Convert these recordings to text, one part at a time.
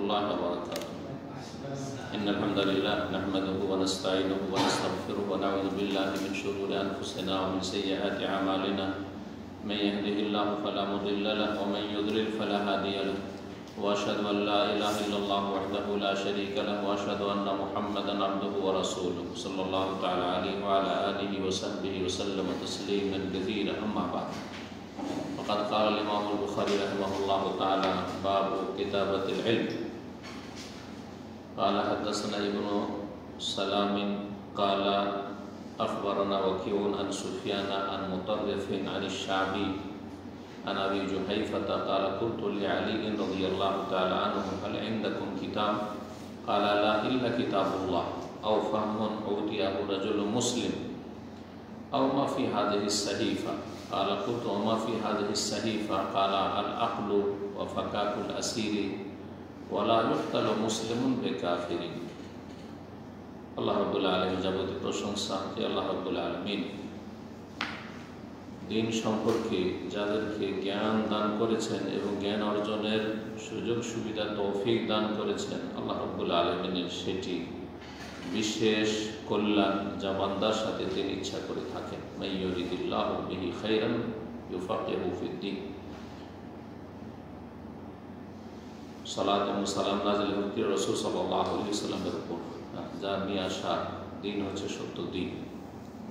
الله وبركاته. إن الحمد لله نحمده ونستعينه ونستغفره ونعوذ بالله من شرور أنفسنا ومن سيئات أعمالنا. من يهده الله فلا مضل له ومن يضلل فلا هادي له. وأشهد أن لا إله إلا الله وحده لا شريك له وأشهد أن محمدا عبده ورسوله صلى الله تعالى عليه وعلى آله وصحبه وسلم تسليما كثيرا. أما بعد فقد قال الإمام البخاري رحمه الله تعالى باب كتابة العلم. قال حدثنا ابن سلام قال أخبرنا وكيع عن سفيان عن مطرف عن الشعبي عن أبي جحيفة قال قلت لعلي رضي الله تعالى عنه هل عندكم كتاب؟ قال لا إلا كتاب الله أو فهم أوتيه رجل مسلم أو ما في هذه الصحيفة. قال قلت وما في هذه الصحيفة؟ قال العقل وفكاك الأسير ولا يقتل مسلم بكافر. আল্লাহ রাব্বুল আলামিন যাবতীয় প্রশংসা যে আল্লাহ রাব্বুল আলামিন দিন সম্পর্কে যাদেরকে জ্ঞান দান করেছেন এবং জ্ঞান অর্জনের সুযোগ সুবিধা তৌফিক দান করেছেন, আল্লাহ রাব্বুল আলামিনের সেটি বিশেষ কল্যাণ যা বান্দার সাথে তিনি ইচ্ছা করে থাকেন। মান ইউরিদিল্লাহু বিহি খাইরান ইউফাকিহু ফিদ্দীন। সালাত এবং সালাম নাযিল হোক রাসূল সাল্লাল্লাহু আলাইহি ওয়াসাল্লামের উপর, যার নিয়ে আসা দিন হচ্ছে সত্য দিন,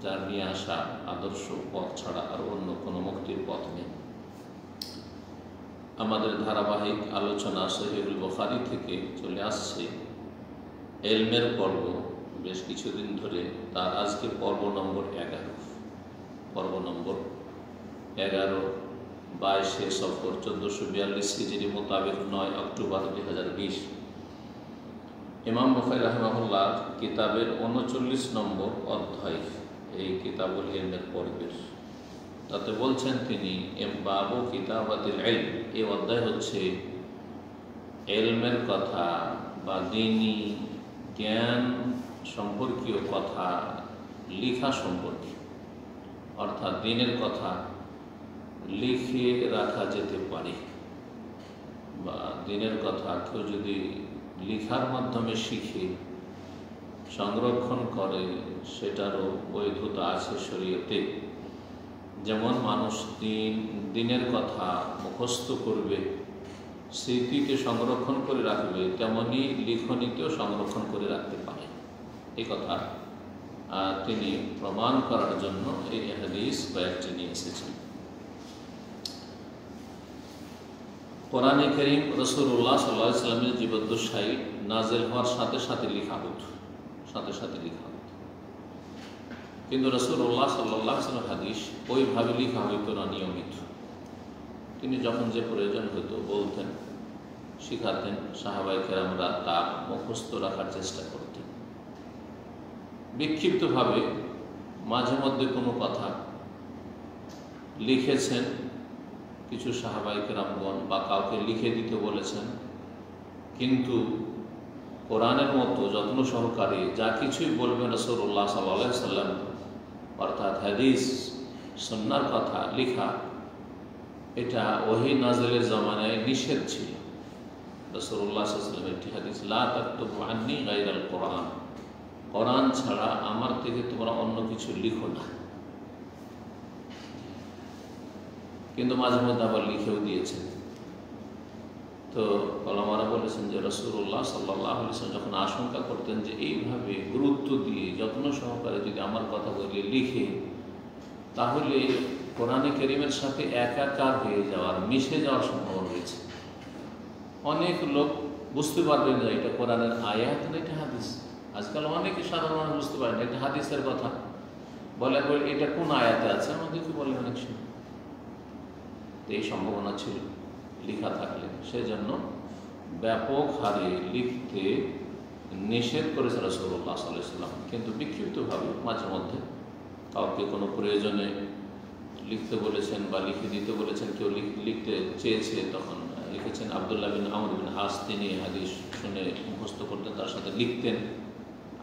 যার নিয়ে আসা আদর্শ পথ ছাড়া আর অন্য কোনো মুক্তির পথ নেই। আমাদের ধারাবাহিক আলোচনা সহিহুল বুখারী থেকে চলে আসছে ইলমের পর্ব বেশ কিছুদিন ধরে। তার আজকে পর্ব নম্বর 11। পর্ব নম্বর 11 22শে সফর 1442 হিজরি মোতাবেক 9 অক্টোবর 2020। ইমাম বুখারী রাহিমাহুল্লাহ কিতাবের 39 নম্বর অধ্যায় এই কিতাবুল ইলমের পর্বের, তাতে বলছেন তিনি বাবু কিতাবাতিল ইলম। এই অধ্যায় হচ্ছে ইলমের কথা বা দ্বীনি জ্ঞান সম্পর্কীয় কথা লেখা সম্পর্কে, অর্থাৎ দ্বীনের কথা লিখে রাখা যেতে পারে বা দ্বীনের কথা কেউ যদি লেখার মাধ্যমে শিখে সংরক্ষণ করে সেটারও বৈধতা আছে শরীয়তে। যেমন মানুষ দ্বীনের কথা মুখস্থ করবে, স্মৃতিতে সংরক্ষণ করে রাখবে, তেমনি লিখনীতেও সংরক্ষণ করে রাখতে পারে। এই কথা তিনি প্রমাণ করার জন্য এই হাদিস কয়েকটি নিয়ে এসেছেন। কোরআনে কারীম রাসূলুল্লাহ সাল্লাল্লাহু আলাইহি ওয়াসাল্লামের জীবদ্দশায় নাযিল হওয়ার সাথে সাথে লেখা হতো, কিন্তু রাসূলুল্লাহ সাল্লাল্লাহু আলাইহি ওয়াসাল্লাম হাদিস ওইভাবে লেখা হইতো না নিয়মিত। তিনি যখন যে প্রয়োজন হতো বলতেন, শিখাতেন, সাহাবায়ে কেরামরা তা মুখস্থ রাখার চেষ্টা করতেন। বিক্ষিপ্তভাবে মাঝে মধ্যে কোনো কথা লিখেছেন কিছু সাহাবায়ে কেরামগণ বা কাউকে লিখে দিতে বলেছেন, কিন্তু কোরআনের মতো যত্ন সহকারে যা কিছুই বলবেন রাসূলুল্লাহ সাল্লাল্লাহু আলাইহি ওয়াসাল্লাম, অর্থাৎ হাদিস সুন্নাহর কথা লেখা, এটা ওহী নাযিলের জামানায় নিষেধ ছিল। রাসূলুল্লাহ সাল্লাল্লাহু আলাইহি ওয়াসাল্লাম একটি হাদিস, লা তাকতুবু আন্নী গায়রাল কোরআন, কোরআন ছাড়া আমার থেকে তোমরা অন্য কিছু লিখো না। কিন্তু মাঝে মধ্যে আবার লিখেও দিয়েছেন। তো ওলামারা বলেছেন যে রাসূলুল্লাহ সাল্লাল্লাহু আলাইহি ওয়াসাল্লাম যখন আশঙ্কা করতেন যে এইভাবে গুরুত্ব দিয়ে যত্ন সহকারে যদি আমার কথাগুলি লিখে, তাহলে কোরআনে কারীমের সাথে একাকার হয়ে যাওয়ার, মিশে যাওয়ার সম্ভাবনা রয়েছে। অনেক লোক বুঝতে পারবেন যে এটা কোরআনের আয়াত না এটা হাদিস। আজকাল অনেকে সাধারণ মানুষ বুঝতে পারেন এটা হাদিসের কথা, বলে এটা কোন আয়াতে আছে, আমাদেরকে বলে অনেক সময়। এই সম্ভাবনা ছিল লেখা থাকলে, সেজন্য ব্যাপক হারে লিখতে নিষেধ করেছে রাসূলুল্লাহ সাল্লাল্লাহু আলাইহি ওয়াসাল্লাম। কিন্তু বিক্ষিপ্তভাবে মাঝে মধ্যে কাউকে কোনো প্রয়োজনে লিখতে বলেছেন বা লিখে দিতে বলেছেন, কেউ লিখতে চেয়েছে, তখন লিখেছেন। আব্দুল্লাহ বিন আমর বিন আস তিনি হাদিস শুনে মুখস্থ করতেন, তার সাথে লিখতেন।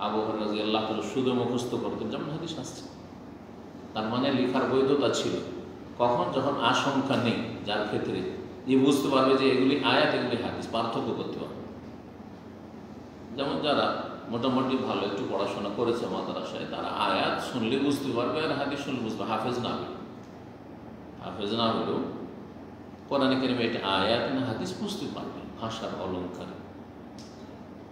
আবু হুরায়রা রাদিয়াল্লাহু তাআলা শুধু মুখস্থ করতেন, যেমন হাদিস আসছে। তার মানে লেখার বৈধতা ছিল। কখন? যখন আশঙ্কা নেই, যার ক্ষেত্রে বুঝতে পারবে যে এগুলি আয়াত, এগুলি হাদিস, পার্থক্য করতে পারবে। যেমন যারা মোটামুটি ভালো একটু পড়াশোনা করেছে মাদ্রাসায়, তারা আয়াত শুনলে বুঝতে পারবে আর হাদিস শুনলে বুঝবে। হাফেজ না হলেও কোরআনে কারিমে এটা আয়াত না হাদিস বুঝতে পারবে, ভাষার অলঙ্কার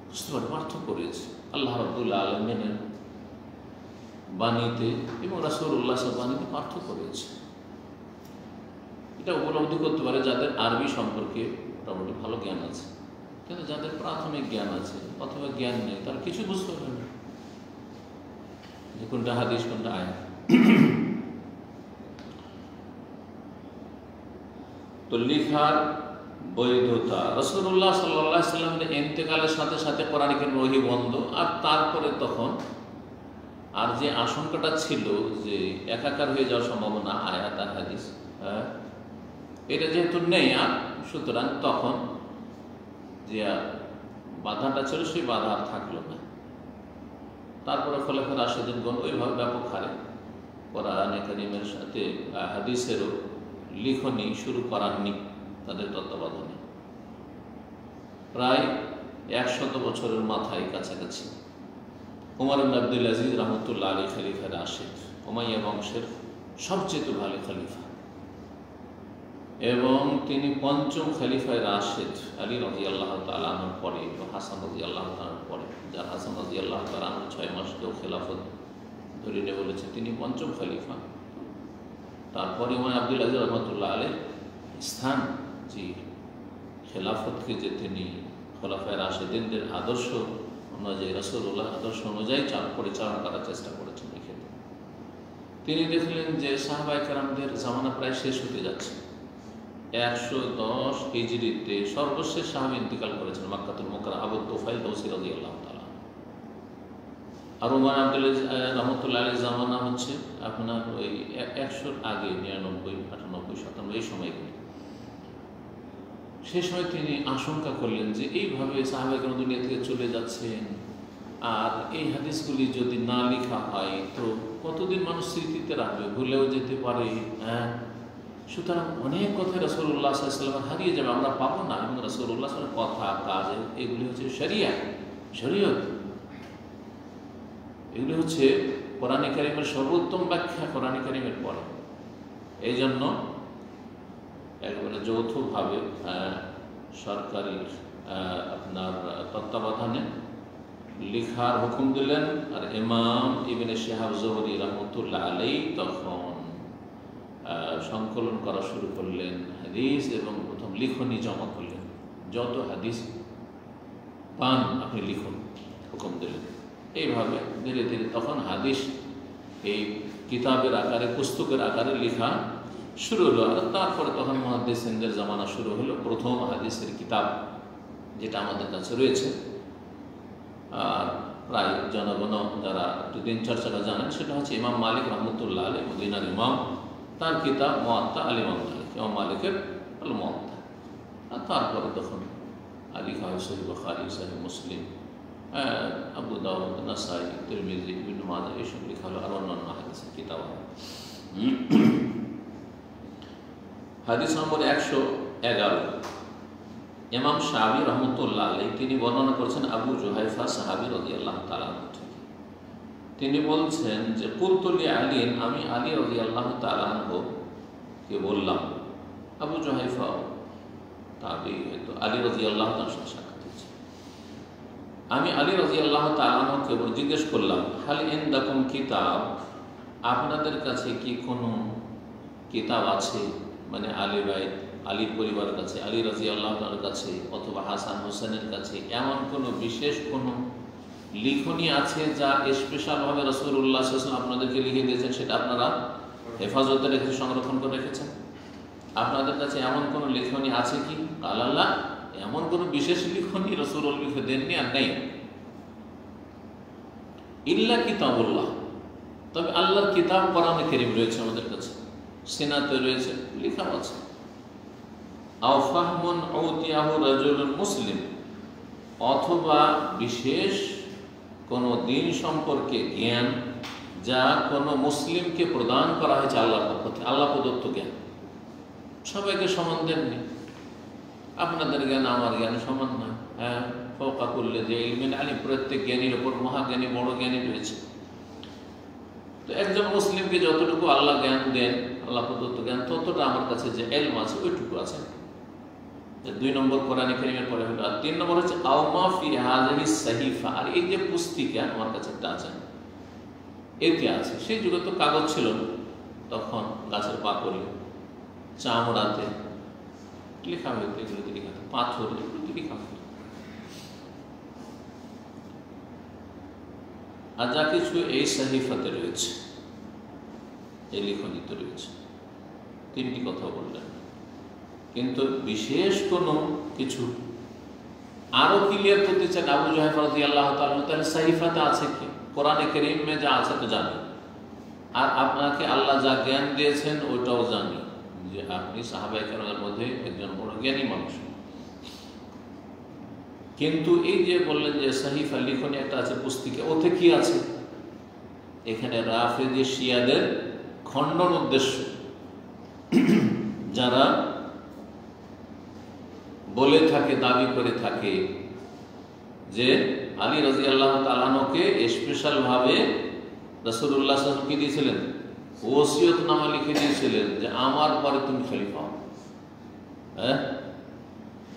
বুঝতে পারবে, পার্থক্য রয়েছে আল্লাহ রাব্বুল আলামিনের বাণীতে এবং রাসূলুল্লাহ সাল্লাল্লাহু আলাইহি ওয়াসাল্লামের বাণীতে পার্থক্য রয়েছে। এটা উপলব্ধি করতে পারে যাদের আরবি সম্পর্কে মোটামুটি ভালো জ্ঞান আছে, কিন্তু যাদের প্রাথমিক জ্ঞান আছে অথবা জ্ঞান নেই তারা কিছু বুঝতে পারবে না যে কোনটা হাদিস কোনটা আয়াত। তো লেখার বৈধতা, রাসূলুল্লাহ সাল্লাল্লাহু আলাইহি ওয়াসাল্লামের ইন্তেকালের সাথে সাথে কোরআন কারীমের ওহী বন্ধ, আর তারপরে তখন আর যে আশঙ্কাটা ছিল যে একাকার হয়ে যাওয়ার সম্ভাবনা আয়াত আর হাদিস, এটা যেহেতু নেই আর, সুতরাং তখন যে বাধাটা ছিল সেই বাধা আর থাকলো না। তারপরে খোলাফায়ে রাশিদুনগণ ওইভাবে ব্যাপক হারে কোরআন কারীমের সাথে হাদিসেরও লিখনি শুরু করাননি তাদের তত্ত্বাবধানে। প্রায় 100 বছরের মাথায় কাছাকাছি ওমর ইবনে আব্দুল আজিজ রহমতুল্লাহ আলাইহি খলিফা রাশিদ, উমাইয়া বংশের সবচেয়ে ভালো খলিফা, এবং তিনি পঞ্চম খলিফায় রাশিদ আলী রাদিয়াল্লাহু তাআলা আনহুর পরে, হাসান রাদিয়াল্লাহু তাআলার পরে, যার হাসান রাদিয়াল্লাহু তাআলা আনহু 6 মাস কেউ খেলাফত ধরে নিয়ে বলেছে, তিনি পঞ্চম খলিফা। তারপরে ইমাম আব্দুল আজিজ রহমতুল্লাহ আলাইহি স্থান যে খেলাফতকে যে তিনি খোলাফায়ে রাশিদিনদের আদর্শ অনুযায়ী, রাসূলুল্লাহ আদর্শ অনুযায়ী পরিচালনা করার চেষ্টা করেছেন। এক্ষেত্রে তিনি দেখলেন যে সাহাবায়ে কেরামদের জামানা প্রায় শেষ হতে যাচ্ছে। 110 হিজরিতে সর্বশেষ সাহাবী ইন্তেকাল করেছেন মক্কাতুল মুকাররমা, আবু তুফাইল দৌসী রাদিয়াল্লাহু তাআলা। আর ওমর আব্দুল আজিজ রহমতুল্লাহ আলাইহি জামানা হচ্ছে আপনার ওই 100-র আগে, 99, 98, 97 এই সময়গুলি। সেই সময় তিনি আশঙ্কা করলেন যে এইভাবে সাহাবায়ে কেরাম দুনিয়া থেকে চলে যাচ্ছেন, আর এই হাদিসগুলি যদি না লেখা হয় তো কতদিন মানুষ স্মৃতিতে রাখবে, ভুলেও যেতে পারে। সুতরাং অনেক কথা রাসূলুল্লাহ সাল্লাল্লাহু আলাইহি ওয়াসাল্লাম হারিয়ে যাবে, আমরা পাবো না। এবং রাসূলুল্লাহ সাল্লাল্লাহু আলাইহি ওয়াসাল্লামের কথা কাজ এগুলি হচ্ছে শরীয়ত, এগুলি হচ্ছে কোরআনে কারীমের সর্বোত্তম ব্যাখ্যা কোরআনে কারীমের পরে। এই জন্য একবারে যৌথভাবে সরকারি আপনার তত্ত্বাবধানে লেখার হুকুম দিলেন। আর ইমাম ইবনে শিহাব যুহরি রাহমাতুল্লাহ আলাইহি তখন সংকলন করা শুরু করলেন হাদিস, এবং প্রথম লিখনি জমা করলেন। যত হাদিস পান আপনি লিখুন, হুকুম দিলেন। এইভাবে ধীরে ধীরে তখন হাদিস এই কিতাবের আকারে, পুস্তকের আকারে লেখা শুরু হলো। আর তারপরে তখন মুহাদ্দিসিনদের জামানা শুরু হলো। প্রথম হাদিসের কিতাব যেটা আমাদের কাছে রয়েছে, আর প্রায় জনগণ যারা একটু দিন চর্চাটা জানেন, সেটা হচ্ছে ইমাম মালিক রহমতুল্লাহ আলাইহি, মদিনার ইমাম, তার কিতাব মুয়াত্তা আল ইমাম মালিক, ইমাম মালিকের আল মুয়াত্তা। আর তারপরে তখন লেখা হয় সহিহ বুখারী, সহিহ মুসলিম, আবু দাউদ, নাসাই, তিরমিজি, ইবনে মাজাহ, এইসব লেখা হলো। আর অন্যান্য হাদিসের কিতাব। হাদিস নম্বর 111, ইমাম শাফি রহমতুল্লাহ আলাইহি তিনি বর্ণনা করেছেন আবু জুহাইফা সাহাবী রাদিয়াল্লাহু তাআলা আনহু থেকে। তিনি বলছেন যে কুলতু লি আলী, আমি আলী রাদিয়াল্লাহু তাআলা আনহু কে বললাম। আবু জুহাইফা তাবী, তো আলী রাদিয়াল্লাহু তাআলার সাথে সাক্ষাৎ হয়েছে। আমি আলী রাদিয়াল্লাহু তাআলা আনহুকে জিজ্ঞেস করলাম, হাল ইনদাকুম কিতাব, আপনাদের কাছে কি কোনো কিতাব আছে, মানে আলী বাইত, আলীর পরিবারের কাছে, আলী রাদিয়াল্লাহু তাআলার কাছে অথবা হাসান হোসেনের কাছে এমন কোনো বিশেষ কোনো লিখনি আছে যা স্পেশালভাবে রাসূলুল্লাহ সাল্লাল্লাহু আলাইহি ওয়াসাল্লাম আপনাদেরকে লিখে দিয়েছেন, সেটা আপনারা হেফাজতে রেখে সংরক্ষণ করে রেখেছেন? আপনাদের কাছে এমন কোনো লিখনি আছে কি? আল্লাহ, এমন কোনো বিশেষ লিখনি রাসূলুল্লাহ লিখে দেননি আর নেই। ইল্লা কিতাবুল্লাহ, তবে আল্লাহর কিতাব কোরআনে কারীম রয়েছে আমাদের কাছে, সিনাতে রয়েছে, লেখা আছে। আও ফাহমুন উতিয়াহু রাজুলুন মুসলিম, অথবা বিশেষ কোনো দিন সম্পর্কে জ্ঞান যা কোনো মুসলিমকে প্রদান করা হয়েছে আল্লাহর পক্ষ থেকে, আল্লাহ প্রদত্ত জ্ঞান। সবাইকে সমান দেননি, আপনাদের জ্ঞান আমার জ্ঞান সমান নয়। ফওকা করলে যে ইলমে আলিম প্রত্যেক জ্ঞানীর ওপর মহাজ্ঞানী বড় জ্ঞানী রয়েছে। তো একজন মুসলিমকে যতটুকু আল্লাহ জ্ঞান দেন, আল্লাহ প্রদত্ত জ্ঞান, ততটা আমার কাছে যে এলম আছে ওইটুকু আছে। 2 নম্বর কোরআনে কারীমের পরে হলো। আর 3 নম্বর হচ্ছে আওমা ফি হাযিহি সাহিফা, আর এই যে পুস্তিকা আমার কাছে একটা আছে, এতে আছে। সেই যুগে তো কাগজ ছিল না, তখন গাছের পাকড়ে, চামড়াতে লেখা হইতো, এগুলোতে লেখা হতো, পাথর, এগুলোতে লেখা হতো। আর যা কিছু এই সাহিফাতে রয়েছে, এই লিখনিতে রয়েছে। 3টি কথা বললেন, কিন্তু বিশেষ কোনো কিছু আরো ক্লিয়ার করতে চান আবু জুহাইফা রাদিয়াল্লাহু তাআলা, তাহলে সাহিফাতে আছে কি? কোরআনে কারীমে যা আছে তো জানি, আর আপনাকে আল্লাহ যা জ্ঞান দিয়েছেন ওইটাও জানি যে আপনি সাহাবায়ে কেরামের মধ্যে একজন বড় জ্ঞানী মানুষ। কিন্তু এই যে বললেন যে সাহিফা লিখনি একটা আছে, পুস্তিকা, ওতে কি আছে? এখানে রাফেজি শিয়াদের খণ্ডন উদ্দেশ্য। যারা বলে থাকে, দাবি করে থাকে যে আলী রাদিয়াল্লাহু তাআলা আনহুকে স্পেশাল ভাবে রাসূলুল্লাহ সাল্লাল্লাহু আলাইহি ওয়াসাল্লাম কি দিয়েছিলেন? ওসিয়তনামা লিখে দিয়েছিলেন যে আমার পরে তুমি খলিফা হও।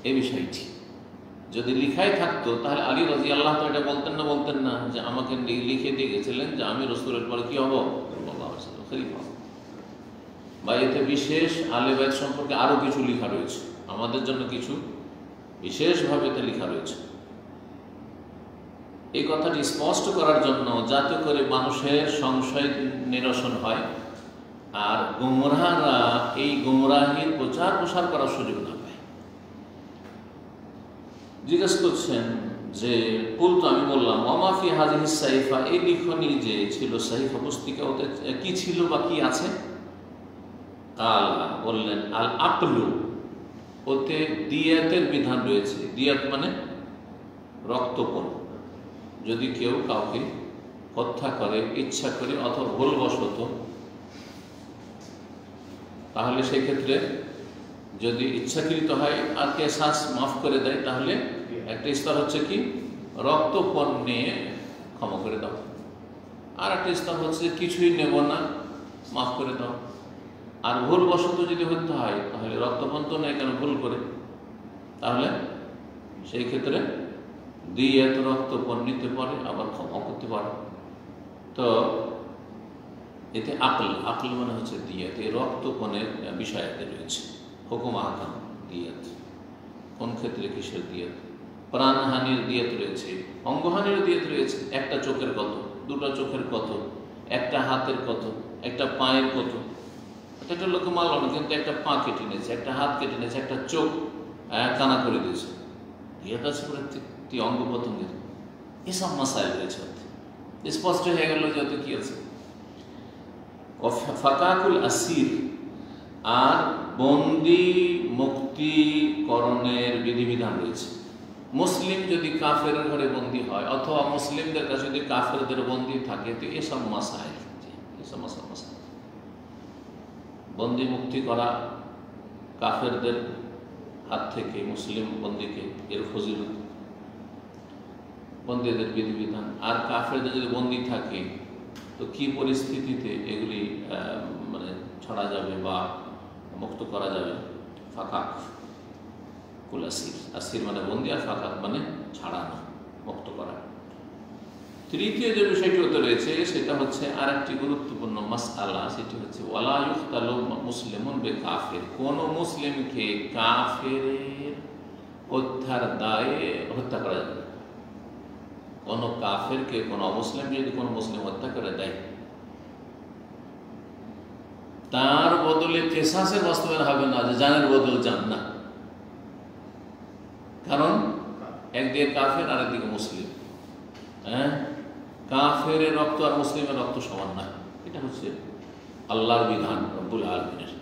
এই বিষয়টি যদি লিখাই থাকতো তাহলে আলী রাদিয়াল্লাহু তাআলা এটা বলতেন না যে আমাকে লিখে দিয়ে গেছিলেন যে আমি রাসূলের পরে কি হব? সাল্লাল্লাহু আলাইহি ওয়াসাল্লাম খলিফা হব। বা এতে বিশেষ আহলে বাইত সম্পর্কে আরো কিছু লেখা রয়েছে, আমাদের জন্য কিছু বিশেষভাবে এতে লেখা রয়েছে। এই কথাটি স্পষ্ট করার জন্য, যাতে করে মানুষের সংশয় নিরসন হয় আর গুমরাহরা এই গুমরাহির প্রচার প্রসার করার সুযোগ না পায়। জিজ্ঞেস করছেন যে কুলতু, আমি বললাম, ওমা ফি হাযিহি সাহিফা, এই লিখনি যে ছিল সাহিফা পুস্তিকা, ওতে কি ছিল বা কি আছে? বললেন আল আকলু, ওতে দিয়াতের বিধান রয়েছে। দিয়াত মানে রক্তপণ। যদি কেউ কাউকে হত্যা করে ইচ্ছা করে অথবা ভুলবশত, তাহলে সেক্ষেত্রে যদি ইচ্ছাকৃত হয় আর কেসাস মাফ করে দেয়, তাহলে একটা স্তর হচ্ছে কি রক্তপণ নিয়ে ক্ষমা করে দাও, আর একটা স্তর হচ্ছে কিছুই নেব না, মাফ করে দাও। আর ভুলবশত যদি হত্যা হয় তাহলে রক্তপণ তো নেই, কেন ভুল করে, তাহলে সেই ক্ষেত্রে দিয়াত রক্তপণ নিতে পারে, আবার ক্ষমা করতে পারে। তো এতে আকল মানে হচ্ছে দিয়াত, এই রক্তপণের বিষয়াতে রয়েছে হুকুম আহকাম। দিয়াত কোন ক্ষেত্রে কিসের দিয়াত? প্রাণহানির দিয়াত রয়েছে, অঙ্গহানির দিয়াত রয়েছে। একটা চোখের কত, দুটো চোখের কত, একটা হাতের কত, একটা পায়ের কত। একটা লোক মারল না, কিন্তু একটা পা কেটে নিয়েছে, একটা হাত কেটে নিয়েছে, একটা চোখ কানা করে দিয়েছে, দিয়াত আছে প্রত্যেকটি অঙ্গ প্রত্যঙ্গের। এসব মাসাইল রয়েছে, স্পষ্ট হয়ে গেল যে কি আছে। ফাকাকুল আসির, আর বন্দি মুক্তিকরণের বিধিবিধান রয়েছে। মুসলিম যদি কাফের ঘরে বন্দী হয়, অথবা মুসলিমদের কাছে যদি কাফেরদের বন্দী থাকে, তো এসব মাসাইল, এসব মাসাইল বন্দি মুক্তি করা কাফেরদের হাত থেকে মুসলিম বন্দীকে, এর ফজিলত, বন্দীদের বিধিবিধান। আর কাফেরদের যদি বন্দী থাকে তো কি পরিস্থিতিতে এগুলি মানে ছড়া যাবে বা মুক্ত করা যাবে। ফাকাক কুল আসির, আসির মানে বন্দী, আর ফাকাক মানে ছাড়ানো, মুক্ত করা। তৃতীয় যে বিষয়টি হতে রয়েছে সেটা হচ্ছে আর একটি গুরুত্বপূর্ণ মাসআলা, সেটি হচ্ছে ওয়ালা ইউকতালু মুসলিমুন বিকাফির, কোন মুসলিমকে কাফেরের হত্যার দায়ে হত্যা করা যাবে। কোন কাফেরকে, কোন অমুসলিম যদি কোন মুসলিম হত্যা করে দেয়, তার বদলে কেসাসের বাস্তবায়ন হবে না, যে জানের বদল জান না। কারণ একদিকে কাফের আর একদিকে মুসলিম। কাফের রক্ত আর মুসলিমের রক্ত সমান না, এটা হচ্ছে আল্লাহর বিধান রব্বুল আলামিনের।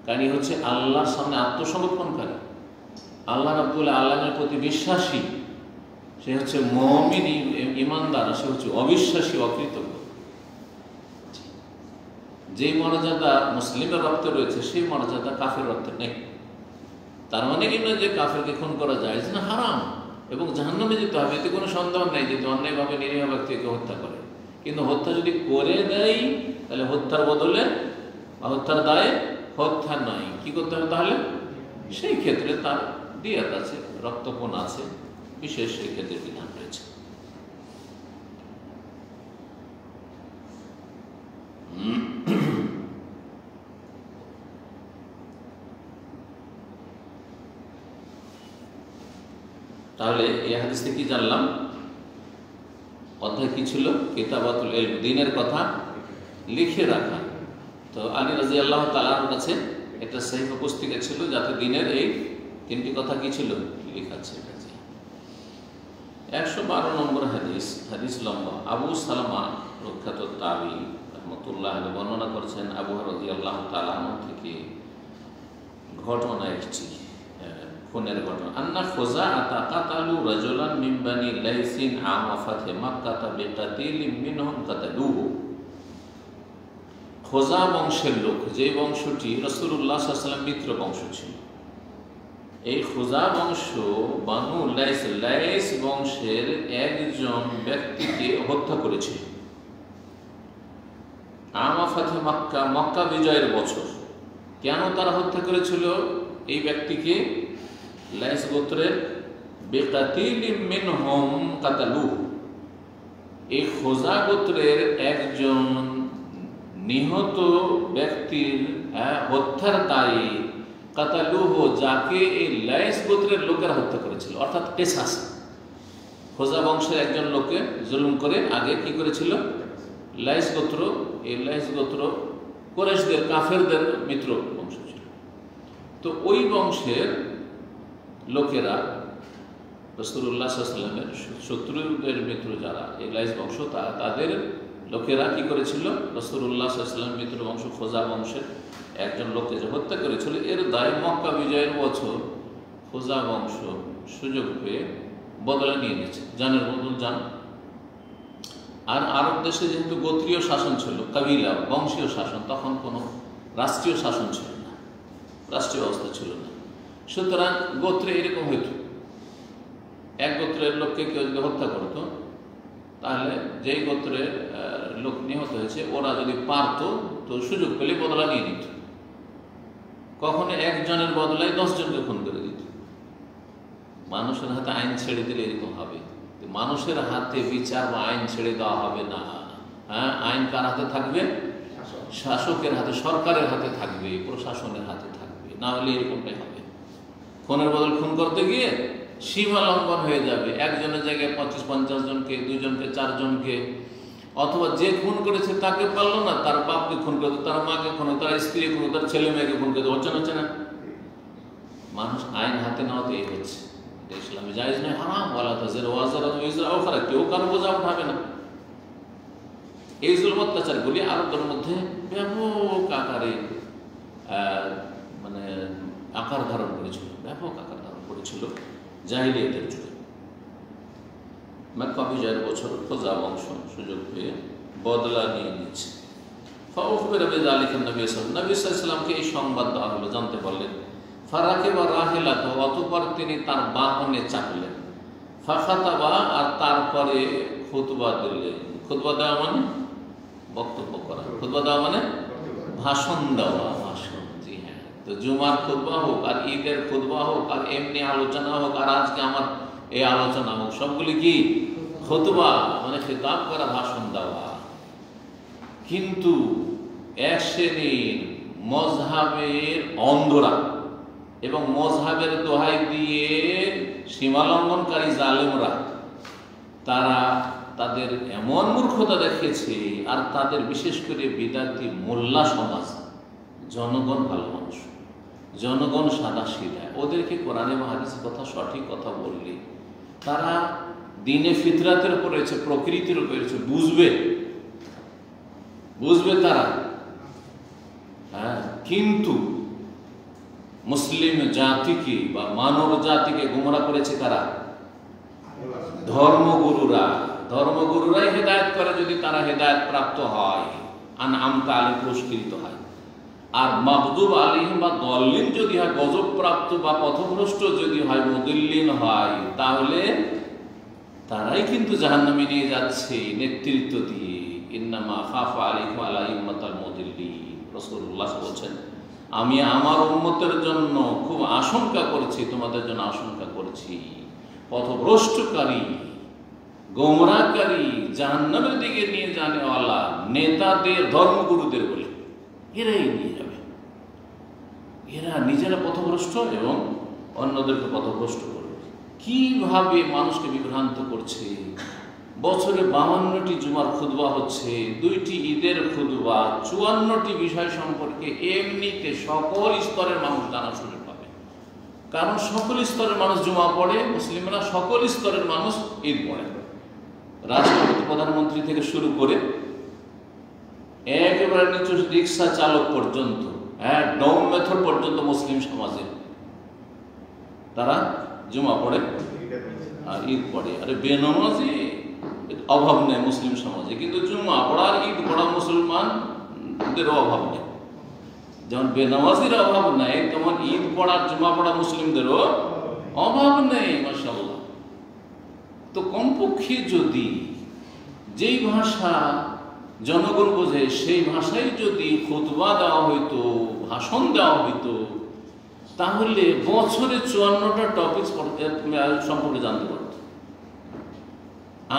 কারণ হচ্ছে আল্লাহর সামনে আত্মসমর্পণকারী, আল্লাহ রব্বুল আলামিনের প্রতি বিশ্বাসী, সে হচ্ছে মুমিন ইমানদার, সে হচ্ছে অবিশ্বাসী অকৃতজ্ঞ। যে মর্যাদা মুসলিমের রক্তে রয়েছে সেই মর্যাদা কাফের রক্তে নেই। তার মানে কি নয় যে কাফেরকে খুন করা যায় না, হারাম, এবং জাহান্নামে যেতে হবে, এতে কোনো সন্দেহ নেই যদি অন্যায়ভাবে নিরীহ ব্যক্তিকে হত্যা করে। কিন্তু হত্যা যদি করে দেয় তাহলে হত্যার বদলে হত্যার দায়ে হত্যা নয়, কি করতে হবে তাহলে? সেই ক্ষেত্রে তার দিয়াত আছে, রক্তপণ আছে, বিশেষ সেই ক্ষেত্রে বিধান রয়েছে। তাহলে এই হাদিস থেকে কি জানলাম? অধ্যায় কি ছিল? কিতাবাতুল ইলম, দ্বীনের কথা লিখে রাখা। তো আলী রাদিয়াল্লাহু তাআলার কাছে একটা সহিহ পুস্তিকা ছিল যাতে দ্বীনের এই তিনটি কথা কি ছিল? লেখা ছিল। 112 নম্বর হাদিস, হাদিস লম্বা। আবু সালামা প্রখ্যাত তাবী রাহমাতুল্লাহ আলাইহি বর্ণনা করেছেন আবু হুরায়রা রাদিয়াল্লাহু তাআলা থেকে ঘটনা একটি খুনের ঘটনা। আন্না খুযাআতা কাতালু রাজুলান মিন বানি লাইসিন আমা ফাতহি মাক্কাহ বিকাতিলিন মিনহুম কাতালুহু। খুযা বংশের লোক, যে বংশটি রাসূলুল্লাহ সাল্লাল্লাহু আলাইহি ওয়াসাল্লাম মিত্র বংশ ছিল, এই খুযা বংশ বানু লাইস, লাইস বংশের একজন ব্যক্তিকে হত্যা করেছিল আমা ফাতহি মক্কা, মক্কা বিজয়ের বছর। কেন তারা হত্যা করেছিল এই ব্যক্তিকে? লাইস গোত্রের বিকাতিলিন মিনহুম কাতালুহু, এই খুযা গোত্রের একজন নিহত ব্যক্তির হত্যার দায়ে কাতালুহু, যাকে এই লাইস গোত্রের লোকেরা হত্যা করেছিল, অর্থাৎ কিসাস। খুযা বংশের একজন লোককে জুলুম করে আগে কি করেছিল? লাইস গোত্র, এই লাইস গোত্র কুরাইশদের, কাফেরদের মিত্র বংশ ছিল। তো ওই বংশের লোকেরা রাসূলুল্লাহ সাল্লাল্লাহু আলাইহি ওয়াসাল্লামের শত্রুদের মিত্র যারা এই লাইস বংশ, তাদের লোকেরা কি করেছিল? রাসূলুল্লাহ সাল্লাল্লাহু আলাইহি ওয়াসাল্লামের মিত্র বংশ খুযা বংশের একজন লোককে যে হত্যা করেছিল, এর দায় মক্কা বিজয়ের বছর খুযা বংশ সুযোগ পেয়ে বদলা নিয়ে নিয়েছে, জানের বদল জান। আর আরব দেশে যেহেতু গোত্রীয় শাসন ছিল, কাবিলা বংশীয় শাসন, তখন কোনো রাষ্ট্রীয় শাসন ছিল না, রাষ্ট্রীয় ব্যবস্থা ছিল না। সুতরাং গোত্রে এরকম হইত, এক গোত্রের লোককে কেউ যদি হত্যা করতো তাহলে যেই গোত্রের লোক নিহত হয়েছে ওরা যদি পারত তো সুযোগ পেলে বদলা নিয়ে নিত। কখনো একজনের বদলায় 10 জনকে খুন করে দিত। মানুষের হাতে আইন ছেড়ে দিলে এরকম হবে, মানুষের হাতে বিচার বা আইন ছেড়ে দেওয়া হবে না। হ্যাঁ, আইন কার হাতে থাকবে? শাসকের হাতে, সরকারের হাতে থাকবে, প্রশাসনের হাতে থাকবে, না হলে এরকমটাই হবে। খুনের বদল খুন করতে গিয়ে সীমা লঙ্ঘন হয়ে যাবে, একজনের জায়গায় 25-50 জনকে, 2 জনকে, 4 জনকে, অথবা যে খুন করেছে তাকে পারলো না, তার বাপকে খুন করতো, তার মাকে খুন, তার স্ত্রী খুন, তার ছেলে মেয়েকে খুন করতে হচ্ছে না। মানুষ আইন হাতে নেওয়াতে এই হচ্ছে। এটা ইসলামে জায়েজ নয়, হারাম। ওয়ালা তাজিরু ওয়াজিরাতুন বিইজরি উখরা, কেউ কারো বোঝা উঠাবে না। এই জুলম অত্যাচারগুলি আরবদের মধ্যে ব্যাপক আকারে মানে আকার ধারণ করেছিল, ব্যাপক আকার ধারণ করেছিল জাহিলিয়াতের যুগে। মক্কা বিজয়ের বছর খুযা বংশ সুযোগ পেয়ে বদলা নিয়ে নিচ্ছে। ফাউখবিরা বিযালিকা নবী সাল্লাল্লাহু আলাইহি ওয়াসাল্লামকে এই সংবাদ দেওয়া হলো, জানতে পারলেন। ফারাকিবা রাহিলাতু, অতঃপর তিনি তার বাহনে চাপলেন। ফাখাতাবা, আর তারপরে খুতবা দিলেন। খুতবা দেওয়া মানে বক্তব্য করা, খুতবা দেওয়া মানে ভাষণ দেওয়া, ভাষণ। জি হ্যাঁ, তো জুমার খুতবা হোক আর ঈদের খুতবা হোক আর এমনি আলোচনা হোক আর আজকে আমার এই আলোচনা হোক, সবগুলি কি খুতবা, মানে খেতাব করা, ভাষণ দেওয়া। কিন্তু এক শ্রেণীর মজহাবের অন্ধরা এবং মজহাবের দোহাই দিয়ে সীমালঙ্ঘনকারী জালেমরা, তারা তাদের এমন মূর্খতা দেখেছে, আর তাদের বিশেষ করে বিদাতি মোল্লা সমাজ, জনগণ ভালো মানুষ, জনগণ সাদা সিধা, ওদেরকে কোরআনে এবং হাদিসের কথা, সঠিক কথা বললে তারা দিনে ফিতরাতের উপর রয়েছে, প্রকৃতির উপর রয়েছে, বুঝবে তারা। হ্যাঁ, কিন্তু মুসলিম জাতিকে বা মানব জাতিকে গোমরা করেছে তারা ধর্মগুরুরাই হেদায়েত করে, যদি তারা হেদায়েত প্রাপ্ত হয়, আনআমতা আলাইহিম পুরস্কৃত হয়। আর মাগদুব আলাইহিম বা দল্লিন যদি হয়, গজবপ্রাপ্ত বা পথভ্রষ্ট যদি হয়, মুদিল্লিন হয়, তাহলে তারাই কিন্তু জাহান্নামে নিয়ে যাচ্ছে নেতৃত্ব দিয়ে। ইন্নামা খাফা আলাইকুম আলা ইম্মাতাল মুদিল্লিন, রাসূলুল্লাহ বলেছেন, আমি আমার উম্মতের জন্য খুব আশঙ্কা করছি, তোমাদের জন্য আশঙ্কা করছি পথভ্রষ্টকারী, গোমরাহকারী, জাহান্নামের দিকে নিয়ে যানেওয়ালা নেতাদের, ধর্মগুরুদের বলে এরাই নিয়ে যাবে। এরা নিজেরা পথভ্রষ্ট এবং অন্যদেরকে পথভ্রষ্ট করবে। কিভাবে মানুষকে বিভ্রান্ত করছে। বছরে 52টি জুমার খুতবা হচ্ছে, 2টি ঈদের খুতবা, 54টি বিষয় সম্পর্কে এমনিতে সকল স্তরের মানুষ জানা শুরু পাবে। কারণ সকল স্তরের মানুষ জুমা পড়ে, মুসলিমরা সকল স্তরের মানুষ ঈদ পড়ে। রাষ্ট্রপতি, প্রধানমন্ত্রী থেকে শুরু করে একেবারে নিচু রিক্সা চালক পর্যন্ত, ডোম মেথর পর্যন্ত মুসলিম সমাজে তারা জুমা পড়ে আর ঈদ পড়ে। আরে বেনামাজি অভাব নেই মুসলিম সমাজে, কিন্তু জুমা পড়ার ঈদ পড়া মুসলমানদেরও অভাব নেই। যেমন বেনামাজির অভাব নেই, তেমন ঈদ পড়ার জুমা পড়া মুসলিমদেরও অভাব নেই, মাশাআল্লাহ। তো কমপক্ষে যদি যেই ভাষা জনগণ বোঝে সেই ভাষায় যদি খুতবা দেওয়া হইতো, ভাষণ দেওয়া হইতো, তাহলে বছরে 54টা টপিক সম্পর্কে জানতে পারত।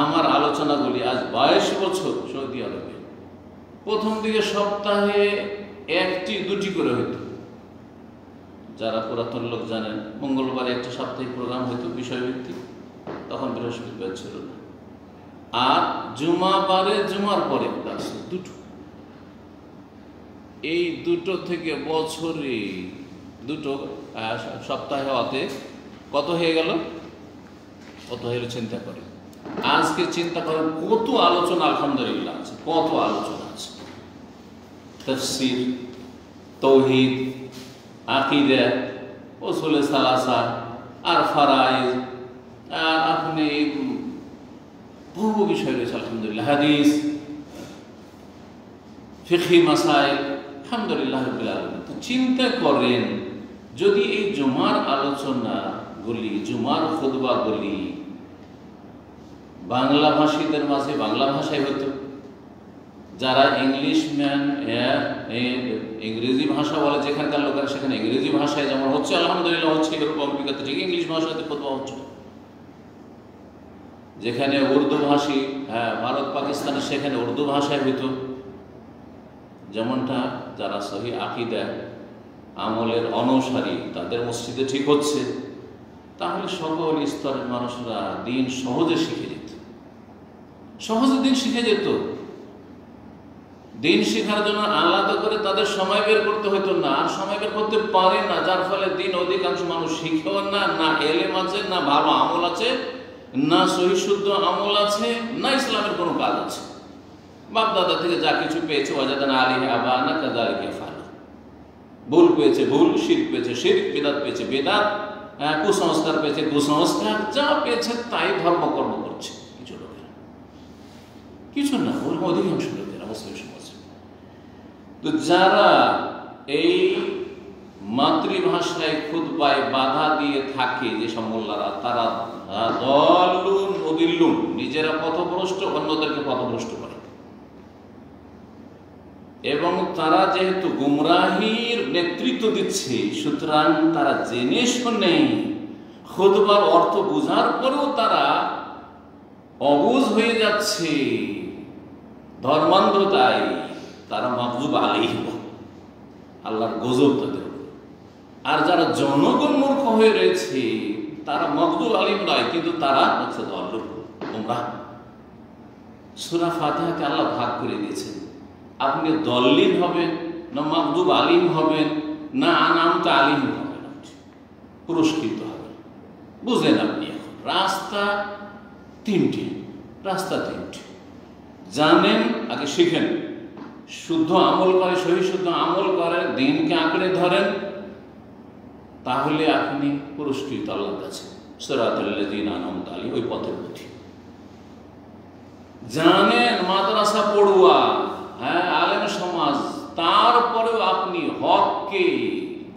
আমার আলোচনাগুলি আজ 22 বছর সৌদি আরবে, প্রথম দিকে সপ্তাহে 1টি 2টি করে হইতো। যারা পুরাতন লোক জানেন, মঙ্গলবারে একটা সাপ্তাহিক প্রোগ্রাম হইতো বিষয়ভিত্তিক, তখন বৃহস্পতিবার ছিল না। আর জুমাবারে জুমার পরে ক্লাস 2টো। এই 2টো থেকে বছরে 2টো সপ্তাহে হওয়াতে কত হয়ে গেল? কত হয়ে গেল চিন্তা করে। আজকে চিন্তা করেন কত আলোচনা আলহামদুলিল্লাহ আছে, কত আলোচনা আছে। তাফসীর, তাওহীদ, আকীদা, উসুলে সালাসা, আর ফারায়েজ, আর আপনি বহু বিষয় রয়েছে আলহামদুলিল্লাহ, হাদিস, ফিকহি মাসাইল, আলহামদুলিল্লাহ রাব্বিল আলামিন। তো চিন্তা করেন যদি এই জুমার আলোচনাগুলি, জুমার খুতবাগুলি বাংলা ভাষীদের মাঝে বাংলা ভাষায় হতো, যারা ইংলিশম্যান, ইংরেজি ভাষা বলে যেখানকার লোকেরা, সেখানে ইংরেজি ভাষায় যেমন হচ্ছে আলহামদুলিল্লাহ হচ্ছে, এরকম আমেরিকাতে ঠিক ইংলিশ ভাষাতে খুতবা হচ্ছে। যেখানে উর্দু ভাষী, ভারত পাকিস্তানে, সেখানে উর্দু ভাষায় হইতো। যেমনটা যারা সহি আকীদা আমলের অনুসারী, তাদের মসজিদে ঠিক হচ্ছে, তাহলে সকল স্তরের মানুষরা দিন সহজে শিখে যেত, সহজে দিন শিখে যেত। দিন শেখার জন্য আলাদা করে তাদের সময় বের করতে হতো না, আর সময় বের করতে পারে না, যার ফলে দিন অধিকাংশ মানুষ শিখেও না, না এলেম আছে, না ভালো আমল আছে, না সহি শুদ্ধ আমল আছে, না ইসলামের কোনো কাজ আছে। বাপ দাদা থেকে যা কিছু পেয়েছে, ওয়াজাদানা আলাইহি আবানা কাযালিকা ইয়াফআলু, ভুল পেয়েছে ভুল, শিরক পেয়েছে শিরক, বিদআত পেয়েছে বিদআত, কুসংস্কার পেয়েছে কুসংস্কার, যা পেয়েছে তাই ধর্মকর্ম করছে কিছু লোকেরা, কিছু না, ওর অধিকাংশ লোকেরা মুসলিম সমাজে। তো যারা এই মাতৃভাষায় খুতবায় বাধা দিয়ে থাকে, যেসব মোল্লারা, তারা দলুন মুদিল্লুন, নিজেরা পথভ্রষ্ট, অন্যদেরকে পথভ্রষ্ট করে। এবং তারা যেহেতু গুমরাহির নেতৃত্ব দিচ্ছে, সুতরাং তারা জেনে শুনে খুতবার অর্থ বুঝার পরেও তারা অবুঝ হয়ে যাচ্ছে ধর্মান্ধতায়, তারা মাগযুব আলাইহিম, আল্লাহর গজব তাদের। আর যারা জনগণ মূর্খ হয়ে রয়েছে, তারা মাগযুব আলাইহিম নয়, কিন্তু তারা হচ্ছে দল্লুন, গুমরাহ। সূরা ফাতিহাকে আল্লাহ ভাগ করে দিয়েছেন, আপনি দল্লিন হবেন, না মাগযুব আলাইহিম হবেন, না আনআমতা আলাইহিম হবেন, পুরস্কৃত হবেন। বুঝলেন আপনি? এখন রাস্তা তিনটি, রাস্তা তিনটি জানেন, আগে শিখেন, শুদ্ধ আমল করে, সহি শুদ্ধ আমল করেন, দিনকে আঁকড়ে ধরেন, তাহলে আপনি পুরস্কৃত আল্লাহর কাছে, সিরাতাল্লাযীনা আনআমতা আলাইহিম, ওই পথের প্রতি। জানেন মাদ্রাসা পড়ুয়া, আলেম সমাজ, তারপরেও আপনি আপনি হককে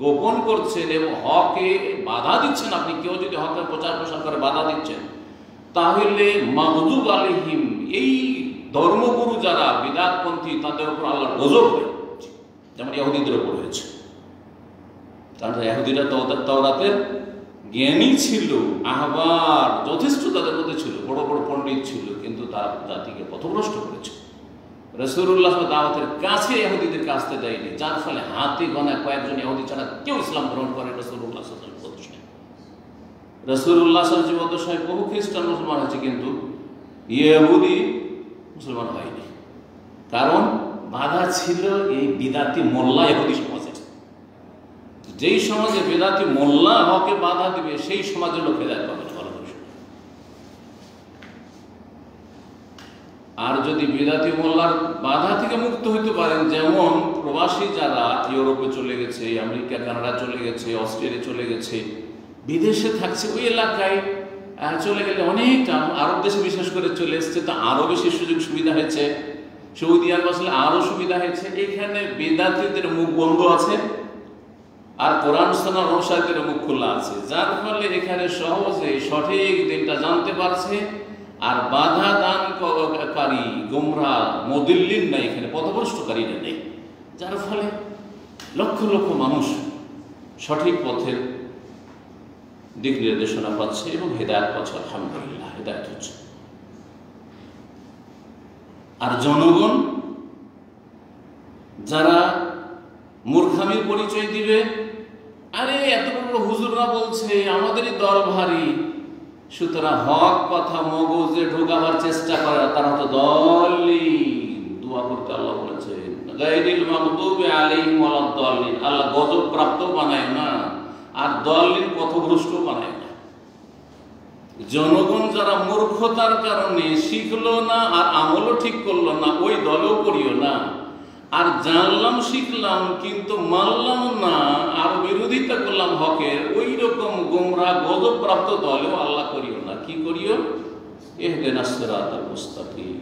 গোপন করছেন এবং হকে বাধা দিচ্ছেন, আপনি কেউ যদি হকের প্রচার প্রসার করে বাধা দিচ্ছেন, তাহলে মাগদুব আলাইহিম, এই ধর্মগুরু যারা বিদআতপন্থী, তাদের উপর আল্লাহর গজব হয়েছে, যেমন ইহুদিদের উপর হয়েছে। কারণ ইহুদিরা তাওরাতের জ্ঞানী ছিল, আহবার যথেষ্ট তাদের মধ্যে ছিল, বড় বড় পণ্ডিত ছিল, কিন্তু তারা জাতিকে পথভ্রষ্ট করেছে। রাসূলুল্লাহ দাওয়াতের কাছে ইহুদিদের আসতে দেয়নি, যার ফলে হাতে গোনা কয়েকজন ইহুদি ছাড়া কেউ ইসলাম গ্রহণ করে রাসূলুল্লাহ সাল্লাল্লাহু আলাইহি ওয়াসাল্লাম। রাসূলুল্লাহ সাল্লাল্লাহু আলাইহি ওয়াসাল্লাম বহু খ্রিস্টান মুসলমান হয়েছে, কিন্তু ইহুদি মুসলমান হয়নি। কারণ বাধা ছিল এই বিদাতি মোল্লা ইহুদি সমাজের। যেই সমাজে বিদাতি মোল্লা হকে বাধা দিবে, সেই সমাজের লোক হেদায়েত পাবে না। আর যদি বিদাতি মোল্লার বাধা থেকে মুক্ত হইতে পারেন, যেমন প্রবাসী যারা ইউরোপে চলে গেছে, আমেরিকা কানাডা চলে গেছে, অস্ট্রেলিয়া চলে গেছে, বিদেশে থাকছে, ওই এলাকায় চলে গেলে অনেকটা আরব দেশে বিশেষ করে চলে এসছে, তো আরো বেশি সুযোগ সুবিধা হয়েছে। সৌদি আরব আসলে আরো সুবিধা হয়েছে। এখানে বিদাতিদের মুখ বন্ধ আছে আর কোরআন সুন্নাহর অনুসারীদের মুখ খোলা আছে, যার ফলে এখানে সহজে সঠিক দিনটা জানতে পারছে। আর বাধা দানকারী গোমরা মুদিল্লিন নাই, এখানে পথভ্রষ্টকারীরা নেই, যার ফলে লক্ষ লক্ষ মানুষ সঠিক পথের দিক নির্দেশনা পাচ্ছে এবং হেদায়েত পাচ্ছে। আলহামদুলিল্লাহ, হেদায়েত হচ্ছে। আর জনগণ যারা মূর্খামির পরিচয় দিবে, আরে এত বড় হুজুররা বলছে আমাদেরই দল ভারী, সুতরাং হক কথা মগজে ঢোকাবার চেষ্টা করে, তারা তো দলিন। দোয়া করতে আল্লাহ বলেছেন গায়রিল মাগদুবি আলাইহিম ওয়ালাদ-দাল্লিন, আল্লাহ গজব প্রাপ্ত বানায় না আর দলিন পথভ্রষ্ট বানায় না। জনগণ যারা মূর্খতার কারণে শিখলো না আর আমলও ঠিক করলো না, ওই দলেও করিও না। আর জানলাম শিখলাম কিন্তু মানলাম না আর বিরোধিতা করলাম হকের, ওই রকম গোমরা গজব প্রাপ্ত দলেও আল্লাহ করিও না। কি করিও? ইহদিনাস সিরাতাল মুস্তাকিম,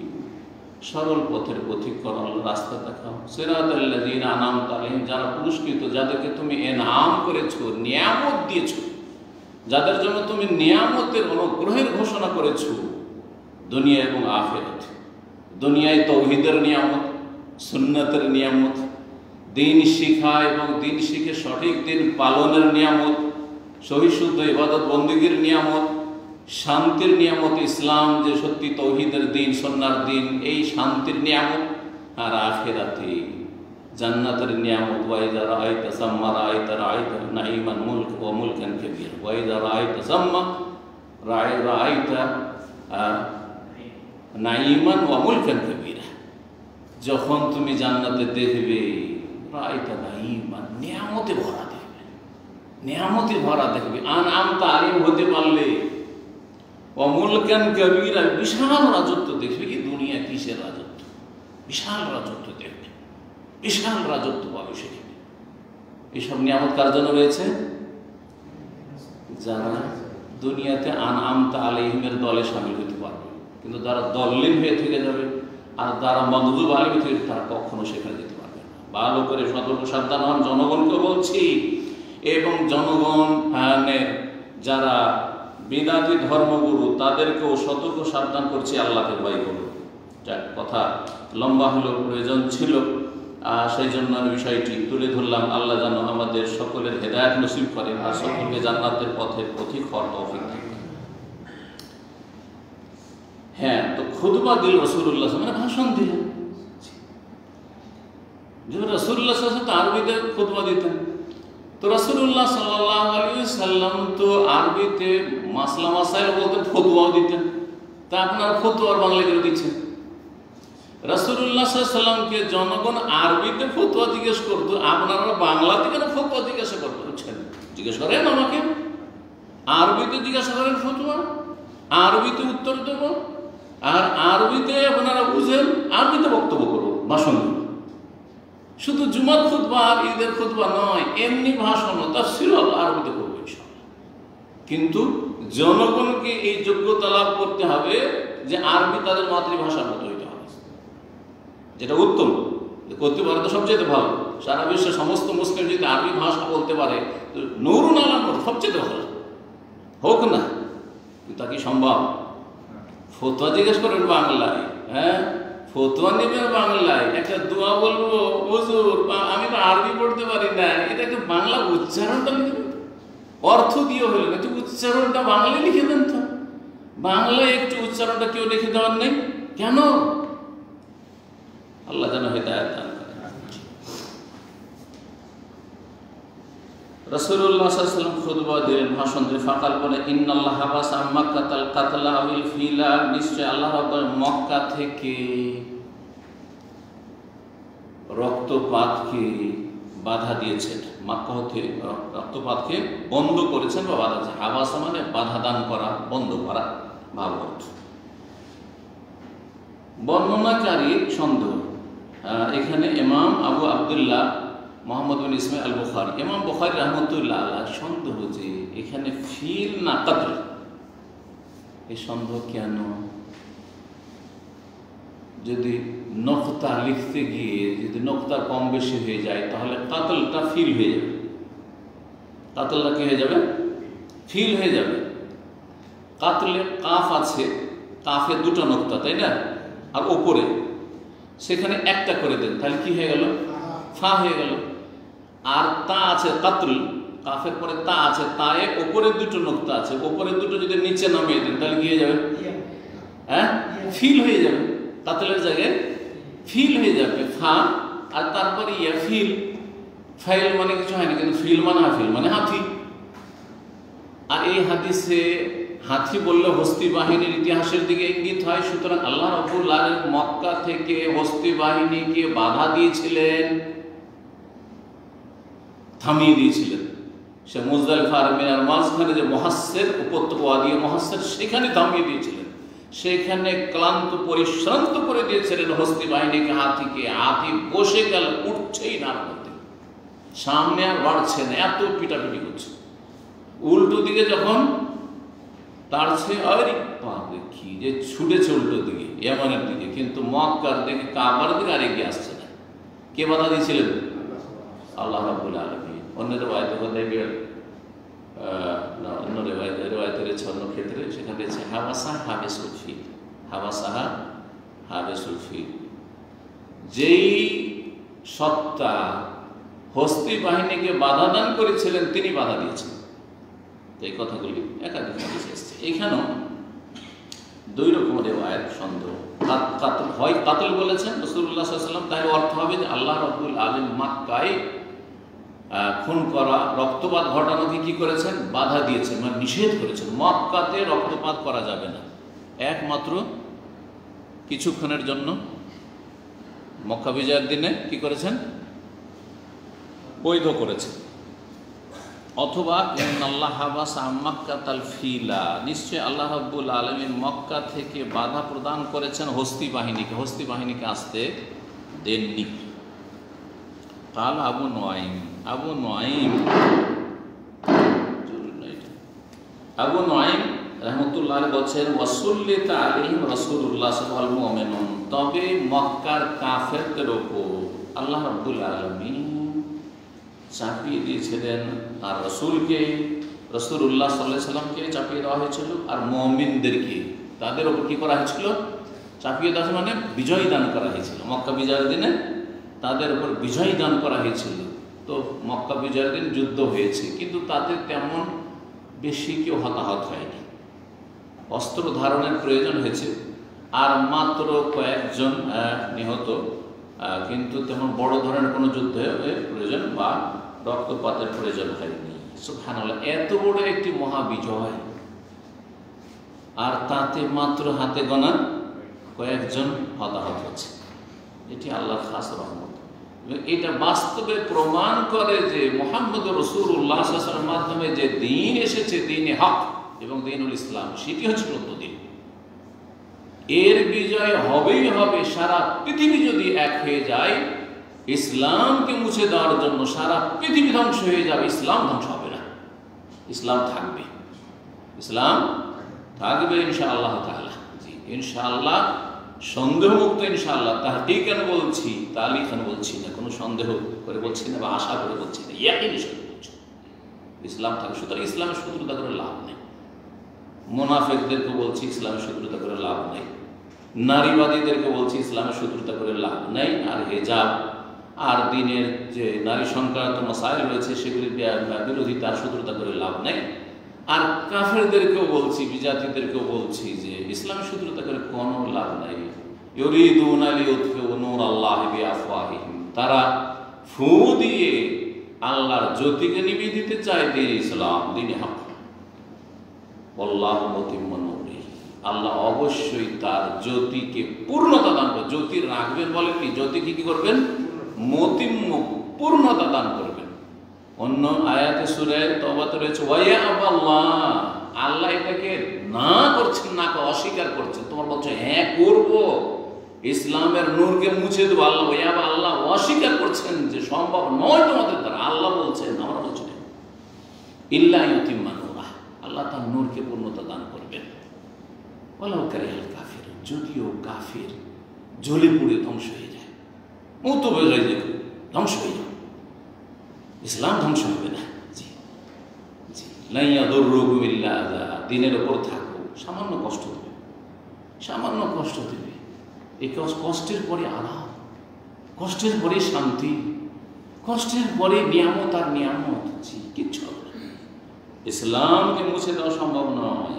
সরল পথের পথিক করো, রাস্তা দেখাও। সিরাতাল্লাযীনা আনআমতা আলাইহিম, যারা পুরস্কৃত, যাদেরকে তুমি এনাম করেছো, নিয়ামত দিয়েছো, যাদের জন্য তুমি নিয়ামতের অনুগ্রহের ঘোষণা করেছো দুনিয়া এবং আখিরাত। দুনিয়ায় তাওহীদের নিয়ামত, সুন্নাতের নিয়ামত, দিন শিখা এবং দিন শিখে সঠিক দিন পালনের নিয়ামত, সহিশুদ্ধ ইবাদত বন্দেগীর নিয়ামত, শান্তির নিয়ামত, ইসলাম যে সত্যি তাওহীদের দিন, সুন্নাহর দিন, এই শান্তির নিয়ামত। আর আখিরাতে জান্নাতের নিয়ামত। ওয়াইদা রাআইতা সাম্মা রাআইতা নাঈমান মুলক ওয়া মুলকান কাবীর। ওয়াইদা রাআইতা সাম্মা রাআইতা নাঈমান ওয়া মুলকান কাবীর। যখন তুমি জান্নাতে দেখবে, রাআইতা নাঈমান, নিয়ামতে ভরা দেখবে, নিয়ামতে ভরা দেখবে। আনআমতা আলাইহিম হতে পারলে, ওয়া মুলকান কাবীরা, বিশাল রাজত্ব দেখবে। এই দুনিয়া কিসের রাজত্ব? বিশাল রাজত্ব দেখবে, বিশাল রাজত্ব পাবে সেখানে। এইসব নিয়ামত কার জন্য রয়েছে? যারা দুনিয়াতে আনআমতা আলাইহিমের দলে শামিল হতে পারবে, কিন্তু যারা দল্লিন হয়ে থেকে যাবে আর যারা মাগদুব আলাইহিম থেকে, তারা কখনো সেখানে যেতে পারবে না। ভালো করে সতর্ক সাবধান হন, জনগণকে বলছি। এবং জনগণ যারা বিদাতি ধর্মগুরু, তাদেরকেও সতর্ক সাবধান করছি, আল্লাহকে ভয় করুন। যাক, কথা লম্বা হলেও প্রয়োজন ছিল, সেই জন্য আমি বিষয়টি তুলে ধরলাম। আল্লাহ যেন আমাদের সকলের হেদায়েত নসিব করেন আর সকলকে জান্নাতের পথে পথিক হওয়ার তৌফিক দেন। হ্যাঁ, তো খুতবা দিল রাসূলুল্লাহ, মানে ভাষণ দিলেন। যেমন রাসূলুল্লাহ সাল্লাল্লাহু আলাইহি ওয়াসাল্লাম আরবিতে খুতবা দিতেন, তো রাসূলুল্লাহ সাল্লাল্লাহু আলাইহি ওয়াসাল্লাম তো আরবিতে মাসলা মাসাইল বলতেন, ফতোয়াও দিতেন। তা আপনারা ফতোয়ার বাংলা করে দিচ্ছেন। রাসূলুল্লাহ সাল্লাল্লাহু আলাইহি ওয়াসাল্লামকে জনগণ আরবিতে ফতোয়া জিজ্ঞেস করতো, আপনারা বাংলাতে কেন ফতোয়া জিজ্ঞাসা করছেন? জিজ্ঞেস করেন আমাকে, আরবিতে জিজ্ঞাসা করেন ফতোয়া, আরবিতে উত্তর দেব। আর আরবিতে আপনারা বুঝেন, আরবিতে বক্তব্য করুন, ভাষণ দিন। শুধু জুমার খুতবা আর ঈদের খুতবা নয়, এমনি ভাষণ তাফসীর আরবিতে করবো ইনশাআল্লাহ। কিন্তু জনগণকে এই যোগ্যতা লাভ করতে হবে যে আরবি তাদের মাতৃভাষার মতো হইতে হবে, যেটা উত্তম। করতে পারে তো সবচেয়ে ভালো। সারা বিশ্বের সমস্ত মুসলিম যদি আরবি ভাষা বলতে পারে তো নূরুন আলা নূর, সবচেয়ে ভালো হোক না, তা কি সম্ভব? ফতোয়া জিজ্ঞেস করবেন বাংলায়, হ্যাঁ ফতোয়া নেবেন বাংলায়, একটা দোয়া বলবো হুজুর আমি তো আরবি পড়তে পারি না, এটা একটু বাংলা উচ্চারণটা লিখে দেন, অর্থ দিয়ে হলো না, একটু উচ্চারণটা বাংলায় লিখে দেন তো। বাংলায় একটু উচ্চারণটা কেউ লিখে দেওয়ার নেই কেন? আল্লাহ যেন হিদায়াত দান করেন। রাসূলুল্লাহ সাল্লাল্লাহু আলাইহি ওয়াসাল্লাম খুতবা দিলেন, ভাষণ দিলেন, ফাকাল বলে ইন্নাল্লাহ হাবাসা মাক্কাতাল কাতলা ওয়াল ফিলা, নিশ্চয় আল্লাহ রাব্বুল মক্কা থেকে রক্তপাতকে বাধা দিয়েছেন, মক্কা হতে রক্তপাতকে বন্ধ করেছেন বা বাধা দিয়েছেন। হাবাসা মানে বাধা দান করা, বন্ধ করা ভাবত। বর্ণনাকারী সন্দেহ, এখানে ইমাম আবু আব্দুল্লাহ মোহাম্মদ বিন ইসমাইল আল বুখারী, ইমাম বুখারী রাহমাতুল্লাহ আলাইহি সন্দেহ যে এখানে ফিল না কাতল। এই সন্দেহ কেন? যদি নকতা লিখতে গিয়ে যদি নকতা কম বেশি হয়ে যায় তাহলে কাতলটা ফিল হয়ে যাবে, কাতলটা কি হয়ে যাবে? ফিল হয়ে যাবে। কাতলে কাফ আছে, কাফে দুটো নকতা, তাই না? আর ওপরে সেখানে একটা করে দেন, তাহলে কি হয়ে গেল? ফা হয়ে গেল। আর তা আছে কাতল, কাফের পরে তা আছে, তায়ে ওপরে দুটো নকতা আছে, ওপরে দুটো যদি নিচে নামিয়ে দেন তাহলে কি হয়ে যাবে? হ্যাঁ, ফিল হয়ে যাবে। কাতলের জায়গায় ফিল হয়ে যাবে, ফা আর তারপরে ইয়া ফিল। ফাইল মানে কিছু হয় না, কিন্তু ফিল মানে ফিল মানে হাতি। আর এই হাদিসে হাতি বললে হস্তি বাহিনীর ইতিহাসের দিকে ইঙ্গিত হয়। সুতরাং আল্লাহ রাব্বুল আলামিন মক্কা থেকে হস্তি বাহিনীকে বাধা দিয়েছিলেন, থামিয়ে দিয়েছিলেন। সে মুজদালিফা আর মিনার মাঝখানে যে মুহাসসির উপত্যকা, ওয়াদি মুহাসসির, সেখানে থামিয়ে দিয়েছিলেন। সেখানে ক্লান্ত পরিশ্রান্ত করে দিয়েছিলেন হস্তি বাহিনীকে, হাতিকে। হাতি বসে গেল, উঠছেই না, সামনে আর বাড়ছে না, এত পিটাপিটি করছে। উল্টো দিকে যখন তাড়ছে, আরে বাপরে কি যে ছুটেছে উল্টো দিকে, ইয়ামানের দিকে, কিন্তু মক্কার দিকে, কাবার দিকে আর এগিয়ে আসছে না। কে বাধা দিয়েছিলেন? আল্লাহ রাব্বুল আলামিন। অন্য রেওয়ায়েতে অন্য রেওয়ায়েতের অন্য ক্ষেত্রে সেখানে রয়েছে হাবাসা হাবেসুল ফিল, হাবাসাহা হাবেসুল ফিল। যেই সত্তা হস্তি বাহিনীকে বাধা দান করেছিলেন তিনি বাধা দিয়েছেন। এই কথাগুলি একাধিক হাদিসে এসেছে। এখানেও দুই রকমের রেওয়ায়েত সন্দেহ। হয় কাতল বলেছেন রাসূলুল্লাহ সাল্লাল্লাহু আলাইহি ওয়াসাল্লাম, তার অর্থ হবে যে আল্লাহ রাব্বুল আলামিন মক্কায় খুন করা, রক্তপাত ঘটানোকে কি করেছেন? বাধা দিয়েছেন, মানে নিষেধ করেছেন। মক্কাতে রক্তপাত করা যাবে না, একমাত্র কিছুক্ষণের জন্য মক্কা বিজয়ের দিনে কি করেছেন? বৈধ করেছেন। অথবা ইন্নাল্লাহ হাবাসা মাক্কাতাল ফিলা, নিশ্চয় আল্লাহ রাব্বুল আলামিন মক্কা থেকে বাধা প্রদান করেছেন হস্তি বাহিনীকে, হস্তি বাহিনীকে আসতে দেননি। কাল আবু নুআইম, আবু নুআইম রাহমাতুল্লাহ আলাইহি বলেন, ওয়াসুল্লিতা আলাইহিম রাসূলুল্লাহ সাল্লাল্লাহু আলাইহি ওয়া সাল্লাম, তবে মক্কার কাফেরদের উপর আল্লাহ রাব্বুল আলামিন চাপিয়ে দিয়েছিলেন। আর রাসূলকে, রাসূলুল্লাহ সাল্লাল্লাহু আলাইহি সাল্লামকে চাপিয়ে দেওয়া হয়েছিল, আর মুমিনদেরকে তাদের উপর কি করা হয়েছিল? চাপিয়ে দেওয়া মানে বিজয় দান করা হয়েছিল। মক্কা বিজয়ের দিনে তাদের উপর বিজয় দান করা হয়েছিল। তো মক্কা বিজয়ের দিন যুদ্ধ হয়েছে, কিন্তু তাতে তেমন বেশি কেউ হতাহত হয়নি। অস্ত্র ধারণের প্রয়োজন হয়েছে, আর মাত্র কয়েকজন নিহত, কিন্তু তেমন বড় ধরনের কোনো যুদ্ধের প্রয়োজন বা রক্তপাতের প্রয়োজন হয়নি। সুবহানাল্লাহ, এত বড় একটি মহাবিজয়, আর তাতে মাত্র হাতে গোনা কয়েকজন হতাহত হচ্ছে। এটি আল্লাহর খাস রহমত। এটা বাস্তবে প্রমাণ করে যে মুহাম্মদ রাসূলুল্লাহ সাল্লাল্লাহু আলাইহি ওয়াসাল্লামের মাধ্যমে যে দ্বীন এসেছে, দ্বীনে হক এবং দ্বীনুল ইসলাম, সেটি হচ্ছে সত্য দ্বীন। এর বিজয় হবেই হবে। সারা পৃথিবী যদি এক হয়ে যায় ইসলামকে মুছে দেওয়ার জন্য, সারা পৃথিবী ধ্বংস হয়ে যাবে, ইসলাম ধ্বংস হবে না, ইসলাম থাকবে, ইসলাম থাকবে ইনশাআল্লাহ তাআলা। জি ইনশাআল্লাহ সন্দেহমুক্ত ইনশাআল্লাহ, তাহকিকান বলছি, তালিকান বলছি না, কোনো সন্দেহ করে বলছি না বা আশা করে বলছি না, ইয়াকিনের সাথে বলছি ইসলাম থাকে। সুতরাং ইসলামের শত্রুতা করে লাভ নেই। মুনাফিকদেরকে বলছি ইসলামের শত্রুতা করে লাভ নেই, নারীবাদীদেরকে বলছি ইসলামের শত্রুতা করে লাভ নেই, আর হেজাব আর দিনের যে নারী সংক্রান্ত মাসাইল রয়েছে সেগুলির বিরোধিতা শত্রুতা করে লাভ নেই। আর কাফেরদেরকেও বলছি, বিজাতিদেরকেও বলছি যে ইসলামের শত্রুতা করে কোনো লাভ নাই। ইউরিদুনা লিইউতফিউ নূরাল্লাহি বিআফওয়াহিহিম, তারা ফু দিয়ে আল্লাহর জ্যোতিকে নিভিয়ে দিতে চায় দিন ইসলাম, দিন হক। আল্লাহু মুতিম্মু নূরিহি, আল্লাহ অবশ্যই তার জ্যোতিকে পূর্ণতা দান করবেন। জ্যোতি রাখবেন বলেননি, জ্যোতিকে কি করবেন? মুতিম্মু, পূর্ণতা দান করবেন। অন্য আয়াতে সূরা তওবাতে রয়েছে ওয়ায়াবাল্লাহ, আল্লাহ এটাকে না করছেন, না অস্বীকার করছেন। তোমার বলছো হ্যাঁ করব, ইসলামের নূরকে মুছে দেবো, আল্লাহ ওয়ায়াবা, আল্লাহ অস্বীকার করছেন যে সম্ভব নয় তোমাদের দ্বারা। আল্লাহ বলছেন, আমরা বলছি না, ইল্লা ইউতিম্মা নূরা, আল্লাহ তার নূরকে পূর্ণতা দান করবেন। ওয়ালাউ কারিহাল কাফির, যদিও কাফির জ্বলে পুড়ে ধ্বংস হয়ে যায়, মত হয়ে যায়, ধ্বংস হয়ে যায়, ইসলাম ধ্বংস হবে না। জি জি, লা ইয়াদুররুকুম ইল্লা আযা, দিনের ওপর থাকো, সামান্য কষ্ট দেবে, সামান্য কষ্ট দেবে। এই কষ্টের পরে আরাম, কষ্টের পরে শান্তি, কষ্টের পরে নিয়ামত আর নিয়ামত। জি, কিচ্ছু হবে না। ইসলামকে মুছে দেওয়া সম্ভব নয়।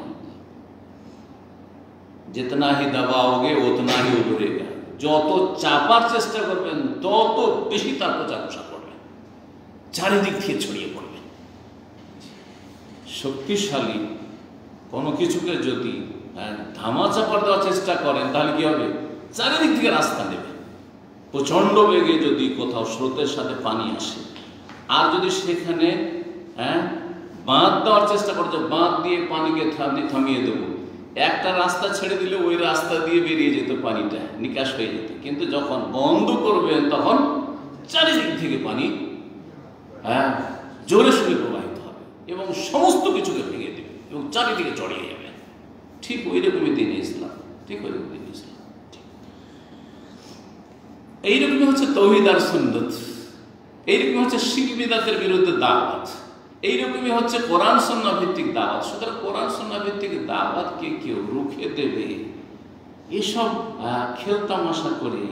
जितना ही दबाओगे उतना ही उभरेगा, যত চাপার চেষ্টা করবেন তত বেশি তার প্রচার প্রসার করবেন, চারিদিক থেকে ছড়িয়ে পড়বেন। শক্তিশালী কোনো কিছুকে যদি ধামা চাপার দেওয়ার চেষ্টা করেন তাহলে কি হবে? চারিদিক থেকে রাস্তা নেবে। প্রচণ্ড বেগে যদি কোথাও স্রোতের সাথে পানি আসে, আর যদি সেখানে বাঁধ দেওয়ার চেষ্টা করে, যে বাঁধ দিয়ে পানিকে থামিয়ে দেবো, একটা রাস্তা ছেড়ে দিলে ওই রাস্তা দিয়ে বেরিয়ে যেত, পানিটা নিকাশ হয়ে যেত। কিন্তু যখন বন্ধ করবেন তখন চারিদিক থেকে পানি জোরে সোরে প্রবাহিত হবে এবং সমস্ত কিছুকে ভেঙে দেবে এবং চারিদিকে জড়িয়ে যাবে। ঠিক ওই রকমই দিন ইসলাম, ঠিক ওই রকম দিন ইসলাম। এইরকমই হচ্ছে তাওহীদ আর সুন্নাত, এইরকমই হচ্ছে শিরক বিদআতের বিরুদ্ধে দাওয়াত, এইরকমই হচ্ছে কোরআন সুন্নাহ ভিত্তিক দাওয়াত। সুতরাং কোরআন সুন্নাহ ভিত্তিক দাওয়াতকে কেউ রুখে দেবে এসব খেলতামাশা করে,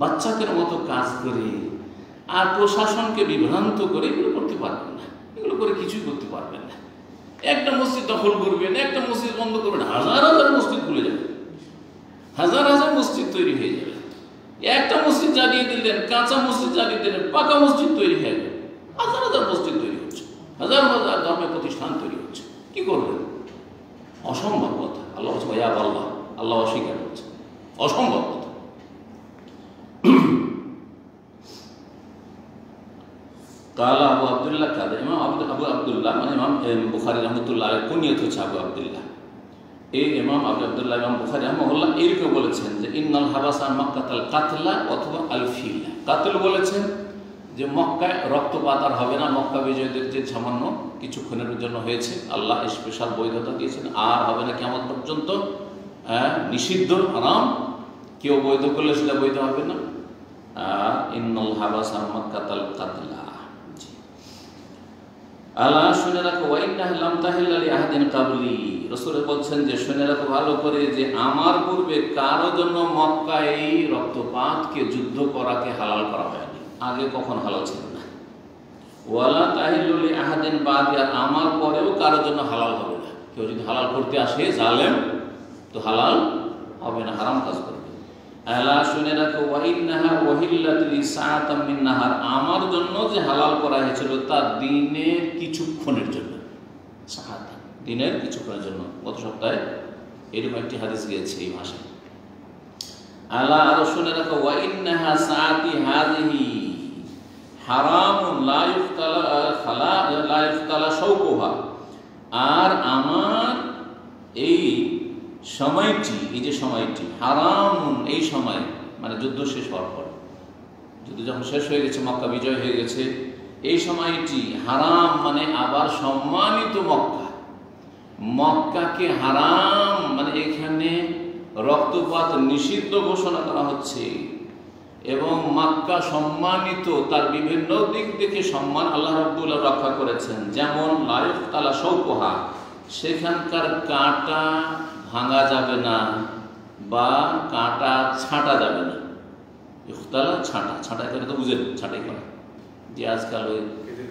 বাচ্চাদের মতো কাজ করে, আর প্রশাসনকে বিভ্রান্ত করে এগুলো করতে পারবেন না। এগুলো করে কিছুই করতে পারবেন না। একটা মসজিদ দখল করবেন, একটা মসজিদ বন্ধ করবেন, হাজার হাজার মসজিদ খুলে যাবে, হাজার হাজার মসজিদ তৈরি হয়ে যাবে। একটা মসজিদ জ্বালিয়ে দিলেন, কাঁচা মসজিদ জ্বালিয়ে দিলেন, পাকা মসজিদ তৈরি হয়ে যাবে, হাজার হাজার মসজিদ তৈরি হচ্ছে, হাজার হাজার ধর্মের প্রতিষ্ঠান তৈরি হচ্ছে। কি করবেন? অসম্ভব কথা। আল্লাহ আল্লাহ আল্লাহ অস্বীকার করছে, অসম্ভব কথা। কালা আবু আবদুল্লাহ, কাদা ইমাম আবু আবদুল্লাহ, মানে ইমাম বুখারী রহমতুল্লাহ আলাইহি কুনিয়ত হচ্ছে আবু আবদুল্লাহ। এই ইমাম আবু আবদুল্লাহ ইমাম বুখারী রাহিমাহুল্লাহ এইরকম বলেছেন যে ইন্নাল হাবাসা মক্কাতাল কাতলা অথবা আল ফিলা। কাতল বলেছেন যে মক্কায় রক্তপাত আর হবে না, মক্কা বিজয়ীদের যে সামান্য কিছুক্ষণের জন্য হয়েছে, আল্লাহ স্পেশাল বৈধতা দিয়েছেন, আর হবে না কিয়ামত পর্যন্ত। নিষিদ্ধ, হারাম, কেউ বৈধ করলে সেটা বৈধ হবে না। আর ইন্নাল হাবাসা মক্কাতাল কাতলা, আল্লাহ শুনে রাখো, ওয়াইন্নাহা লাম তাহিল্লা লিআহাদিন ক্বাবলি, রাসূল বলছেন যে শুনে রাখো ভালো করে যে আমার পূর্বে কারো জন্য মক্কায় এই রক্তপাতকে, যুদ্ধ করাকে হালাল করা হয়নি, আগে কখন হালাল ছিল না। ওয়ালা তাহিল্লু লিআহাদিন বাদি, আর আমার পরেও কারো জন্য হালাল হবে না। কেউ যদি হালাল করতে আসে জালেম, তো হালাল হবে না, হারাম কাজ করবে। আলা শুনে রাখো, ওয়াইন্নাহা ওয়াহিল্লাত লিসাআতাম মিন নাহার, আমার জন্য যে হালাল করা হয়েছিল তা দিনের কিছুক্ষণের জন্য, সাআতা, দিনের কিছুক্ষণের জন্য। গত সপ্তাহে এরকম একটি হাদিস গিয়েছে এই ভাষায়। আলা আরো শুনে রাখো, ওয়াইন্নাহা সাআতি হাযিহি হারামুন লা ইফতালা শাওকুহা, আর আমার এই সময়টি, এই যে সময়টি, হারামুন, এই সময় মানে যুদ্ধ শেষ হওয়ার পর, যুদ্ধ যখন শেষ হয়ে গেছে, মক্কা বিজয় হয়ে গেছে, এই সময়টি হারাম মানে আবার সম্মানিত মক্কা, মক্কাকে হারাম মানে এখানে রক্তপাত নিষিদ্ধ ঘোষণা করা হচ্ছে এবং মক্কা সম্মানিত, তার বিভিন্ন দিক থেকে সম্মান আল্লাহ রাব্বুল আলামিন রক্ষা করেছেন। যেমন লা ইফতালা শাওকুহা, সেখানকার কাঁটা ভাঙা যাবে না বা কাঁটা ছাঁটা যাবে না। ইফতালা ছাঁটা, ছাঁটাই করে তো বুঝেন ছাঁটাই করা, যে আজকাল ওই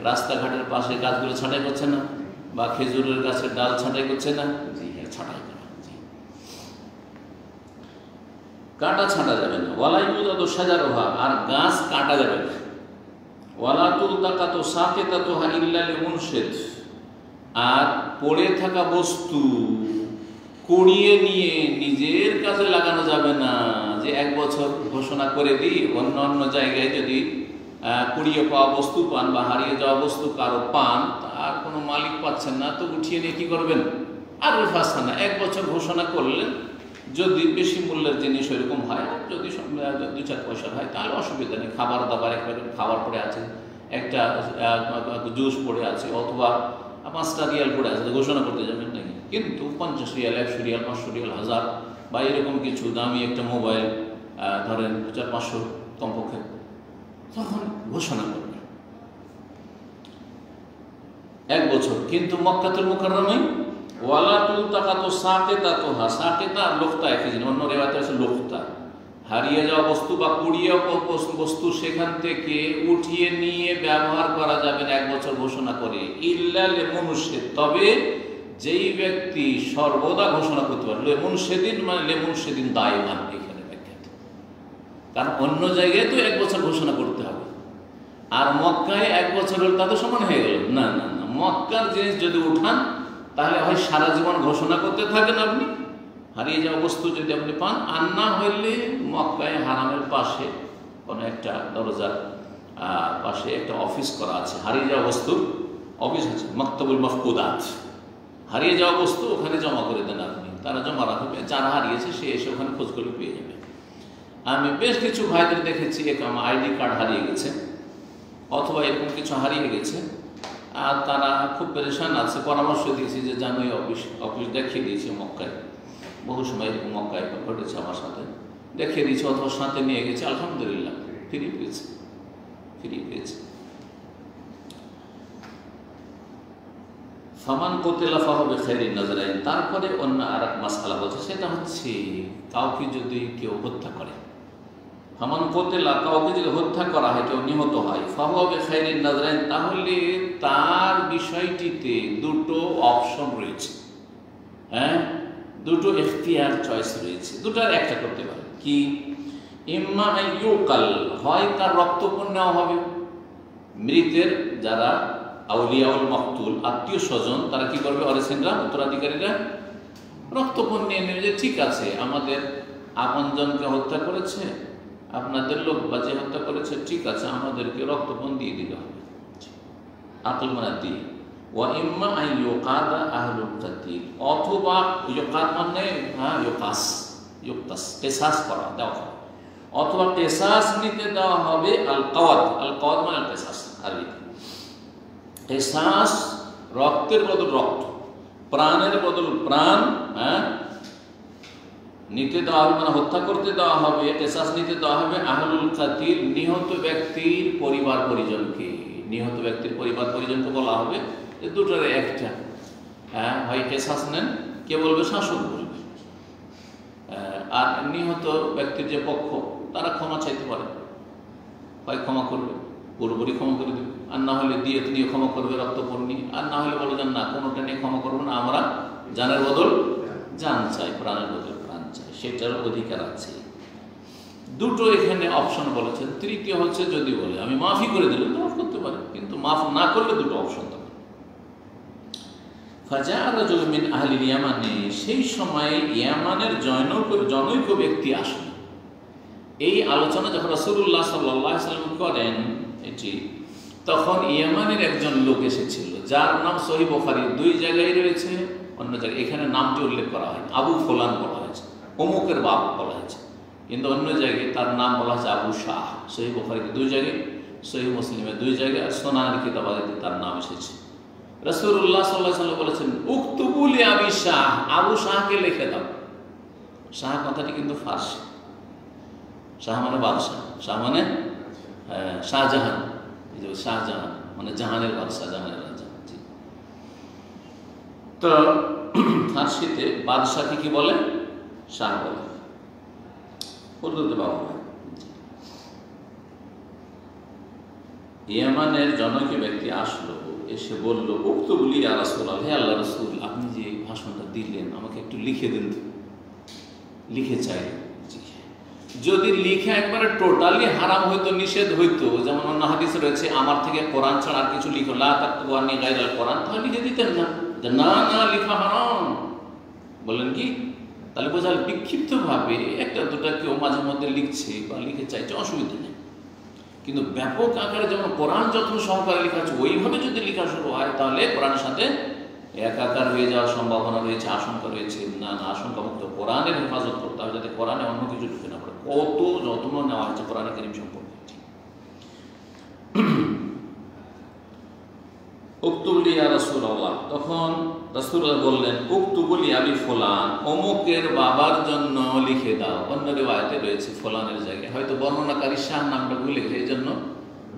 রাস্তাঘাটের পাশে গাছগুলো ছাঁটাই করছে না, বা খেজুরের গাছের ডাল ছাঁটাই করছে না, জি হ্যাঁ ছাঁটাই করা। কাঁটা ছাঁটা যাবে না। ওয়ালা ইউদাদু শাজারুহা, আর গাছ কাটা যাবে না। ওয়ালা তুলতাকাতু সাকিতাতুহা ইল্লা লিমুনশিদ, আর পড়ে থাকা বস্তু কুড়িয়ে নিয়ে নিজের কাজে লাগানো যাবে না। যে 1 বছর ঘোষণা করে দিই, অন্য অন্য জায়গায় যদি কুড়িয়ে পাওয়া বস্তু পান বা হারিয়ে যাওয়া বস্তু কারো পান, তার কোনো মালিক পাচ্ছেন না, তো উঠিয়ে নিয়ে কি করবেন? আর ফাসানা 1 বছর ঘোষণা করলেন। যদি বেশি মূল্যের জিনিস ওইরকম হয়, যদি 2-4 পয়সার হয়, তাহলে অসুবিধা নেই। খাবার দাবার, একবারে খাবার পড়ে আছে, একটা জুস পড়ে আছে, অথবা 5টা রিয়াল পড়ে আছে, ঘোষণা করতে যাবেন নাকি। কিন্তু 50 রিয়াল, 100 রিয়াল, 500 রিয়াল, 1000 বা এরকম কিছু দামি একটা মোবাইল ধরেন 400-500 কমপক্ষে, তখন ঘোষণা করবেন 1 বছর। কিন্তু মক্কাতুল মুকাররমায় ওয়ালা তুলতাকাতু সাকিতাতুহা, সাকিতা লুকতা একই জিনিস, অন্য রিওয়ায়াতে আছে লুকতা, হারিয়ে যাওয়া বস্তু বা কুড়িয়ে বস্তু সেখান থেকে উঠিয়ে নিয়ে ব্যবহার করা যাবে না 1 বছর ঘোষণা করে। ইল্লা লিমুনশিদ, তবে যেই ব্যক্তি সর্বদা ঘোষণা করতে পারে। লিমুনশিদিন মানে লিমুনশিদিন দায়মান, এখানে ব্যাখ্যাত। কারণ অন্য জায়গায় তো 1 বছর ঘোষণা করতে হবে, আর মক্কায় 1 বছর হল তাদের সমান হয়ে গেল না। না না, মক্কার জিনিস যদি উঠান তাহলে হয় সারা জীবন ঘোষণা করতে থাকেন আপনি, হারিয়ে যাওয়া বস্তু যদি আপনি পান, আর না হইলে মক্কায় হারামের পাশে কোনো একটা দরজার পাশে একটা অফিস করা আছে, হারিয়ে যাওয়া বস্তুর অফিস আছে, মাকতাবুল মাফকুদাত। হারিয়ে যাওয়া বস্তু ওখানে জমা করে দেন আপনি, তারা জমা রাখবে, যারা হারিয়েছে সে এসে ওখানে খোঁজ করে পেয়ে যাবে। আমি বেশ কিছু ভাইদের দেখেছি, আমার আইডি কার্ড হারিয়ে গেছে অথবা এরকম কিছু হারিয়ে গেছে, আর তারা খুব পেরেশান আছে। পরামর্শ দিয়েছি যে জানুই অফিস দেখিয়ে দিয়েছি মক্কায়, বহু সময় এরকম মক্কায় ঘটেছে আমার সাথে, দেখিয়ে দিয়েছি অথবা সাথে নিয়ে গেছে, আলহামদুলিল্লাহ ফিরিয়ে পেয়েছে। ফামান কুতিলা ফাহুয়া বিখাইরিন নাজরাইন, তারপরে অন্য আর এক মাসআলা বলছে, সেটা হচ্ছে কাউকে যদি কেউ হত্যা করে, ফামান কুতিলা, কাউকে যদি হত্যা করা হয়, কেউ নিহত হয়, ফাহুয়া বিখাইরিন নাজরাইন, তাহলে তার বিষয়টিতে 2টো অপশন রয়েছে। হ্যাঁ, 2টো ইখতিয়ার চয়েস রয়েছে, 2টার একটা করতে পারে। কি? ইম্মা আইয়ুকাল, হয় তার রক্তপণ নেওয়া হবে। মৃতের যারা আউলিয়াউল মাকতুল, আত্মীয় স্বজন, তারা কি করবে? অরিসিনরা, উত্তরাধিকারীরা রক্তপণ নিয়ে নেবে, যে ঠিক আছে আমাদের আপনজনকে হত্যা করেছে, আপনাদের লোক বাজে হত্যা করেছে, ঠিক আছে আমাদেরকে রক্তপণ দিয়ে দিতে হবে, আকল মানে দিয়ে। ওয়া ইম্মা আইয়ুকাদা আহলুল কাতিল, অথবা ইউকাদ মানে কিসাস করা দেওয়া হবে, অথবা কিসাস নিতে দেওয়া হবে। আল কাওয়াদ মানে কিসাস, আরবিতে কিসাস, রক্তের বদল রক্ত, প্রাণের বদল প্রাণ, নিতে দেওয়া হবে, মানে হত্যা করতে দেওয়া হবে, কিসাস নিতে দেওয়া হবে আহলুল কাতিল, নিহত ব্যক্তির পরিবার পরিজনকে। নিহত ব্যক্তির পরিবার পরিজনকে বলা হবে যে 2টার একটা। হয় কিসাস নেন, কে বলবে? শাসক বলবে। আর নিহত ব্যক্তির যে পক্ষ, তারা ক্ষমা চাইতে পারে, হয় ক্ষমা করবে, পুরোপুরি ক্ষমা করে দেবে, আর না হলে দিয়েত নিয়ে ক্ষমা করবে, রক্তপণ নিয়ে, আর না হলে বলে যান না কোনোটা নিয়ে ক্ষমা করবো না, আমরা জানের বদল জান চাই, প্রাণের বদল প্রাণ চাই, সেটার অধিকার আছে। 2টো এখানে অপশন বলেছেন। তৃতীয় হচ্ছে যদি বলে আমি মাফি করে দিলাম, মাফ করতে পারে, কিন্তু মাফ না করলে 2টো অপশন থাকে। ফাজা রাজুলুম মিন আহলিল ইয়ামানে, সেই সময় ইয়ামানের জনৈক ব্যক্তি আসেন। এই আলোচনা যখন রাসূলুল্লাহ সাল্লাল্লাহু আলাইহি ওয়াসাল্লাম করেন এটি, তখন ইয়ামানের একজন লোক এসেছিল, যার নাম সহিহ বুখারী 2 জায়গায় রয়েছে, অন্য জায়গায় এখানে নামটি উল্লেখ করা হয়, আবু ফুলান বলা হয়েছে, অমুকের বাপ বলা হয়েছে, কিন্তু অন্য জায়গায় তার নাম বলা হয়েছে আবু শাহ। সহিহ বুখারীতে 2 জায়গায়, সহিহ মুসলিমে 2 জায়গায়, আর সুনানের কিতাবাতে তার নাম এসেছে। রাসূলুল্লাহ সাল্লাল্লাহু আলাইহি ওয়াসাল্লাম বলেছেন উকতুবু লি আবি শাহ, আবু শাহকে লিখে দাও। শাহ কথাটি কিন্তু ফার্সি। শাহ মানে বাদশাহ, শাহ মানে শাহজাহান, এই যে শাহজাহান মানে জাহানের বাদশাহ, জাহানের রাজা। তো ফার্সিতে বাদশাহকে কি বলে? শাহ বলে। উর্দুতে বাবা হয়। ইয়ামানের জনৈক ব্যক্তি আসলো, এসে বলল, উক্তবুলি ইয়া রাসূলুল্লাহ, হে আল্লাহ রাসূল, আপনি যে ভাষণটা দিলেন আমাকে একটু লিখে দিন, লিখে চাই। যদি লিখে একবারে টোটালি হারাম হইতো, নিষেধ হইতো, যেমন অন্য হাদিসে রয়েছে আমার থেকে কোরআন ছাড়া আর কিছু লিখো, লা তাকতুবু আন্নী গায়রাল কোরআন, তাহলে লিখে দিতেন না, যে না না লিখা হারাম। বললেন কি? তাহলে বোঝাল বিক্ষিপ্তভাবে একটা দুটা কেউ মাঝে মধ্যে লিখছে বা লিখে চাইছে, অসুবিধা নেই। কিন্তু ব্যাপক আকারে যেমন কোরআন যত্ন সহকারে লেখা আছে, ওইভাবে যদি লেখা শুরু হয় তাহলে কোরআনের সাথে একাকার হয়ে যাওয়ার সম্ভাবনা রয়েছে, আশঙ্কা রয়েছে। না না, আশঙ্কা মুক্ত কোরআনের হেফাজত করতে হবে, যাতে কোরআনে অন্য কিছু ঢুকে না পড়ে। কত যত্ন নেওয়া হয়েছে কোরআনে কারীম সম্পর্কে। উক্তুবলি ইয়া রাসূলুল্লাহ, তখন রাসূলুল্লাহ বললেন, উক্তুবলি আবি ফুলান, অমুকের বাবার জন্য লিখে দাও। অন্য রিওয়ায়াতে রয়েছে ফুলানের জায়গায়, হয়তো বর্ণনাকারী শাহ নামটা ভুলে গেছে, এই জন্য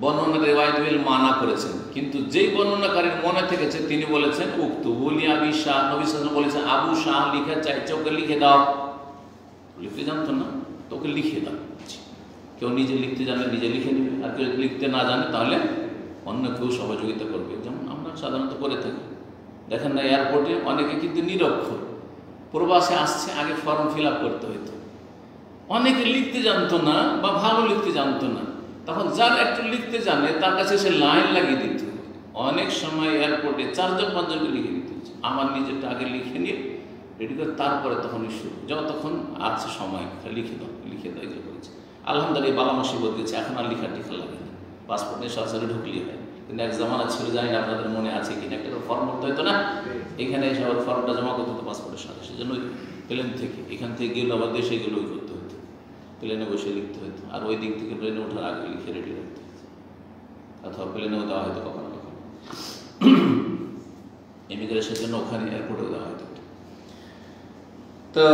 বর্ণনা রিওয়ায়াতগুলো মানা করেছেন। কিন্তু যেই বর্ণনাকারীর মনে থেকেছে তিনি বলেছেন উক্তুবলি আবি শাহ। নবী সাল্লাল্লাহু আলাইহি ওয়াসাল্লাম বলেছেন আবু শাহ লিখে চাইছে, ওকে লিখে দাও। লিখতে জানতো না, তোকে লিখে দাও। কেউ নিজে লিখতে জানলে নিজে লিখে নেবে, আর কেউ লিখতে না জানে তাহলে অন্য কেউ সহযোগিতা করবে, যেমন আমরা সাধারণত করে থাকি। দেখেন না, এয়ারপোর্টে অনেকে কিন্তু নিরক্ষর, প্রবাসে আসছে, আগে ফর্ম ফিল আপ করতে হইতো। অনেকে লিখতে জানতো না বা ভালো লিখতে জানতো না, তখন যার একটু লিখতে জানে তার কাছে সে লাইন লাগিয়ে দিত। অনেক সময় এয়ারপোর্টে 4 জন 5 জনকে লিখে দিতে হচ্ছে। আমার নিজেরটা আগে লিখে নিয়ে রেডি করে তারপরে তখন শুরু, যতক্ষণ আছে সময় লিখে দাও, লিখে দাও। এগুলো করেছে আলহামদুলিল্লাহ, বালা মুসিবত গেছে, এখন আর লেখা টিখা লাগে না, পাসপোর্ট নিয়ে সরাসরি ঢুকলেই হয়। কিন্তু এক জামানা ছিল, জানি না আপনাদের মনে আছে কিনা, একটা ফর্ম করতে হতো না, এখানে এসে আবার ফর্মটা জমা করতে হতো পাসপোর্টের সাথে। সেজন্য প্লেন থেকে, এখান থেকে গেলে আবার দেশে গেলে ওই করতে হতো, প্লেনে বসে লিখতে হতো, আর ওই দিক থেকে প্লেনে ওঠার আগে লিখে রেডি রাখতে হতো, অথবা প্লেনেও দেওয়া হয়তো কখনো কখনো, ইমিগ্রেশনের জন্য ওখানে এয়ারপোর্টেও দেওয়া হয়তো। তো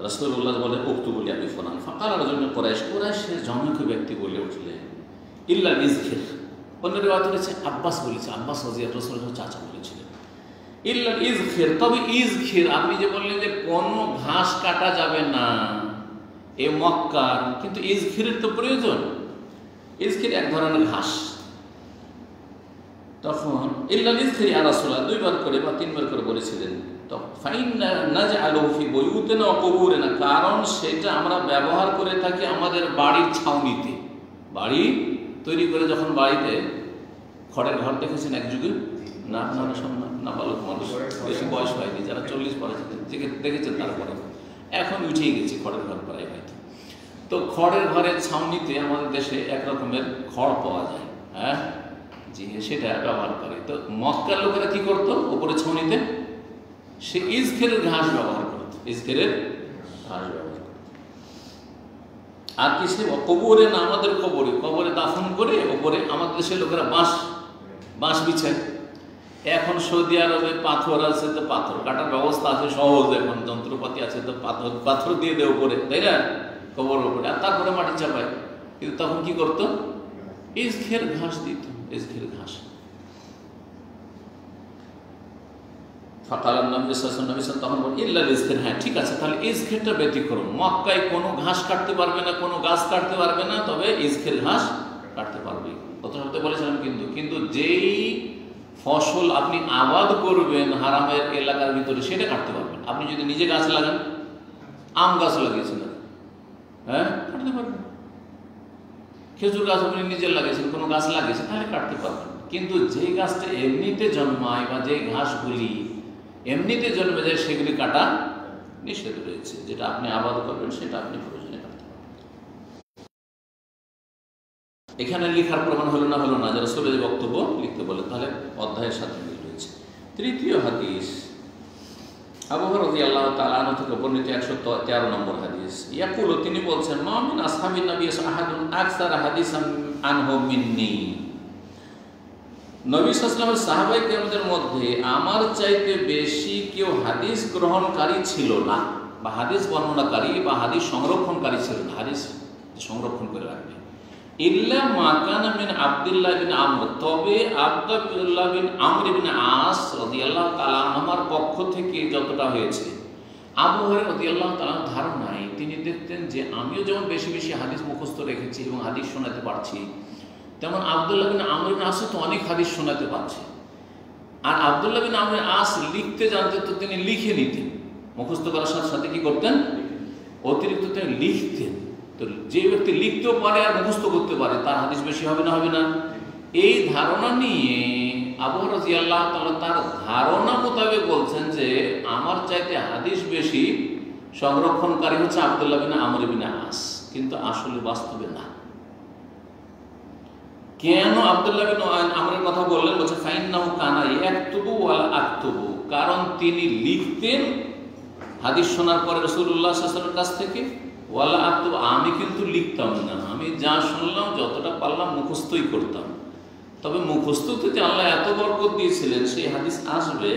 রাসূলুল্লাহ বলে উক্তুবলি আবি ফুলান। ফাকাল রাজুলুন কুরাইশ, কুরাইশের জনৈক ব্যক্তি বলে উঠলেন, ইল্লা ইজখির। অন্য রিওয়ায়াতে রয়েছে আব্বাস বলেছে, আব্বাস রাসূলুল্লাহর চাচা বলেছিলেন, ইল্লা ইজখির, তবে ইজখির। আপনি যে বললেন যে কোনো ঘাস কাটা যাবে না এ মক্কার, কিন্তু ইজখিরের তো প্রয়োজন। ইজখির এক ধরনের ঘাস। তখন ইল্লা ইজখির ইয়া রাসূলুল্লাহ 2 বার করে বা 3 বার করে বলেছিলেন। কারণ সেটা আমরা ব্যবহার করে থাকি আমাদের বাড়ির ছাউনিতে। বাড়ি তৈরি করে যখন বাড়িতে খড়ের ঘর দেখেছেন এক যুগে, না আপনারা সব না বালক মানুষ, বেশি বয়স হয়নি, যারা 40 পরে দেখেছেন তারপরে এখন উঠেই গেছে খড়ের ঘর প্রায় হয়তো। তো খড়ের ঘরের ছাউনিতে আমাদের দেশে এক রকমের খড় পাওয়া যায়, হ্যাঁ জি, সেটা ব্যবহার করে। তো মক্কার লোকেরা কি করতো, উপরে ছাউনিতে সে ইজখিরের ঘাস ব্যবহার করত, ইজখিরের ঘাস ব্যবহার করত। আর কি সে কবরে না, আমাদের কবরে, কবরে দাফন করে ওপরে আমাদের দেশের লোকেরা বাঁশ বিছায়। এখন সৌদি আরবে পাথর আছে, তো পাথর কাটার ব্যবস্থা আছে সহজ, এখন যন্ত্রপাতি আছে, তো পাথর দিয়ে দেয় উপরে, তাই না, কবর উপরে, আর তারপরে মাটি চাপায়। কিন্তু তখন কি করতো, ইজখির ঘাস দিত, ইজখির ঘাস। তখন বল ইল্লা ইজখির, হ্যাঁ ঠিক আছে, তাহলে ইজখিরটা ব্যতিক্রম। মক্কায় কোনো ঘাস কাটতে পারবে না, কোনো গাছ কাটতে পারবে না, তবে ইজখির ঘাস কাটতে পারবে। কত শব্দ বলেছিলাম, কিন্তু যেই ফসল আপনি আবাদ করবেন হারামের এলাকার ভিতরে সেটা কাটতে পারবেন। আপনি যদি নিজে গাছ লাগান, আম গাছ লাগিয়েছেন, হ্যাঁ কাটতে পারবেন। খেজুর গাছ আপনি নিজে লাগিয়েছেন, কোনো গাছ লাগিয়েছেন, তাহলে কাটতে পারবেন। কিন্তু যে গাছটা এমনিতে জন্মায় বা যে ঘাসগুলি এমনিতে জন্মে যায় সেগুলি কাটা নিষেধ রয়েছে। যেটা আপনি আবাদ করবেন সেটা আপনি প্রয়োজনে কাটতে পারবেন। এখানে লেখার প্রমাণ হলো না, যারা রাসূলের বক্তব্য লিখতে বলে, তাহলে অধ্যায়ের সাথে মিল রয়েছে। তৃতীয় হাদিস, আবু হুরায়রা রাদিয়াল্লাহু তাআলা আনহু থেকে বর্ণিত 113 নম্বর হাদিস। ইয়াকুলু, তিনি বলছেন, মা মিন আসহাবিন নবী আহাদুন আকসার হাদিসান আনহু মিন্নি। নবী সাল্লাল্লাহু আলাইহি ওয়াসাল্লামের সাহাবায়ে কেরামদের মধ্যে আমার চাইতে বেশি কেউ হাদিস গ্রহণকারী ছিল না, বা হাদিস বর্ণনাকারী বা হাদিস সংরক্ষণকারী ছিল না, হাদিস সংরক্ষণ করে রাখবে। ইল্লা মা কানা মিন আব্দুল্লাহ বিন আমর, তবে আব্দুল্লাহ বিন আমর ইবনে আস রাদিয়াল্লাহু তাআলা আনহুর পক্ষ থেকে যতটা হয়েছে, আবু হুরায়রা রাদিয়াল্লাহু তাআলা ধারণায় তিনি দেখতেন যে আমিও যেমন বেশি বেশি হাদিস মুখস্থ রেখেছি এবং হাদিস শোনাতে পারছি, তেমন আব্দুল্লাহ বিন আমর ইবনে আস তো অনেক হাদিস শোনাতে পারছে। আর আব্দুল্লাহ বিন আমর আস লিখতে জানতেন, তো তিনি লিখে নিতেন, মুখস্থ করার সাথে সাথে কি করতেন, অতিরিক্ত তিনি লিখতেন। তো যে ব্যক্তি লিখতেও পারে আর মুখস্থ করতে পারে তার হাদিস বেশি হবে না, হবে না? এই ধারণা নিয়ে আবু হুরায়রা রাদিয়াল্লাহু তাআলা তার ধারণা মোতাবেক বলছেন যে আমার চাইতে হাদিস বেশি সংরক্ষণকারী হচ্ছে আব্দুল্লাহ বিন আমর ইবনে আস, কিন্তু আসলে বাস্তবে না। কেন আব্দুল্লাহ বিন আমরের কথা বললেন? বলছে ফাইন্নাহু কানা ইয়াকতুবু ওয়ালা আকতুবু, কারণ তিনি লিখতেন হাদিস শোনার পরে রাসূলুল্লাহ সাল্লাল্লাহু আলাইহি ওয়াসাল্লামের কাছ থেকে, ওয়ালা আকতুবু, আমি কিন্তু লিখতাম না, আমি যা শুনলাম যতটা পারলাম মুখস্থই করতাম। তবে মুখস্থতে যে আল্লাহ এত বরকত দিয়েছিলেন সেই হাদিস আসবে।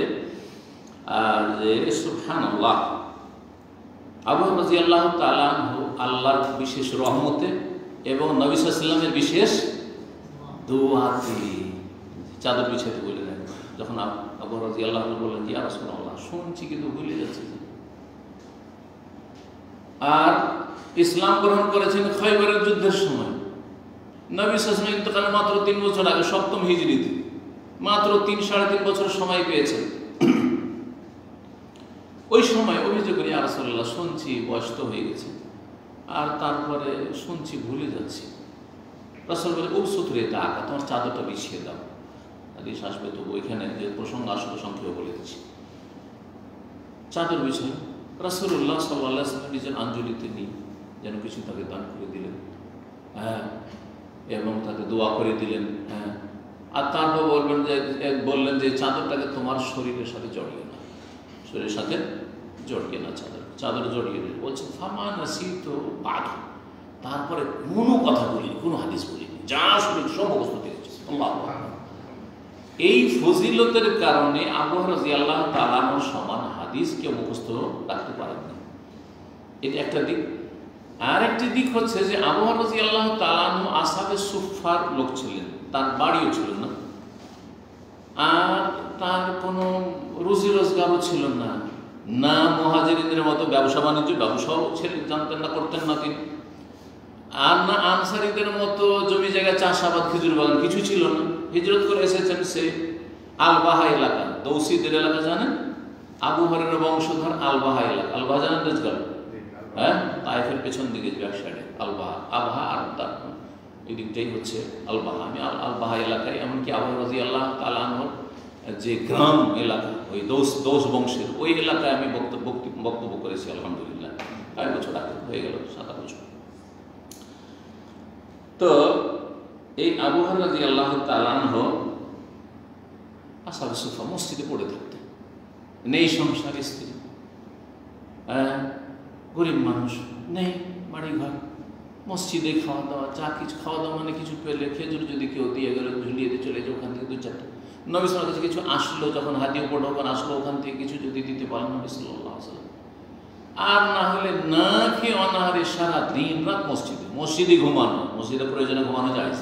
আর যে সুবহানাল্লাহ, আবু হুরায়রা রাদিয়াল্লাহু তাআলা আনহু আল্লাহর বিশেষ রহমতে এবং নবী সাল্লাল্লাহু আলাইহি ওয়াসাল্লামের বিশেষ দোয়াতে চাদর বিছাইতে বললেন। যখন আবু হুরায়রা রাদিয়াল্লাহু আনহু বললেন, ইয়া রাসূলুল্লাহ, শুনছি কিন্তু ভুলে যাচ্ছি। আর ইসলাম গ্রহণ করেছেন খয়বরের যুদ্ধের সময়, নবী সাল্লাল্লাহু আলাইহি ওয়াসাল্লাম ইন্তেকালের মাত্র 3 বছর আগে, 7ম হিজরিতে, মাত্র 3-3.5 বছর সময় পেয়েছেন। ওই সময় অভিযোগ করি, ইয়া রাসূলুল্লাহ, শুনছি বয়স তো হয়ে গেছে, আর তারপরে শুনছি ভুলে যাচ্ছি। রাসূল বলে, উবসুত রিদাকা, তোমার চাদরটা বিছিয়ে দাও। হাদিস আসবে, তো ওইখানে যে প্রসঙ্গ আসলে সংক্ষেপে বলে দিচ্ছি। চাদর বিছাই রাসূলুল্লাহ সাল্লাল্লাহু আলাইহি ওয়াসাল্লাম নিজের আঞ্জলিতে নিয়ে যেন কিছু তাকে দান করে দিলেন, হ্যাঁ, এবং তাকে দোয়া করে দিলেন, হ্যাঁ। আর তারপর বললেন যে চাদরটাকে তোমার শরীরের সাথে জড়িয়ে না, শরীরের সাথে জড়িয়ে না, চাদর জড়িয়ে দিলেন। বলছেন ফামা নাসিতু বাদ, তারপরে কোনো কথা বলিনি, কোনো হাদিস বলিনি, যা শরীর সব মুখস্থ দিয়েছে। আল্লাহু আকবার। এই ফজিলতের কারণে আবু হুরায়রা রাদিয়াল্লাহু তাআলা আনহুর সমান হাদিস কেউ মুখস্থ রাখতে পারেন না। এটা একটা দিক। আর একটি দিক হচ্ছে যে আবু হুরায়রা রাদিয়াল্লাহু তাআলা আনহু আসহাবে সুফফার লোক ছিলেন, তার বাড়িও ছিল না, আর তার কোনো রুজি রোজগারও ছিল না, না মুহাজিরিনদের মতো ব্যবসা বাণিজ্য, ব্যবসাও জানতেন না, করতেন না তিনি, আর না আনসারীদের মতো জমি জায়গা, চাষাবাদ, খেজুর বাগান কিছু ছিল না। হিজরত করে এসেছেন সে আল-বাহা এলাকা, দৌসিদের এলাকা জানেন, আবু হুরায়রার বংশধর আল-বাহা এলাকা। আল-বাহা জানেন রেজগাল, হ্যাঁ, তায়েফের পেছন দিকে ব্যাক সাইডে আল-বাহা, আবহা আর তার এই দিকটাই হচ্ছে আল-বাহা। আমি আল-বাহা এলাকায়, এমনকি আবু হুরায়রা রাদিয়াল্লাহু তাআলা আনহুর যে গ্রাম এলাকা, ওই দৌস বংশের ওই এলাকায় আমি বক্তব্য করেছি আলহামদুলিল্লাহ, 5 বছর আগে হয়ে গেল, 7 বছর। তো এই আবু হুরায়রা রাদিয়াল্লাহু তাআলা আনহু আসহাবে সুফফা মসজিদে পড়ে থাকতেন, নেই সংসার, স্ত্রী, গরিব মানুষ, নেই বাড়ি ঘর, মসজিদে খাওয়া দাওয়া, যা কিছু খাওয়া দাওয়া মানে কিছু পেলে, খেজুর যদি কেউ দিয়ে গেলে ঝুলিয়ে দিয়ে চলে যায়, ওখান থেকে 2-4টা। নবী সাল্লাল্লাহু আলাইহি ওয়াসাল্লাম কিছু আসলো, যখন হাদিয়া পড়াবেন আসলো, ওখান থেকে কিছু যদি দিতে পারেন নবী সাল্লাল্লাহু আলাইহি ওয়াসাল্লাম। আর না হলে না খেয়ে অনাহারে সারা দিন রাত মসজিদে ঘুমানো, মসজিদে প্রয়োজনে ঘুমানো যায়।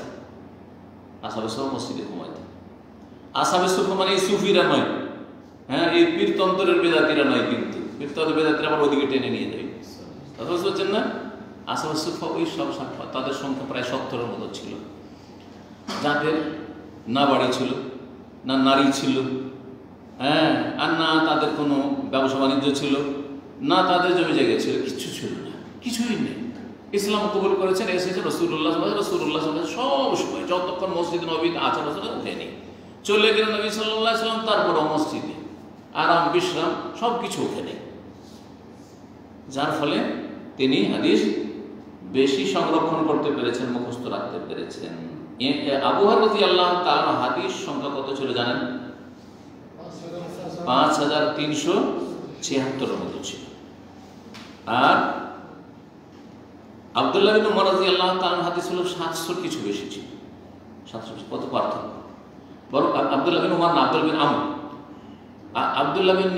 আসহাবে সুফফা মসজিদে ঘুমাইতেন। আসহাবে সুফফা মানে এই সুফিরা নয়, হ্যাঁ, এই পীরতন্ত্রের বেদাতিরা নয়, কিন্তু পীরতন্ত্রের বেদাতিরা আবার ওদিকে টেনে নিয়ে যায়, কথা বুঝতে পারছেন না? আসহাবে সুফফা ওই সব তাদের সংখ্যা প্রায় 70-এর মতো ছিল, যাদের না বাড়ি ছিল, না নারী ছিল, হ্যাঁ, আর না তাদের কোনো ব্যবসা বাণিজ্য ছিল, না তাদের জমি জায়গা ছিল, কিছু ছিল না, কিছুই নেই। ইসলাম কবুল করেছেন, এসেছে রাসূলুল্লাহ সব সময়, যতক্ষণ মসজিদ নববীতে আচার আচরণ উঠেনি, চলে গেলেন নবী সাল্লাল্লাহু আলাইহি ওয়াসাল্লাম, তারপরও মসজিদে আরাম বিশ্রাম সব কিছু ওখানে, যার ফলে তিনি হাদিস বেশি সংরক্ষণ করতে পেরেছেন, মুখস্থ রাখতে পেরেছেন। আবু হুরায়রা রাদিয়াল্লাহু তাআলা হাদিস সংখ্যা কত ছিল জানেন? 5376 মতো ছিল। আর আব্দুল্লাহ বিন উমর রাদিয়াল্লাহু তাআলা হাদিস হলো 700 কিছু বেশি ছিল, 700। কত পার্থক্য! বরং আব্দুল্লাহ বিন উমর না, আব্দুল বিন আমর, আব্দুল্লাহ বিন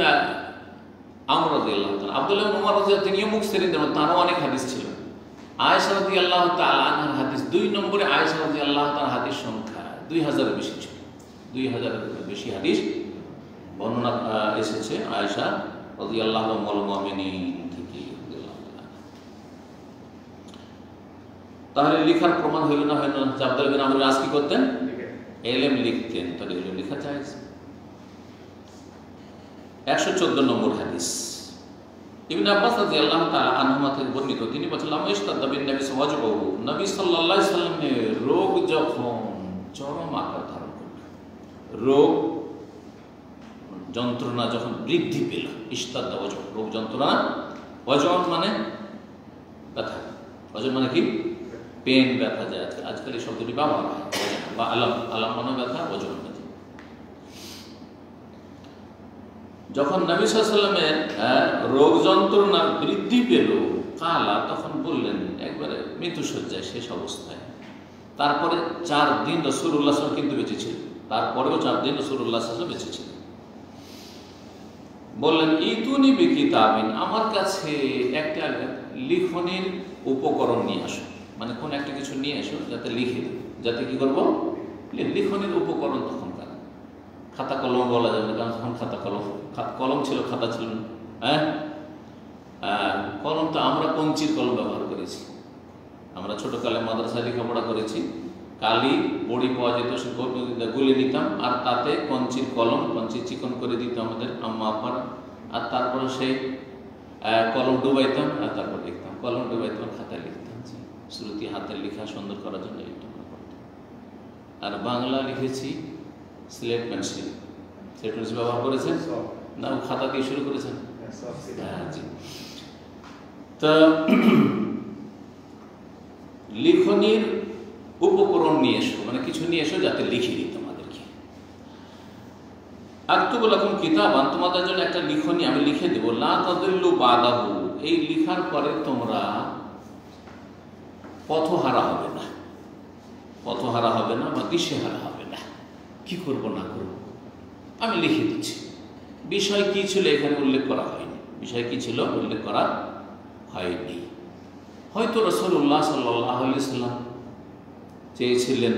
আমর রাদিয়াল্লাহু তাআলা। আব্দুল্লাহ বিন উমর রাদিয়াল্লাহু তিনিও মুকসিরিনদের মধ্যে, তারও অনেক হাদিস ছিল। আয়েশা রাদিয়াল্লাহু তাআলা আনহার হাদিস 2 নম্বরে, আয়েশা রাদিয়াল্লাহু তাআলার হাদিস সংখ্যা 2000 এর বেশি ছিল। 2000 এর বেশি হাদিস বর্ণনা এসেছে আয়েশা রাদিয়াল্লাহু উম্মুল মুমিনিন থেকে। তাহলে লেখার প্রমাণ হইল না, হয় না? আব্দুল্লাহ বিন আমর আজ কি করতেন? এলেম লিখতেন। তাহলে এলেম লেখা জায়েজ। 114 নম্বর হাদিস ইবনে আব্বাস রাদিয়াল্লাহু তাআলা আনহুমা থেকে বর্ণিত, তিনি বলেন লামাইস্তাদা বিন নবী সাওয়াজুহু, নবী সাল্লাল্লাহু আলাইহি সাল্লামের রোগ যখন চরম আকার ধারণ করল, রোগ যন্ত্রণা যখন বৃদ্ধি পেল, ইস্তাদা ওয়াজহ, রোগ যন্ত্রণা, ওয়াজহ মানে ব্যথা, ওয়াজহ মানে কি? পেন, ব্যথা যায়। আজকাল এই শব্দটি ব্যবহার হয়, বা আলাম, আলাম মানে ব্যথা, ওয়াজহ মানে। যখন নবী সাল্লাল্লাহু আলাইহি ওয়াসাল্লামের রোগ যন্ত্রণা বৃদ্ধি পেল, কালা, তখন বললেন, একবারে মৃত্যুশয্যায় শেষ অবস্থায়। তারপরে 4 দিন রাসূলুল্লাহ সাল্লাল্লাহু আলাইহি ওয়াসাল্লাম কিন্তু বেঁচে ছিলেন, তারপরেও 4 দিন রাসূলুল্লাহ সাল্লাল্লাহু আলাইহি ওয়াসাল্লাম বেঁচে ছিলেন। বললেন ইতুনি বিকিতাবিন, আমার কাছে একটা লিখনের উপকরণ নিয়ে আসো, মানে কোন একটা কিছু নিয়ে এসো যাতে লিখে দিই, যাতে কি করবো? লিখনের উপকরণ। তখনকার খাতা কলম বলা যাবে না, কারণ তখন খাতা কলম, কলম ছিল, খাতা ছিল না। হ্যাঁ, কলম তো আমরা কঞ্চির কলম ব্যবহার করেছি। আমরা ছোটকালে মাদ্রাসায় লেখাপড়া করেছি, কালি বড়ি পাওয়া যেত, সে গুলে নিতাম, আর তাতে কঞ্চির কলম, কঞ্চি চিকন করে দিত আমাদের আম্মা আপারা, আর তারপরে সেই কলম ডুবাইতাম, আর তারপর লিখতাম। কলম ডুবাইতাম, খাতায় লিখতাম। শ্রুতি হাতের লেখা সুন্দর করার জন্য এটা আমরা করতাম। আর বাংলা লিখেছি স্লেট পেন্সিল। স্লেট পেন্সিল ব্যবহার করেছেন না? খাতা দিয়ে শুরু করেছেন? হ্যাঁ, জি। তো লিখনির উপকরণ নিয়ে এসো, মানে কিছু নিয়ে এসো যাতে লিখে দিই তোমাদেরকে। আক্তুবু লাকুম কিতাবান, তোমাদের জন্য একটা লিখনি আমি লিখে দেবো, লা তাদিল্লু বাদাহু, এই লিখার পরে তোমরা পথহারা হবে না, পথহারা হবে না, বা দিশেহারা হবে না। কি করব না করব আমি লিখে দিচ্ছি। বিষয় কি ছিল এখানে উল্লেখ করা হয়নি, বিষয় কি ছিল উল্লেখ করা হয়নি। হয়তো রাসূলুল্লাহ সাল্লাল্লাহু আলাইহি ওয়াসাল্লাম চেয়েছিলেন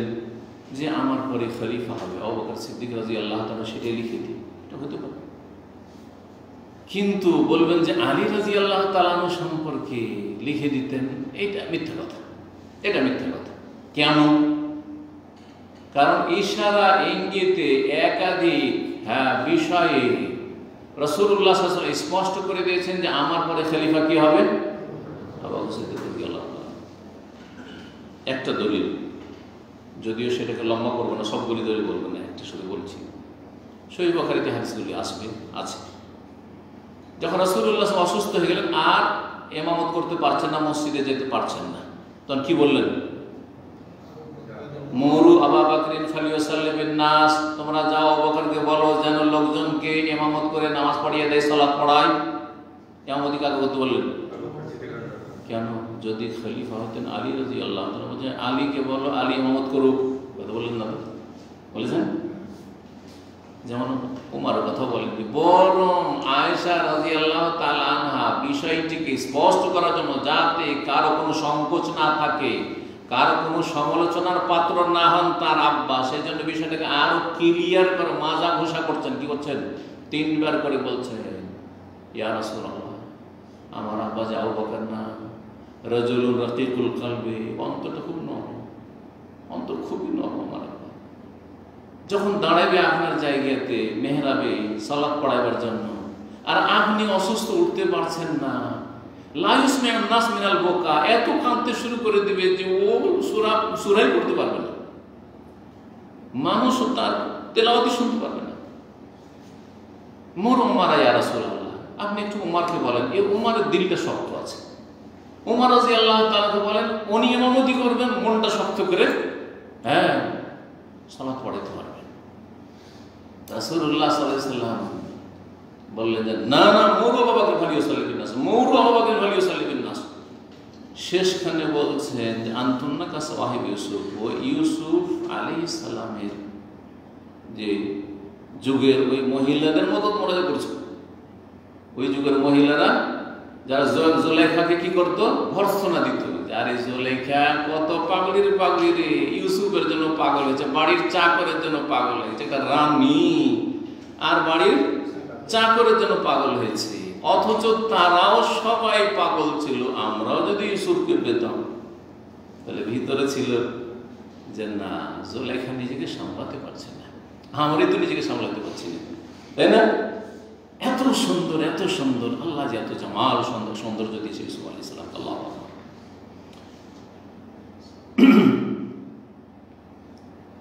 যে আমার পরে খলিফা হবে আবু বকর সিদ্দিক রাদিয়াল্লাহু তাআলা, সেটাই লিখে দিই, এটা হতে পারে। কিন্তু বলবেন যে আলী রাদিয়াল্লাহু তাআলা সম্পর্কে লিখে দিতেন, এটা মিথ্যা কথা, এটা মিথ্যা কথা। কেন? কারণ ইশারা ইঙ্গিতে একাধিক বিষয়ে রাসূলুল্লাহ সাল্লাল্লাহু আলাইহি ওয়াসাল্লাম স্পষ্ট করে দিয়েছেন যে আমার পরে খলিফা কি হবে? আবু বকর সিদ্দিক রাদিয়াল্লাহু তাআলা। একটা দলিল, যদিও সেটাকে লম্বা করবো না, সবগুলি দলিল বলবো না, একটা শুধু বলছি। সহিহ বুখারীতে হাদিসগুলি আসবে, আছে। যখন রাসূলুল্লাহ অসুস্থ হয়ে গেলেন, আর ইমামত করতে পারছেন না, মসজিদে যেতে পারছেন না, তখন কি বললেন? মুরু আবু বকরিন ফালিউসাল্লি বিন নাস, তোমরা যাও আবু বকরকে বলো যেন লোকজনকে ইমামত করে নামাজ পড়িয়ে দেয়, সালাত পড়ায়। ইমামতি কাকে করতে বললেন? কেন? যদি খলিফা হতেন আলী রাদিয়াল্লাহু তাআলা, বলছেন আলীকে বলো আলী ইমামত করুক, কথা বললেন না? বলেছেন? যেমন উমার কথা বলেননি, বরং আয়েশা রাদিয়াল্লাহু তাআলা আনহা বিষয়টিকে স্পষ্ট করার জন্য, যাতে কারো কোনো সংকোচ না থাকে, কারো কোনো সমালোচনার পাত্র না হন তার আব্বা, সেই জন্য বিষয়টাকে আরো ক্লিয়ার করে মাজা ঘোষা করছেন। কি করছেন? 3 বার করে বলছেন, ইয়া রাসূলুল্লাহ, আমার আব্বা যে আবু বকর না, রাজুলুন রাকিকুল কলবি, অন্তরটা খুব নরম, অন্তর খুবই নরম আমার আব্বা। যখন দাঁড়াবে আপনার জায়গাতে মেহরাবে সালাত পড়াইবার জন্য, আর আপনি অসুস্থ, উঠতে পারছেন না, লা ইউসমিউন নাস মিনাল বুকা, এত কাঁদতে শুরু করে দিবে যে ও সূরাই পড়তে পারবে না, মানুষও তার তেলাওয়াতই শুনতে পারবে না। মোর উমারা ইয়া রাসূলুল্লাহ, আপনি একটু উমারকে বলেন, এই উমারের দিলটা শক্ত আছে। উমার রাদিয়াল্লাহু তাআলাকে বলেন, উনি ইমামতি করবেন, মনটা শক্ত করে সালাত পড়াইতে পারবেন। রাসূলুল্লাহ সাল্লাল্লাহু আলাইহি ওয়াসাল্লাম বললেন যে না না, মুরু আবু বকর ফালিউসাল্লি বিন নাস, মুরু আবু বকর ফালিউসাল্লি বিন নাস। শেষখানে বলছেন যে আনতুন্না কা সাওয়াহিব ইউসুফ, ও ইউসুফ আলাইহিস সালামের যে যুগের ওই মহিলাদের মতো তোমরা যে করছো, ওই যুগের মহিলারা যারা জুলেখাকে কি করতো, ভর্ৎসনা দিত। আরে জুলেখা কত পাগলির পাগলি রে, ইউসুফের জন্য পাগল হয়েছে, বাড়ির চাকরের জন্য পাগল হয়েছে, একটা রানী আর বাড়ির চাকরের জন্য পাগল হয়েছে। অথচ তারাও সবাই পাগল ছিল। আমরাও যদি ইউসুফকে পেতাম, তাহলে ভিতরে ছিল যে না, জুলেখা নিজেকে সামলাতে পারছে না, আমরাই তো নিজেকে সামলাতে পারছি না, তাই না? এত সুন্দর, এত সুন্দর, আল্লাহ যে এত জামাল সৌন্দর্য দিয়েছে ইউসুফ আলাইহিস সালাম। আল্লাহ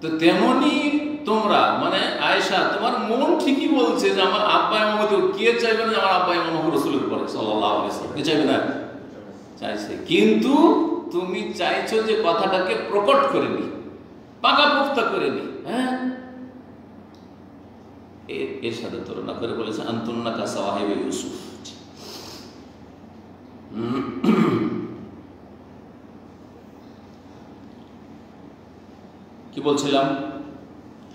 তো তেমনি তোমরা, মানে আয়েশা, তোমার মন ঠিকই বলছে যে আমার আব্বা ইমামত, কে চাইবে না আমার আব্বা ইমাম হবে রাসূলের পরে সাল্লাল্লাহু আলাইহি ওয়াসাল্লাম? কে চাইবে না? চাইছে, কিন্তু তুমি চাইছো যে কথাটাকে প্রকট করে নি, পাকাপোক্ত করে নি। হ্যাঁ, এর সাথে তুলনা করে বলেছে আনতুন্না কা সাওয়াহিবে ইউসুফ। কি বলছিলাম?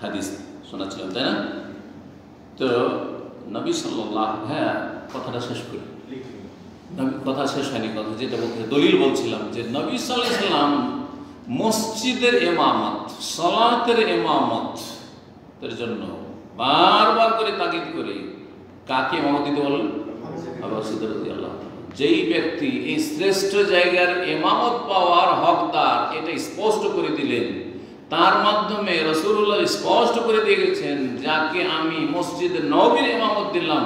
হাদিস শোনাচ্ছিলাম, তাই না? তো নবী সাল্লাল্লাহু, হ্যাঁ কথাটা শেষ করি, কথা শেষ হয়নি, কথা যেটা বলতে দলিল বলছিলাম যে নবী সাল্লাল্লাহু আলাইহি ওয়াসাল্লাম মসজিদের ইমামত, সালাতের ইমামত এর জন্য বারবার করে তাকিদ করে কাকে ইমামত দিতে বলেন? আবু সিদ্দিক রাদিয়াল্লাহু তাআলা। যেই ব্যক্তি এই শ্রেষ্ঠ জায়গার ইমামত পাওয়ার হকদার, এটা স্পষ্ট করে দিলেন। তার মাধ্যমে রাসূলুল্লাহ স্পষ্ট করে দিয়ে গেছেন, যাকে আমি মসজিদে নববীর ইমামত দিলাম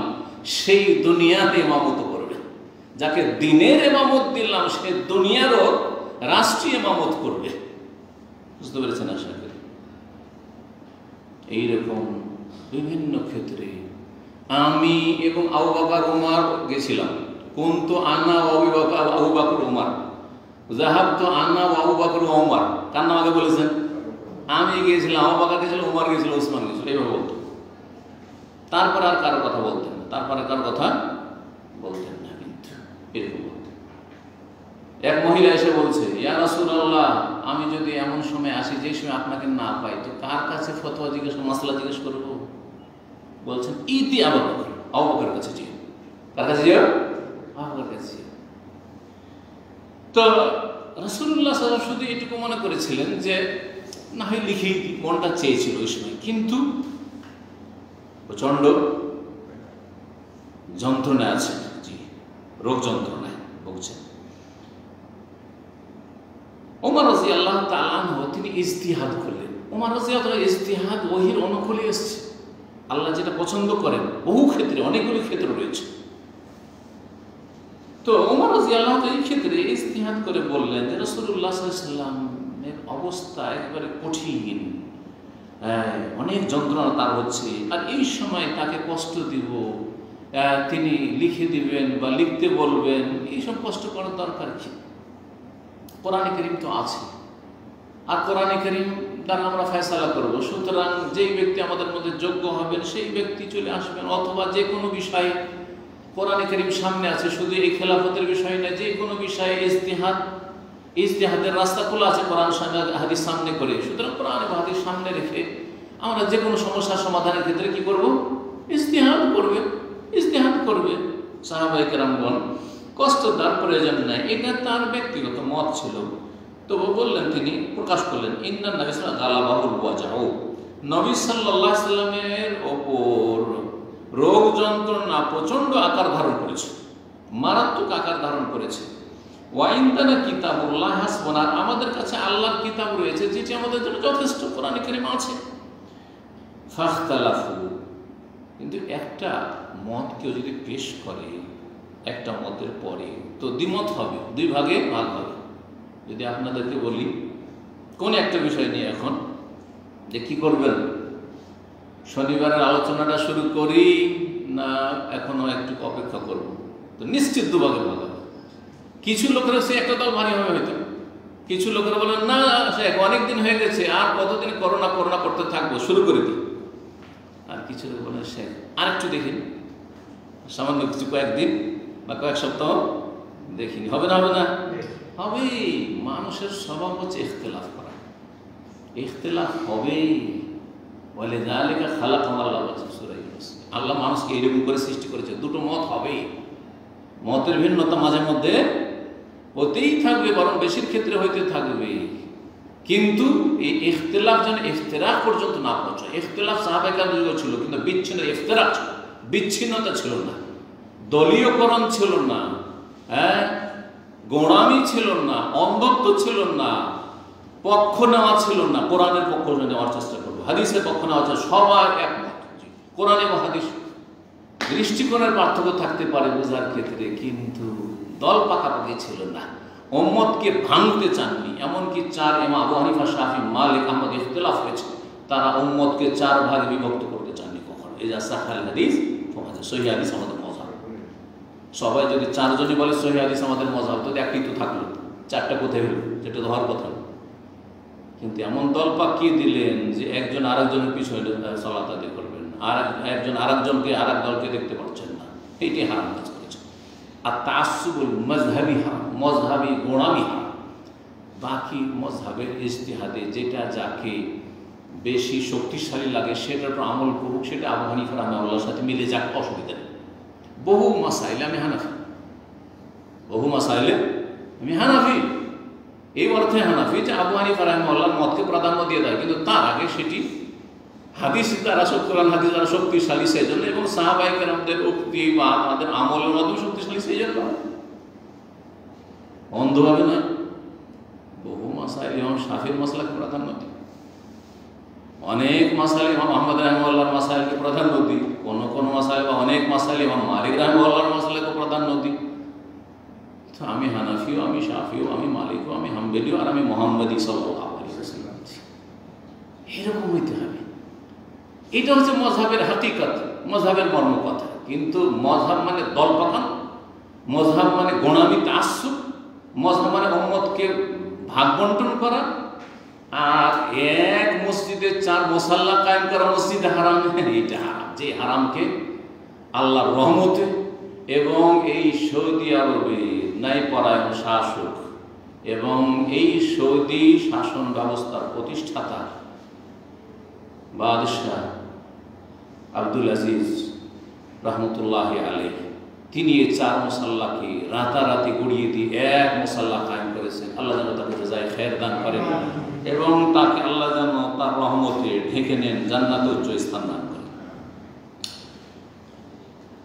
সেই দুনিয়াতে ইমামত করবে, যাকে দিনের ইমামত দিলাম সে দুনিয়ারও রাষ্ট্রীয় ইমামত করবে। বুঝতে পেরেছেন? আশা করি এইরকম বিভিন্ন ক্ষেত্রে আমি এবং আবু বকর ওমর গেছিলাম। কুনতু আনা ওয়া আবু বকর ওমর, যাহাবতু আনা ওয়া আবু বকর ওমর। কার নাম আগে বলেছেন? আমি গিয়েছিলাম, আবু বকর গেছিল, ওমর গেছিল, ওসমান গেছিল, এইভাবে বলতো। তারপর আর কারো কথা বলতেন না, তারপরে কারো কথা বলতেন না, কিন্তু এরকম বলতেন। এক মহিলা এসে বলছে, ইয়া রাসূলুল্লাহ, আমি যদি এমন সময় আসি যে সময় আপনাকে না পাই, তো কার কাছে ফতোয়া জিজ্ঞেস, মাসলা জিজ্ঞেস করবো? বলছেন ইতি আবু বকর, আবু বকরের কাছে যেও। কার কাছে যেও? আবু বকরের কাছে। তো রাসূলুল্লাহ সাল্লাল্লাহু আলাইহি ওয়াসাল্লাম শুধু এটুকু মনে করেছিলেন যে না হয় লিখেই, মনটা চেয়েছিল ওই সময়, কিন্তু প্রচন্ড যন্ত্রণা আছে, জি, রোগ যন্ত্রণায় ভুগছেন। ওমর রাদিয়াল্লাহু তাআলা আনহু তিনি ইজতিহাদ করলেন। ওমর রাদিয়াল্লাহু তাআলা ইজতিহাদ ওহীর অনুকূলে এসেছে। আল্লাহ যেটা পছন্দ করেন বহু ক্ষেত্রে, অনেকগুলো ক্ষেত্র রয়েছে। তো ওমর রাদিয়াল্লাহু তাআলা এই ক্ষেত্রে ইজতিহাদ করে বললেন যে রাসূলুল্লাহ সাল্লাল্লাহু আলাইহি ওয়াসাল্লামের অবস্থা একেবারে কঠিন, অনেক যন্ত্রণা তার হচ্ছে, আর এই সময় তাকে কষ্ট দিব, তিনি লিখে দিবেন বা লিখতে বলবেন, এইসব কষ্ট করার দরকার কি? কোরআনে কারীম তো আছে, আর কোরআনে কারীম দ্বারা আমরা ফয়সালা করব। সুতরাং যেই ব্যক্তি আমাদের মধ্যে যোগ্য হবেন সেই ব্যক্তি চলে আসবেন, অথবা যে কোনো বিষয়ে কোরআনে কারীম সামনে আছে, শুধু এই খেলাফতের বিষয় না, যে কোনো বিষয়ে ইজতিহাদের রাস্তা খোলা আছে কোরআন হাদিস সামনে করে। সুতরাং কোরআন এবং হাদিস সামনে রেখে আমরা যে কোনো সমস্যার সমাধানের ক্ষেত্রে কি করব? ইজতিহাদ করবে। সাহাবায়ে কেরামগণ কষ্ট তার প্রয়োজন নাই, এটা তার ব্যক্তিগত মত ছিল। তবু বললেন, তিনি প্রকাশ করলেন, ইন্না নবী সাল্লাল্লাহু গালাবাহুল ওয়াজাউ, নবী সাল্লাল্লাহু আলাইহি সাল্লামের ওপর রোগ যন্ত্রণা প্রচন্ড আকার ধারণ করেছে, মারাত্মক আকার ধারণ করেছে। ওয়া ইনদানা কিতাবুল্লাহ হাসবুনা, আমাদের কাছে আল্লাহর কিতাব রয়েছে যেটি আমাদের জন্য যথেষ্ট, কোরআনে কারীম আছে। ফাখতালাফু, কিন্তু একটা মত কেউ যদি পেশ করে একটা মতের পরে, তো দ্বিমত হবে, দুই ভাগে ভাগ হবে। যদি আপনাদেরকে বলি কোন একটা বিষয় নিয়ে এখন যে কি করবেন, শনিবারের আলোচনাটা শুরু করি না এখনো একটু অপেক্ষা করব, তো নিশ্চিত দুভাগে ভাগ হবে। কিছু লোকেরা সে একটা দল ভারী হবে হয়তো, কিছু লোকেরা বলেন না সে অনেকদিন হয়ে গেছে, আর কতদিন করোনা করতে থাকবো, শুরু করে দিই। আর কিছু লোক বলেন সে আর একটু দেখিনি, সামান্য কিছু কয়েকদিন বা কয়েক সপ্তাহ দেখিনি, হবে না? হবে। মানুষের স্বভাব হচ্ছে ইখতিলাফ করা, ইখতিলাফ হবেই। বলে যালিকা খালাকাল্লাহ, সূরা ইউনূস। আল্লাহ মানুষকে এরকম করে সৃষ্টি করেছে। দুটো মত হবেই, মতের ভিন্নতা মাঝে মধ্যে হতেই থাকবে, বরং বেশির ক্ষেত্রে হইতে থাকবে, কিন্তু এই ইখতিলাফ যেন ইফতিরাক পর্যন্ত না পৌঁছায়। ইখতিলাফ সাহাবায়ে কেরামের যুগে ছিল, কিন্তু বিচ্ছিন্ন ইফতিরাক ছিল, বিচ্ছিন্নতা ছিল না, দলীয়করণ ছিল না, গোঁড়ামি ছিল না, অন্ধত্ব ছিল না, পক্ষ নেওয়া ছিল না। কোরআনের পক্ষ নেওয়ার চেষ্টা করবো, হাদিসের পক্ষ নেওয়ার চেষ্টা, সবাই একমত। কোরআন এবং হাদিস দৃষ্টিকোণের পার্থক্য থাকতে পারে বোঝার ক্ষেত্রে, কিন্তু দল পাকাপাকি ছিল না। উম্মতকে ভাঙতে চাননি। এমনকি চার ইমাম আবু হানিফা, শাফি, মালিক, আহমদ ইখতিলাফ হয়েছে, তারা উম্মতকে চার ভাগে বিভক্ত করতে চাননি কখনো। এই যে সাহিহ হাদিস, সহিহ হাদিস আমাদের মযহাব। সবাই যদি চারজনই বলে সহিহ হাদিস আমাদের মযহাব, তো একই তো থাকলো, চারটা কোথায় হলো, যেটা তো হওয়ার কথা। কিন্তু এমন দল পাকিয়ে দিলেন যে একজন আরেকজনের পিছনে সালাত আদায় করবেন, আর একজন আরেকজনকে আরেক দলকে দেখতে পাচ্ছেন না। এইটি হারাম কাজ করেছে। আর তাআসসুবুল মাযহাবি হারাম, মযহাবি গোঁড়ামি হারাম। বাকি মযহাবের ইজতিহাদে যেটা যাকে বেশি শক্তিশালী লাগে সেটার উপর আমল করুক, সেটা আবু হানিফা রাহমাহুল্লাহর সাথে মিলে যাক, অসুবিধা নেই। বহু মাসাইলে আমি হানাফি, বহু মাসাইলে আমি হানাফি, এই অর্থে হানাফি যে আবু হানিফা রাহমাহুল্লাহর মতকে প্রাধান্য দিয়ে দেয়, কিন্তু তার আগে সেটি হাদিস দ্বারা, কোরআন হাদিস দ্বারা শক্তিশালী সেই জন্য, এবং সাহাবায়ে কেরামদের উক্তি বা আমাদের আমলের মাধ্যমে শক্তিশালী সেই জন্য, অন্ধভাবে নয়। বহু মাসাইল ইমাম শাফির মাসলাকে প্রাধান্য দিই, অনেক মাসাইল ইমাম আহমদ রাহমাহুল্লাহর মাসাইলকে প্রাধান্য দিই, কোন মাসাইল বা অনেক মাসাইল ইমাম মালিক রাহমাহুল্লাহর মাসলাকে প্রাধান্য দিই। তো আমি হানাফিও, আমি শাফিও, আমি মালিকও, আমি হাম্বলিও, আর আমি মুহাম্মদী সাল্লাল্লাহু আলাইহি ওয়াসাল্লাম। এরকম হইতে হবে। এটা হচ্ছে মযহাবের হাকিকত, মযহাবের মর্ম কথা। কিন্তু মযহাব মানে দল পাকানো, মযহাব মানে গোঁড়ামি, তাআসসুব, মযহাব মানে উম্মতকে ভাগ বন্টন করা, আর এক মসজিদে চার মুসাল্লা কায়েম করা মসজিদে হারাম, এইটা হারাম। যে হারামকে আল্লাহর রহমতে এবং এই সৌদি আরবে ন্যায়পরায়ণ শাসক এবং এই সৌদি শাসন ব্যবস্থার প্রতিষ্ঠাতা বাদশাহ আব্দুল আজিজ রহমতুল্লাহি আলাইহি, তিনি এই চার মুসাল্লাকে রাতারাতি গড়িয়ে দিয়ে এক মুসাল্লা কায়েম করেছেন। আল্লাহ যেন তাকে জাযায়ে খায়র দান করেন এবং তাকে আল্লাহ যেন তার রহমতে ঢেকে নেন, জান্নাতে উচ্চ স্থান দান করেন।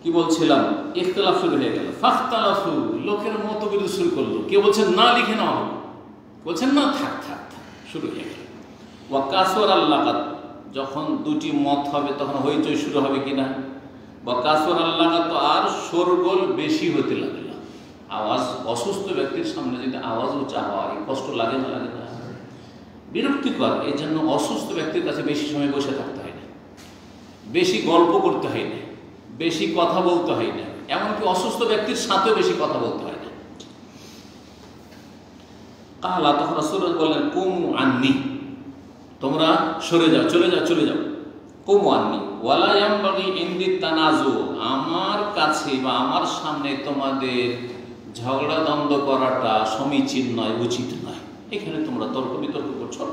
কি বলছিলাম, ইখতিলাফ শুরু হয়ে গেল। ফাখতালাফু, লোকের মতবিরোধ শুরু করলো। কেউ বলছেন না লিখে নাও, বলছেন না থাক থাক থাক, শুরু হয়ে গেল। ওয়া কাসর আল্লাকাত, যখন দুটি মত হবে তখন হইচই শুরু হবে কিনা। বা কাসর আল্লাকাত, আর শোরগোল বেশি হতে লাগলো। আওয়াজ, অসুস্থ ব্যক্তির সামনে যদি আওয়াজ উঁচা হয় কষ্ট লাগে না, লাগে না, বিরক্তিকর। এই জন্য অসুস্থ ব্যক্তির কাছে বেশি সময় বসে থাকতে হয় না, বেশি গল্প করতে হয় না, বেশি কথা বলতে হয় না, এমনকি অসুস্থ ব্যক্তির সাথেও বেশি কথা বলতে হয় না। কালা, তখন রাসূল বললেন কুমু আন্নি, তোমরা সরে যাও, চলে যাও, চলে যাও। কুমু আন্নি ওয়ালা ইয়ামবাগি ইনদি তানাজু, আমার কাছে বা আমার সামনে তোমাদের ঝগড়া দ্বন্দ্ব করাটা সমীচীন নয়, উচিত নয়। এখানে তোমরা তর্ক বিতর্ক করছো,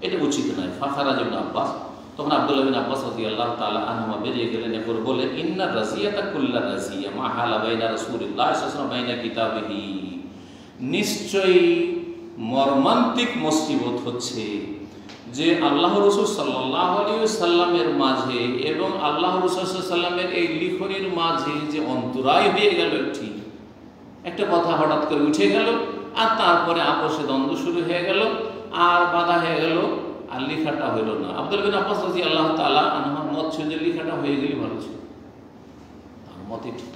এটা উচিত নয়। ফাখারাজ ইবনে আব্বাস, তখন আব্দুল্লাহ বিন আব্বাস রাদিয়াল্লাহু তাআলা আনহুমা বেরিয়ে গেলেন। এরপর বলে ইন্না রাজিয়াতা কুল্লা রাজিয়া মা হালা বাইনা রাসূলিল্লাহ সাল্লাল্লাহু আলাইহি ওয়াসাল্লাম বাইনা কিতাবিহি, নিশ্চয়ই মর্মান্তিক মুসিবত হচ্ছে যে আল্লাহ রাসূল সাল্লাল্লাহু আলাইহি ওয়াসাল্লামের মাঝে এবং আল্লাহ রাসূল সাল্লাল্লাহু আলাইহি ওয়াসাল্লামের এই লিখনির মাঝে যে অন্তরায় হয়ে গেল, ঠিক একটা কথা হঠাৎ করে উঠে গেল, আর তারপরে আপসে দ্বন্দ্ব শুরু হয়ে গেল, আর বাধা হয়ে গেল, আর লেখাটা হইল না। আব্দুল্লাহ বিন আব্বাস রাদিয়াল্লাহু তাআলা আনহুর মত ছিল যে লেখাটা হয়ে গেলে ভালো ছিল, তার মতে ঠিক।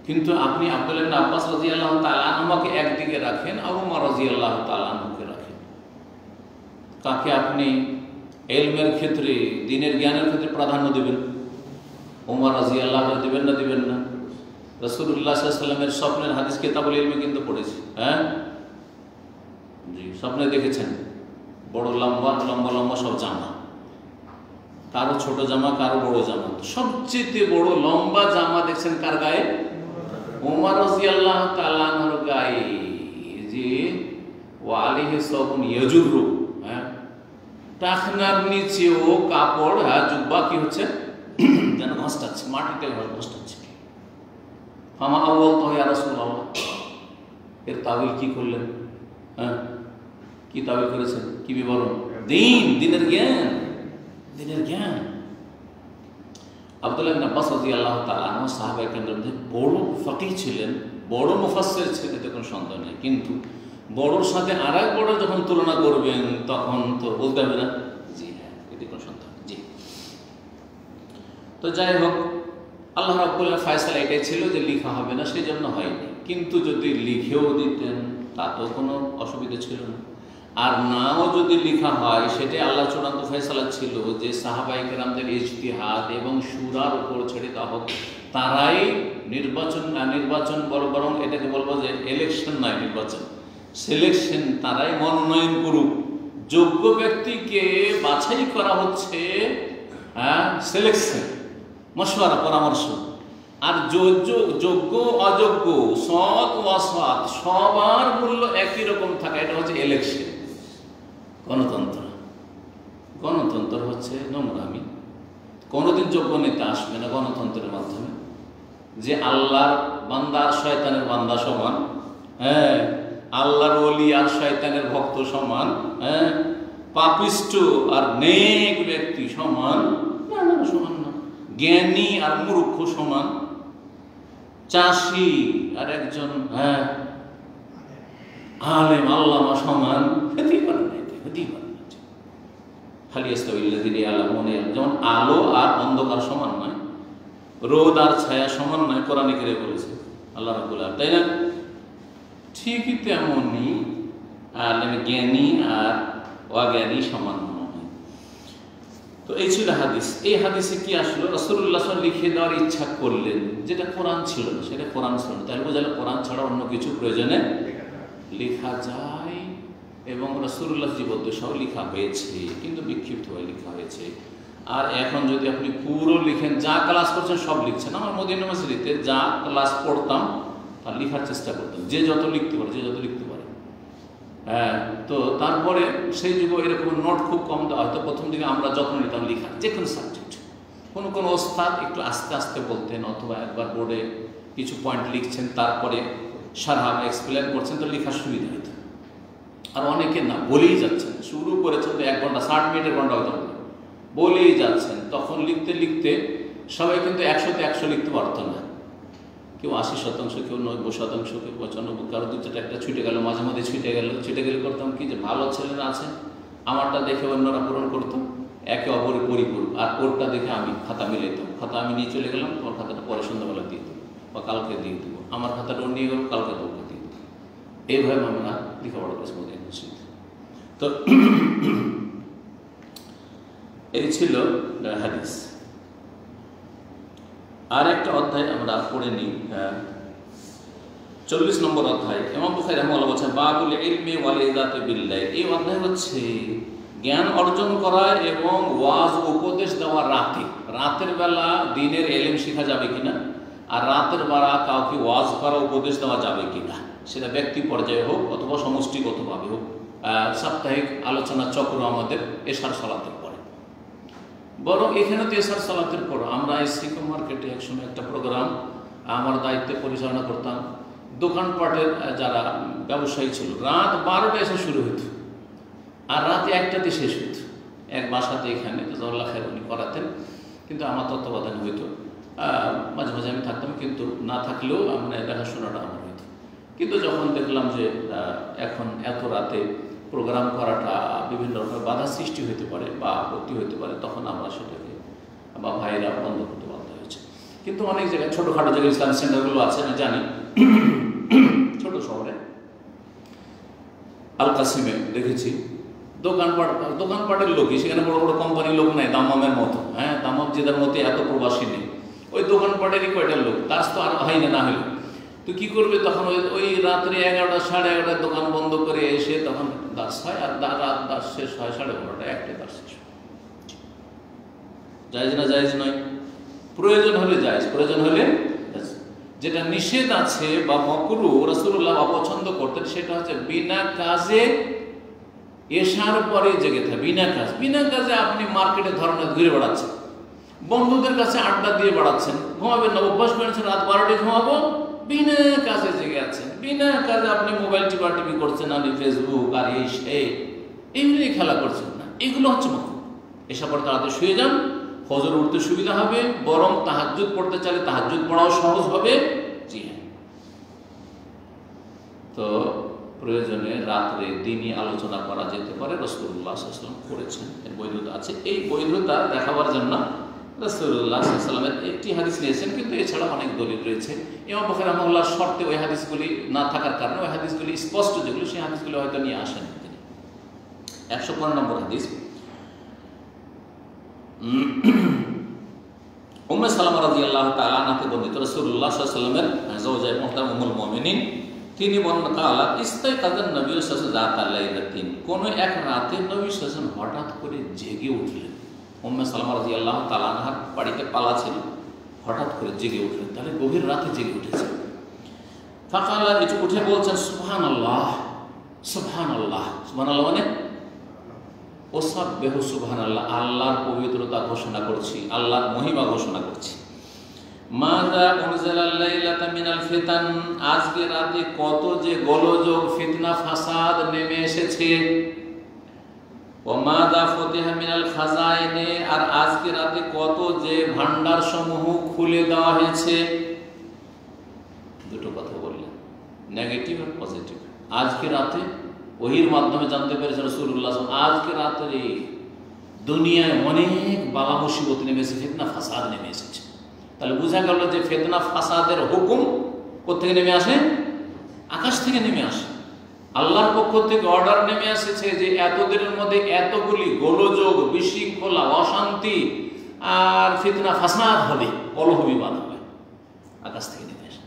কিন্তু আপনি আব্দুল্লাহ বিন আব্বাস রাদিয়াল্লাহু তাআলা আনহুকে একদিকে রাখেন, আবু ওমর রাদিয়াল্লাহু তাআলা আনহুকে রাখেন। কাকে আপনি ইলমের ক্ষেত্রে, দ্বীনের জ্ঞানের ক্ষেত্রে প্রাধান্য দেবেন? ওমর রাদিয়াল্লাহু আনহু দিবেন না, দিবেন না? রাসূলুল্লাহ সাল্লাল্লাহু আলাইহি ওয়াসাল্লামের স্বপ্নের হাদিস কিতাবুল ইলমে কিন্তু পড়েছি, হ্যাঁ জি, স্বপ্নে দেখেছেন বড় লম্বা লম্বা লম্বা সব জামা, কারো ছোট জামা, কারো বড় জামা। সবচেয়ে বড় লম্বা জামা দেখছেন কার গায়ে? ওমর রাদিয়াল্লাহু তাআলা আনহুর গায়ে। যে ওয়া আলাইহি সাবুন ইয়াজুরু, হ্যাঁ টাকনার নিচেও কাপড় জুব্বা কি হচ্ছে যেন ঘষটাচ্ছে, মাটিতে ঘষটাচ্ছে। ফামা আউয়াল তো ইয়া রাসূলুল্লাহ, এর তাবিল কি করলেন? হ্যাঁ, কি তাবিল করেছেন? কি বিবরণ? দিনের জ্ঞান, দিনের জ্ঞান। আব্দুল্লাহ ইবনে আব্বাস রাদিয়াল্লাহু তাআলা আনহু সাহাবায়ে কেরামের মধ্যে বড় ফকিহ ছিলেন, বড় মুফাসসির ছিলেন, এতে কোনো সন্দেহ নেই। কিন্তু বড়র সাথে আরেক বড় যখন তুলনা করবেন তখন তো বলতে হবে না? জি হ্যাঁ, এতে কোনো সন্দেহ নেই। জি, তো যাই হোক, আল্লাহ রাব্বুল আলামিনের ফয়সালা এটাই ছিল যে লিখা হবে না, সেই জন্য হয়নি। কিন্তু যদি লিখেও দিতেন তাতেও কোনো অসুবিধা ছিল না। আর নাও যদি লেখা হয়, সেটাই আল্লাহ চূড়ান্ত ফয়সালা ছিল যে সাহাবায়ে কেরামদের ইজতিহাদ এবং শুরার উপর ছেড়ে দেওয়া হোক। তারাই নির্বাচন বরং এটাকে বলবো যে ইলেকশন নয়, নির্বাচন, সিলেকশন, তারাই মনোনয়ন করুক। যোগ্য ব্যক্তিকে বাছাই করা হচ্ছে সিলেকশন, মশওয়ারা, পরামর্শ। আর যোগ্য অযোগ্য, সৎ অসৎ সবার মূল্য একই রকম থাকা, এটা হচ্ছে ইলেকশন। গণতন্ত্র, গণতন্ত্র হচ্ছে নোংরামি। কোনোদিন যোগ্য নেতা আসবে না গণতন্ত্রের মাধ্যমে যে আল্লাহর বান্দা আর শয়তানের বান্দা সমান, হ্যাঁ, আল্লাহর ওলি আর শয়তানের ভক্ত সমান, হ্যাঁ, পাপিষ্ট আর নেক ব্যক্তি সমান, না না, সমান না। জ্ঞানী আর মূর্খ সমান, চাষি আর একজন আলেম আল্লামা সমান, হতেই পারে না, হতেই পারে না। খালি আস্তাগফিরুল্লাহ আলামনে, যেমন আলো আর অন্ধকার সমান নয়, রোদ আর ছায়া সমান নয়, কোরআনে কারিমে বলেছে আল্লাহ রাব্বুল আলামিন, তাই না? ঠিকই তেমনই জ্ঞানী আর অজ্ঞানী সমান নয়। তো এই ছিল হাদিস। এই হাদিসে কি আসলো? রাসূলুল্লাহ সাল্লাল্লাহু আলাইহি ওয়াসাল্লাম লিখে দেওয়ার ইচ্ছা করলেন, যেটা কোরআন ছিল না, সেটা কোরআন ছিল না। তাহলে বোঝালো কোরআন ছাড়া অন্য কিছু প্রয়োজনে লেখা যায়, এবং রাসূলুল্লাহ জীবদ্দ সব লেখা হয়েছে, কিন্তু বিক্ষিপ্ত হয়ে লেখা হয়েছে। আর এখন যদি আপনি পুরো লিখেন, যা ক্লাস করছেন সব লিখছেন। আমার মদিনা ইউনিভার্সিটিতে যা ক্লাস পড়তাম তার লেখার চেষ্টা করতাম, যে যত লিখতে পারে, যে যত লিখতে পারে। হ্যাঁ, তো তারপরে সেই যুগে এরকম নোট খুব কম দেওয়া হয়তো। প্রথম দিকে আমরা যত্ন নিতাম লেখার, যে কোনো সাবজেক্ট। কোনো ওস্তাদ একটু আস্তে আস্তে বলতেন, অথবা একবার বোর্ডে কিছু পয়েন্ট লিখছেন, তারপরে সারা এক্সপ্লেন করছেন, তো লেখার সুবিধা হতো। আর অনেকে না, বলেই যাচ্ছেন, শুরু করেছেন তো 1 ঘন্টা 60 মিনিটের ঘন্টা হয়তো বলেই যাচ্ছেন। তখন লিখতে লিখতে সবাই কিন্তু 100-তে 100 লিখতে পারতো না। কেউ 80%, কেউ 90%, কেউ 95, কারো 2-4 একটা ছুটে গেল, মাঝে মাঝে ছুটে গেলে করতাম কি, যে ভালো ছেলেরা আছে আমারটা দেখে অন্যরা পূরণ করতো, একে অপরের পরিপূরক। আর ওরটা দেখে আমি খাতা মিলাইতাম, খাতা আমি নিয়ে চলে গেলাম, তোমার খাতাটা পরে সন্ধ্যাবেলা দিয়ে দেবো বা কালকে দিয়ে দেবো, আমার খাতাটা ওর নিয়ে গেল, কালকে তোকে দিয়ে দেবো। এইভাবে আমরা লেখাপড়া করেছি মদিনা ইউনিভার্সিটিতে। তো এই ছিল হাদিস। আর একটা অধ্যায় আমরা পড়ে নিই, 40 নম্বর অধ্যায়। ইমাম বুখারী রাহিমাহুল্লাহ বলেছেন, বাবুল ইলমি ওয়াল ইযাতি বিল্লাহ। এই অধ্যায় হচ্ছে জ্ঞান অর্জন করা এবং ওয়াজ উপদেশ দেওয়া রাতে। রাতের বেলা দিনের ইলম শেখা যাবে কিনা, আর রাতের বেলা কাউকে ওয়াজ করা, উপদেশ দেওয়া যাবে কিনা, সেটা ব্যক্তি পর্যায়ে হোক অথবা সমষ্টিগতভাবে হোক। সাপ্তাহিক আলোচনা চক্র আমাদের এশার সালাতের পরে, বরং এখানে তো এশার সালাতের পর আমরা এসিকো মার্কেটে একসময় একটা প্রোগ্রাম আমার দায়িত্বে পরিচালনা করতাম। দোকানপাটের যারা ব্যবসায়ী ছিল, রাত 12টায় এসে শুরু হতো আর রাত 1টাতে শেষ হতো। এক বাসাতে এখানে জাযাকাল্লাহু খাইর উনি করাতেন, কিন্তু আমার তত্ত্বাবধানে হইতো। মাঝে মাঝে আমি থাকতাম, কিন্তু না থাকলেও মানে দেখাশোনাটা আমার হইতো। কিন্তু যখন দেখলাম যে এখন এত রাতে প্রোগ্রাম করাটা বিভিন্ন রকমের বাধা সৃষ্টি হতে পারে বা আপত্তি হতে পারে, তখন আমরা সেটাকে বা ভাইয়েরা বন্ধ করতে বাধ্য হয়েছে। কিন্তু অনেক জায়গায় ছোটোখাটো জায়গায় ইসলামিক সেন্টারগুলো আছে, আমি জানি ছোট শহরে আল কাসিমে দেখেছি দোকানপাটের লোকই, সেখানে বড় বড় কোম্পানির লোক নাই, দামামের মতো। হ্যাঁ, দামাম জেদার মতো এত প্রবাসী নেই, ওই দোকানপাটেরই কয়টা লোক, তার তো আর হয় না হলে। তো কী করবে তখন? ওই রাত্রে 11টা 11:30 দোকান বন্ধ করে এসে তখন দাস হয়, আর রাত দাস শেষ হয় 12:30, 1টায় দাস শেষ। জায়েজ না জায়েজ নয়? প্রয়োজন হলে জায়েজ, প্রয়োজন হলে। যেটা নিষেধ আছে বা মাকরুহ, রাসূলুল্লাহ অপছন্দ করতেন, সেটা হচ্ছে বিনা কাজে এশার পরে জেগে থাকে বিনা কাজে আপনি মার্কেটে ধরনের ঘুরে বেড়াচ্ছেন, বন্ধুদের কাছে আড্ডা দিয়ে বেড়াচ্ছেন, ঘুমাবেন না, অভ্যাস করেছেন রাত 12টায় ঘুমাবো, বিনা কাজে জেগে আছেন, বিনা কাজে আপনি মোবাইল টিপি করছেন, আপনি ফেসবুক আর এই সেই এইগুলি খেলা করছেন না, এগুলো হচ্ছে মুখ্য। এসব পরে তাড়াতাড়ি শুয়ে যান, ফজর উঠতে সুবিধা হবে, বরং তাহাজ্জুদ পড়তে চাইলে তাহাজ্জুদ পড়াও সহজ হবে। জি হ্যাঁ, তো প্রয়োজনে রাত্রে দিনই আলোচনা করা যেতে পারে, রাসূলুল্লাহ সাল্লাল্লাহু আলাইহি ওয়াসাল্লাম করেছেন, এর বৈধতা আছে। এই বৈধতা দেখাবার জন্য রাসূলুল্লাহ সাল্লাল্লাহু আলাইহি ওয়াসাল্লামের একটি হাদিস নিয়েছেন, কিন্তু এছাড়া অনেক দলিল রয়েছে। ইমাম বুখারী রাহিমাহুল্লাহর শর্তে ওই হাদিসগুলি না থাকার কারণে ওই হাদিসগুলি স্পষ্ট যেগুলো, সেই হাদিসগুলি হয়তো নিয়ে আসেন তিনি। 115 নম্বর হাদিস, উম্মে সালামা রাদিয়াল্লাহু তাআলা আনহা বর্ণিত, রাসূলুল্লাহ সাল্লাল্লাহু আলাইহি ওয়াসাল্লামের জাওজায়ে মুহতারামা উম্মুল মুমিনিন তিনি বর্ণনা কালা ইস্তাইকাযান নবী সাল্লাল্লাহু আলাইহি ওয়াসাল্লাম যাতা লাইলাতিন, কোন এক রাতে নবী সাল্লাল্লাহু আলাইহি ওয়াসাল্লাম হঠাৎ করে জেগে উঠলেন। উম্মে সালামা রাদিয়াল্লাহু তাআলা আনহার বাড়িতে পালা ছিল, হঠাৎ করে জেগে উঠলেন, তাহলে গভীর রাতে জেগে উঠেছে। ফাকালা, একটু উঠে বলছেন সুবহানাল্লাহ সুবহানাল্লাহ, সুবহানাল্লাহ মানে ওসাব্বিহু সুবহানাল্লাহ, আল্লাহর পবিত্রতা ঘোষণা করছি, আল্লাহর মহিমা ঘোষণা করছি। মাযা উনজিলাল লাইলাতা মিনাল ফিতান, আজকে রাতে কত যে গোলযোগ ফিতনা ফাসাদ নেমে এসেছে। ওয়া মাযা ফুতিহা মিনাল খাজাইনি, আর আজকে রাতে কত যে ভান্ডার সমূহ খুলে দেওয়া হয়েছে। দুটো কথা বললেন, নেগেটিভ আর পজিটিভ। আজকে রাতে ওহির মাধ্যমে জানতে পেরেছেন রাসূলুল্লাহ, আজকে রাতে দুনিয়ায় অনেক বালা মুসিবত নেমে এসেছে, ফিতনা ফাসাদ নেমে এসেছে। তাহলে বোঝা গেল যে ফিতনা ফাসাদের হুকুম কোথেকে নেমে আসে? আকাশ থেকে নেমে আসে। আল্লাহর পক্ষ থেকে অর্ডার নেমে এসেছে যে এতদিনের মধ্যে এতগুলি গোলযোগ, বিশৃঙ্খলা, অশান্তি আর ফিতনা ফাসাদ হবে, কলহ-বিবাদ হবে, আকাশ থেকে নেমে আসে।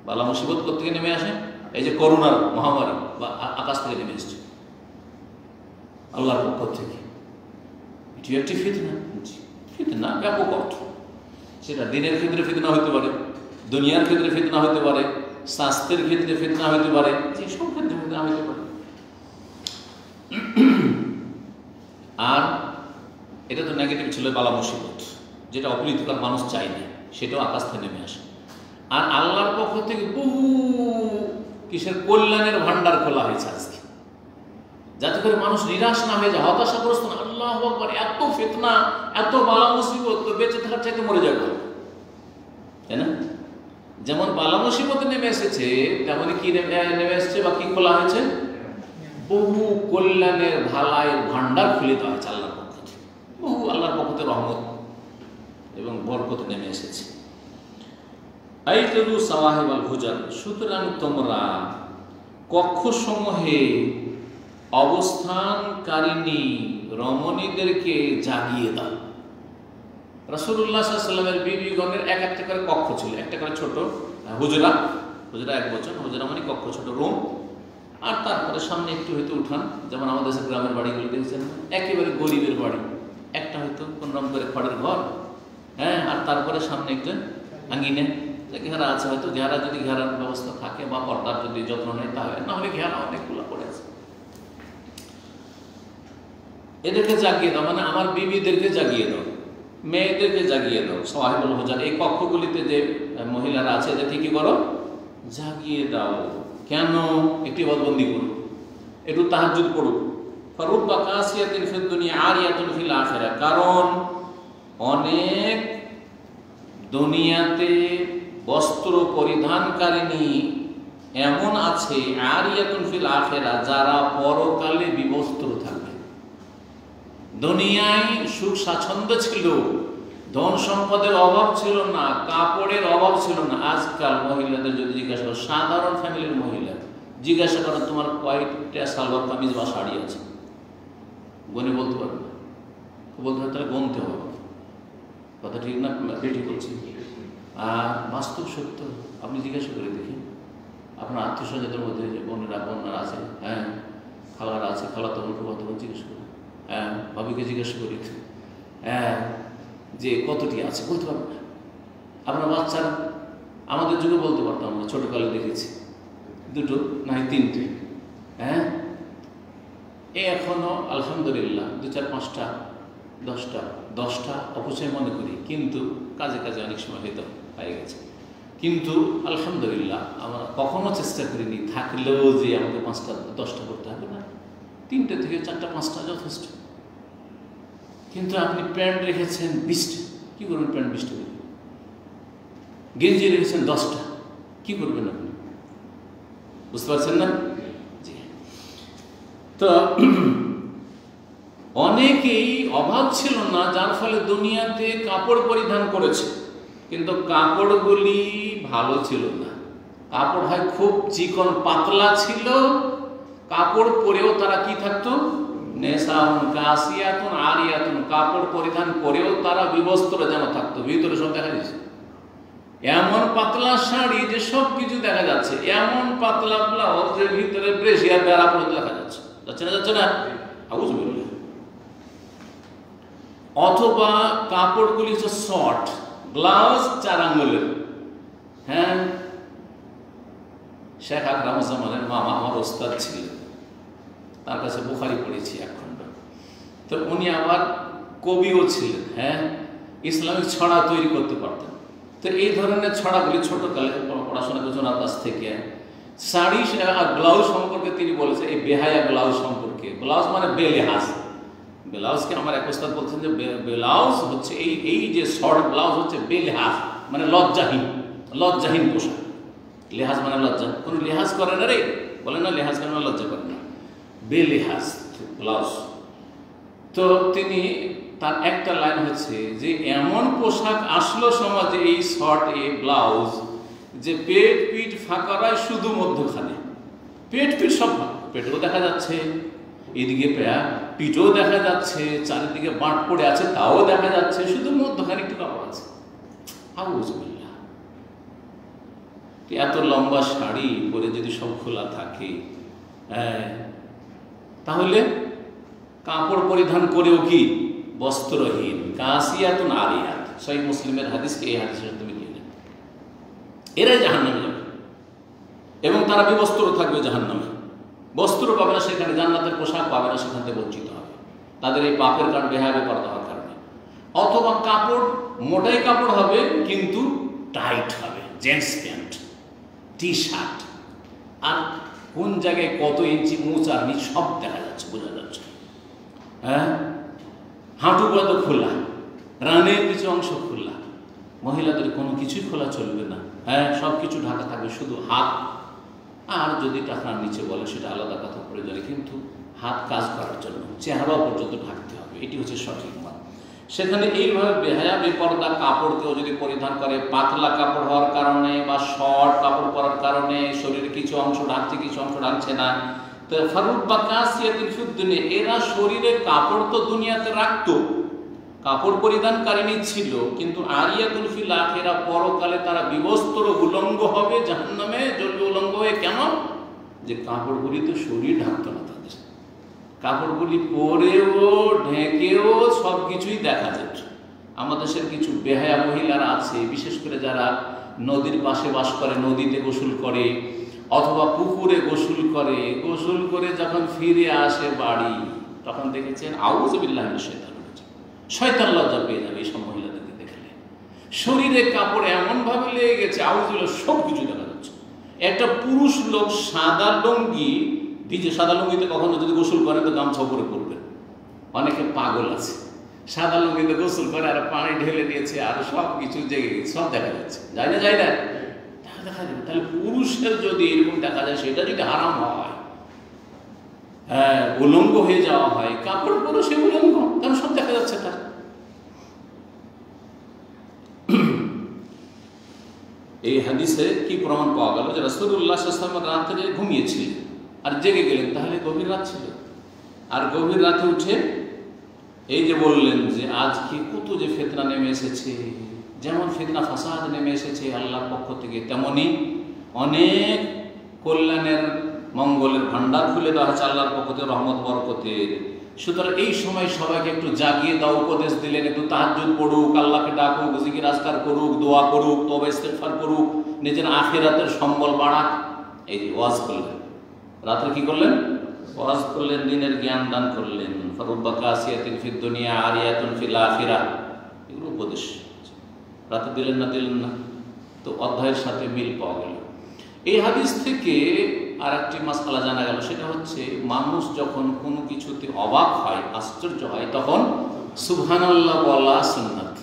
বালা মুসিবত কোথেকে নেমে আসে? এই যে করোনার মহামারী বা আকাশ থেকে নেমে এসছে আল্লাহর পক্ষ থেকে। এটি একটি ফিতনা, ফিতনা ব্যাপক অর্থ। সেটা দিনের ক্ষেত্রে ফিতনা হতে পারে, দুনিয়ার ক্ষেত্রে ফিতনা হতে পারে, স্বাস্থ্যের ক্ষেত্রে ফিতনা হতে পারে, যে সব ক্ষেত্রে ফিতনা হতে পারে। আর এটা তো নেগেটিভ ছিল, বালা মুসিবত, যেটা অপ্রীতিকর, মানুষ চাই না, সেটাও আকাশ থেকে নেমে আসে। আর আল্লাহর পক্ষ থেকে বহু কিসের কল্যাণের ভান্ডার খোলা হয়েছে আজকে, যাতে করে মানুষ নিরাশ না হয়ে যায়, হতাশাগ্রস্ত না। আল্লাহু আকবার, এত ফিতনা, এত বালা মুসিবত, তো বেঁচে থাকার চাইতে মরে যাবে, তাই না? যেমন বালা মুসিবত নেমে এসেছে, তেমনি কি নেমে এসেছে বা কি খোলা হয়েছে? বহু কল্যাণের ভালাইয়ের ভান্ডার খুলে দেওয়া হয়েছে আল্লাহর পক্ষ থেকে। বহু আল্লাহর পক্ষ থেকে রহমত এবং বরকত নেমে এসেছে। আইতুরু সাওয়াহিবাল হুজার, সুতরাং তোমরা কক্ষসমূহে অবস্থানকারিণী রমণীদেরকে জাগিয়ে দাও। রাসূলুল্লাহ সাল্লাল্লাহু আলাইহি ওয়াসাল্লামের বিবিগণের এক একটা করে কক্ষ ছিল, একটা করে ছোট হুজরা, হুজরা এক বচন, হুজরা মানে কক্ষ, ছোট রুম। আর তারপরে সামনে একটু হয়তো উঠান, যেমন আমাদের দেশের গ্রামের বাড়িগুলো দেখছেন, একেবারে গরিবের বাড়ি, একটা হয়তো কোন রকম করে খড়ের ঘর, হ্যাঁ, আর তারপরে সামনে একটা আঙ্গিনে ঘেরা আছে, হয়তো ঘেরা যদি ঘেরার ব্যবস্থা থাকে বা পর্দার যদি যত্ন নেয় তাহলে, না হলে ঘেরা অনেকগুলো পড়ে আছে। এদেরকে জাগিয়ে দাও, মানে আমার বিবিদেরকে জাগিয়ে দাও, মেয়েদেরকে জাগিয়ে দাও। সাওয়াহিবুল হুজার, এই কক্ষগুলিতে যে মহিলারা আছে এদেরকে কি করো? জাগিয়ে দাও। কেন? একটি বদবন্দি করুক, একটু তাহাজ্জুদ পড়ুক। ফারুব্বা কাসিয়াতিন ফিদ দুনিয়া আরিয়াতুন ফিল আখিরাহ, কারণ অনেক দুনিয়াতে বস্ত্র পরিধানকারিণী এমন আছে, আরিয়াতুন ফিল আখিরাহ, যারা পরকালে বিবস্ত্র থাকবে। দুনিয়ায় সুখ স্বাচ্ছন্দ্য ছিল, ধন সম্পদের অভাব ছিল না, কাপড়ের অভাব ছিল না। আজকাল মহিলাদের যদি জিজ্ঞাসা করো, সাধারণ ফ্যামিলির মহিলা জিজ্ঞাসা করো তোমার কয়টা সালোয়ার কামিজ বা শাড়ি আছে, গনে বলতে পারবে না। বলতে হবে তাহলে গনতে হবে, কথা ঠিক না? ঠিক বলছি। আর বাস্তব সত্য, আপনি জিজ্ঞাসা করে দেখেন আপনার আত্মীয় স্বজনদের মধ্যে যে বোনেরা আছে, হ্যাঁ, খালারা আছে, খালা তখন জিজ্ঞেস করি, হ্যাঁ, ভাবিকে জিজ্ঞাসা করি, হ্যাঁ, যে কতটি আছে, বলতে পারবো না। আপনার বাচ্চারা, আমাদের যুগে বলতে পারতাম, আমরা ছোটকালে দেখেছি দুটো না তিনটে, হ্যাঁ, এখনো আলহামদুলিল্লাহ 2, 4, 5টা 10টা অপচয় মনে করি, কিন্তু কাজে কাজে অনেক সময় হয়তো হয়ে গেছে। কিন্তু আলহামদুলিল্লাহ আমরা কখনো চেষ্টা করিনি থাকলেও যে আমাকে 5টা 10টা করতে হবে না, 3টে থেকে 4টা 5টা যথেষ্ট। কিন্তু আপনি প্যান্ট রেখেছেন 20টা, কী করবেন? প্যান্ট 20টা করে। গেঞ্জি রেখেছেন 10টা, কী করবেন আপনি? বুঝতে পারছেন না? জি। তো অনেকেই অভাব ছিল না, যার ফলে দুনিয়াতে কাপড় পরিধান করেছে, কিন্তু কাপড়গুলি ভালো ছিল না। কাপড় হয় খুব চিকন পাতলা ছিল, কাপড় পরেও তারা কি থাকতো? নেশাউন কাসিয়াতুন আরিয়াতুন, কাপড় পরিধান করেও তারা বিবস্ত্র যেন থাকতো, ভিতরে সব দেখা যাচ্ছে। এমন পাতলা শাড়ি যে সব কিছু দেখা যাচ্ছে, এমন পাতলা ব্লাউজ যে ভিতরে ব্রেসিয়ার বেড়া পর্যন্ত দেখা যাচ্ছে। যাচ্ছে না? যাচ্ছে না? আউযুবিল্লাহ। অথবা কাপড়গুলি হচ্ছে শর্ট, ব্লাউজ 4 আঙ্গুলের। হ্যাঁ, শেখ আকরামুজ্জামানের মামা আমার ওস্তাদ ছিলেন, তার কাছে বুখারী পড়েছি 1 খণ্ড। তো উনি আবার কবিও ছিলেন। হ্যাঁ, ইসলামিক ছড়া তৈরি করতে পারতেন। তো এই ধরনের ছড়াগুলি ছোটকালে পড়াশোনা করছেন ওনার কাছ থেকে। শাড়ি আর ব্লাউজ সম্পর্কে তিনি বলেছেন, এই বেহায়া ব্লাউজ সম্পর্কে। ব্লাউজ মানে বেলেহাজ। ব্লাউজকে আমার এক ওস্তাদ বলছেন যে ব্লাউজ হচ্ছে এই যে শর্ট ব্লাউজ হচ্ছে বেলেহাজ, মানে লজ্জাহীন পোশাক। লেহাজ মানে লজ্জা, কোনো লেহাজ করে না রে, বলে না লেহাজ করে না, লজ্জা করে না, বেলেহাজ ব্লাউজ। তো তিনি তার একটা লাইন হচ্ছে যে এমন পোশাক আসলো সমাজে, এই শর্ট এই ব্লাউজ, যে পেট পিঠ ফাঁকা রয় শুধু মধ্যখানে। পেট পিঠ সব পেটও দেখা যাচ্ছে, এদিকে পিঠও দেখা যাচ্ছে, চারিদিকে বাঁট পড়ে আছে তাও দেখা যাচ্ছে, শুধু মধ্যখানে একটু কাপড় আছে। আউযুবিল্লাহ। এত লম্বা শাড়ি পরে যদি সব খোলা থাকে, তাহলে কাপড় পরিধান করেও কি বস্ত্রহীন, কাসিয়াতুন আরিয়াত। সহিহ মুসলিমের হাদিসকে এই হাদিসের তুমি নিয়ে, এরাই জাহান্নামে যাবে এবং তারা বিবস্ত্র থাকবে জাহান্নামে। বস্ত্র পাবে না সেখানে, জান্নাতের পোশাক পাবে না, সেখান থেকে বঞ্চিত হবে তাদের এই পাপের কারণে, বেহায়া পর্দা হওয়ার কারণে। অথবা কাপড় মোটাই কাপড় হবে কিন্তু টাইট হবে, জেন্টস প্যান্ট, টি শার্ট, আর কোন জায়গায় কত ইঞ্চি মুচ আর নিচ সব দেখা যাচ্ছে, বোঝা যাচ্ছে। হ্যাঁ, হাঁটু পর্যন্ত খোলা, রানের কিছু অংশ খোলা। মহিলাদের কোনো কিছুই খোলা চলবে না। হ্যাঁ, সব কিছু ঢাকা থাকবে, শুধু হাত, আর যদি টাকার নিচে বলে সেটা আলাদা কথা প্রয়োজনে, কিন্তু হাত কাজ করার জন্য চেহারাও পর্যন্ত ঢাকতে হবে, এটি হচ্ছে সঠিক মত। সেখানে এইভাবে বেহায়া বেপরদা কাপড় কেউ যদি পরিধান করে, পাতলা কাপড় হওয়ার কারণে বা শর্ট কাপড় পরার কারণে শরীরের কিছু অংশ ঢাকছে, কিছু অংশ ঢাকছে না, তো ফারুব্বা কাসিয়াতিন ফিদ দুনিয়া, এরা শরীরে কাপড় তো দুনিয়াতে রাখতো, কাপড় পরিধানকারিণী ছিল, কিন্তু আরিয়াতুল ফিল আখিরা, পরকালে তারা বিবস্ত্র উলঙ্গ হবে, জাহান্নামে জ্বলবে উলঙ্গ হয়ে। কেন? যে কাপড়গুলি তো শরীর ঢাকতো না তাদের, কাপড়গুলি পরেও ঢেকেও সব কিছুই দেখা যেত। আমাদের দেশের কিছু বেহায়া মহিলারা আছে, বিশেষ করে যারা নদীর পাশে বাস করে, নদীতে গোসল করে অথবা পুকুরে গোসল করে যখন ফিরে আসে বাড়ি, তখন দেখেছেন আউযুবিল্লাহি মিনাশ শাইতানির রাজিম, শয়তান লজ্জা পেয়ে যাবে এইসব মহিলাদেরকে দেখলে। শরীরে কাপড় এমনভাবে লেগে গেছে, আউযুবিল্লাহ, সব কিছু দেখা যাচ্ছে। একটা পুরুষ লোক সাদা লুঙ্গি ভিজে, সাদা লুঙ্গিতে কখনো যদি গোসল করে তো গামছা উপরে পড়বেন, অনেকে পাগল আছে, সাদা লুঙ্গিতে গোসল করে আর পানি ঢেলে দিয়েছে আর সব কিছু জেগে গেছে, সব দেখা যাচ্ছে। যায় না? যায় না? দেখা যাবে। তাহলে পুরুষের যদি এরকম দেখা যায়, সেটা যদি হারাম হয়, হ্যাঁ, উলঙ্গ হয়ে যাওয়া হয়, কাপড় পরে সে উলঙ্গ, কারণ সব দেখা যাচ্ছে তার। এই হাদিসে কি প্রমাণ পাওয়া গেল? যে রাসূলুল্লাহ সাল্লাল্লাহু আলাইহি ওয়াসাল্লাম রাতে ঘুমিয়েছিলেন আর জেগে গেলেন, তাহলে গভীর রাত ছিল। আর গভীর রাতে উঠে এই যে বললেন যে আজকে কত যে ফিতনা নেমে এসেছে, যেমন ফিতনা ফাসাদ নেমে এসেছে আল্লাহর পক্ষ থেকে, তেমনি অনেক কল্যাণের মঙ্গলের ভান্ডার খুলে দেওয়া হচ্ছে আল্লাহর পক্ষ থেকে, রহমত বরকতের। সুতরাং এই সময় সবাইকে একটু জাগিয়ে দাও, উপদেশ দিলেন, একটু তাহাজ্জুদ পড়ুক, আল্লাহকে ডাকুক, জিকির আজকার করুক, দোয়া করুক, তওবা ইস্তিগফার করুক, নিজের আখিরাতের সম্বল বাড়াক। এই যে ওয়াজ করলেন, রাতে কি করলেন? ওয়াজ করলেন, দিনের জ্ঞান দান করলেন। ফারুব্বা কাসিয়াতিন ফিদ দুনিয়া আরিয়াতুন ফিল আখিরাহ, এগুলো উপদেশ। রাতে দিলেন না? তো অধ্যায়ের সাথে মিল পাওয়া গেল। এই হাদিস থেকে আর একটি মাসআলা জানা গেল, সেটা হচ্ছে মানুষ যখন কোনো কিছুতে অবাক হয়, আশ্চর্য হয়, তখন সুবহানাল্লাহ বলা সুন্নাত।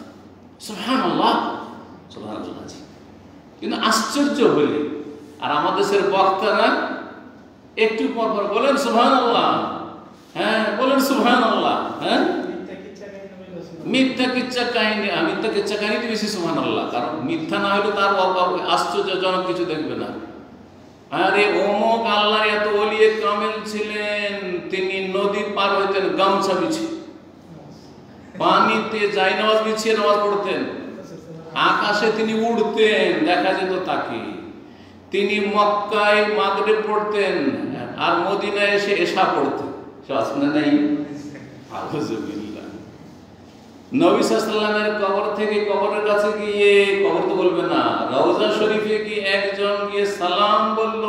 সুবহানাল্লাহ, সুবহানাল্লাহ। কিন্তু আশ্চর্য হলে, আর আমাদের দেশের বক্তারা একটু পর পর বলেন সুবহানাল্লাহ, হ্যাঁ বলেন সুবহানাল্লাহ, হ্যাঁ মিথ্যা কিচ্ছা কাহিনীতে বেশি সুবহানাল্লাহ। কারণ মিথ্যা না হলে তার আশ্চর্যজনক কিছু দেখবে না। আরে অমুক আল্লাহর এত ওলিয়ে কামেল ছিলেন, তিনি নদী পার হইতেন গামছা বিছিয়ে, পানিতে জায়নামাজ বিছিয়ে নামাজ পড়তেন, আকাশে তিনি উড়তেন, দেখা যেত তাকে। তিনি মক্কায় মাগরিব পড়তেন আর মদিনায় এসে এশা পড়তেন। শুনে নাই? আউযুবিল্লাহ। নবী সাল্লাল্লাহু আলাইহি ওয়াসাল্লামের কবর থেকে কবরের কাছে গিয়ে, কবর তো বলবে না, রওজা শরীফে গিয়ে একজন গিয়ে সালাম বলল,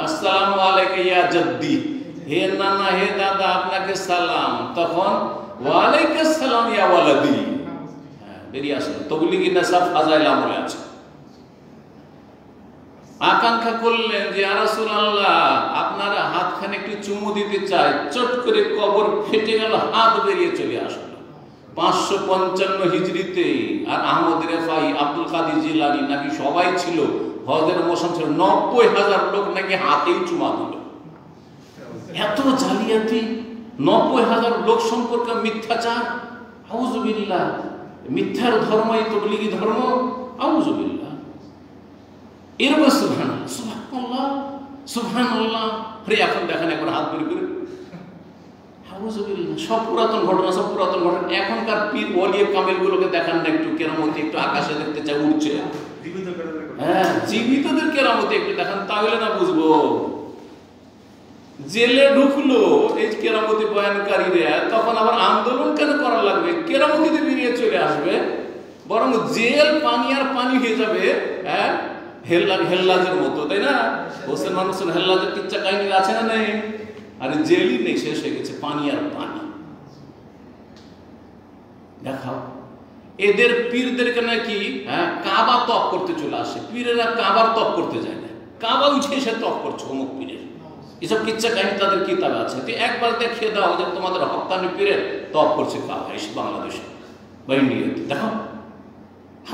আসসালামু আলাইকা ইয়া জাদ্দি, হে নানা, হে দাদা, আপনাকে সালাম। তখন ওয়া আলাইকাস সালাম ইয়া ওয়ালাদি, বেরিয়ে আসলো। তবলিগি নাসাব ফাজাইল আমলে আছে। আকাঙ্ক্ষা করলেন যে ইয়া রাসূলুল্লাহ, আপনার হাতখানে একটু চুমু দিতে চাই। চট করে কবর ফেটে গেল, হাত বেরিয়ে চলে আসলো। 555 হিজরিতে। আর আহমদ রেফাই, আব্দুল কাদের জিলানী নাকি সবাই ছিল, হজের মৌসুম ছিল, 90,000 লোক নাকি হাতেই চুমা দিল। এত জালিয়াতি, 90,000 লোক সম্পর্কে মিথ্যাচার। আউযুবিল্লাহ। মিথ্যার ধর্ম এই তবলিগি ধর্ম। আউযুবিল্লাহ। এরকম সুবহানাল্লাহ, সুবহানাল্লাহ, সুবহানাল্লাহ। এখন দেখেন একবার হাত বের করে, সব পুরাতন ঘটনা। এখনকার পীর ওলিয়ে কামেল গুলোকে দেখান না একটু, কেরামতি একটু আকাশে দেখতে চাই, উঠছে। হ্যাঁ, জীবিতদের কেরামতি একটু দেখান, তাহলে না বুঝবো। জেলে ঢুকলো এই কেরামতি বয়ানকারীরা, তখন আবার আন্দোলন কেন করা লাগবে? কেরামতিতে বেরিয়ে চলে আসবে, বরং জেল পানি আর পানি হয়ে যাবে। হ্যাঁ, হেল্লাজের মতো, তাই না? হোসেন মানুষের হেল্লাজের কিচ্ছা কাহিনী আছে না নেই? আরে জেলই নেই, শেষ হয়ে গেছে, পানি আর পানি। দেখাও এদের পীরদেরকে নাকি কাবা তপ করতে চলে আসে। পীরেরা কাবার তপ করতে যায় না, কাবা উঠে এসে তপ করছে অমুক পীরের। এসব কিচ্ছা কাহিনী তাদের কিতাবে আছে। তুই একবার দেখিয়ে দাও যে তোমাদের হক্কানি পীরের তপ করছে কাবা এসে বাংলাদেশে বা ইন্ডিয়াতে, দেখো।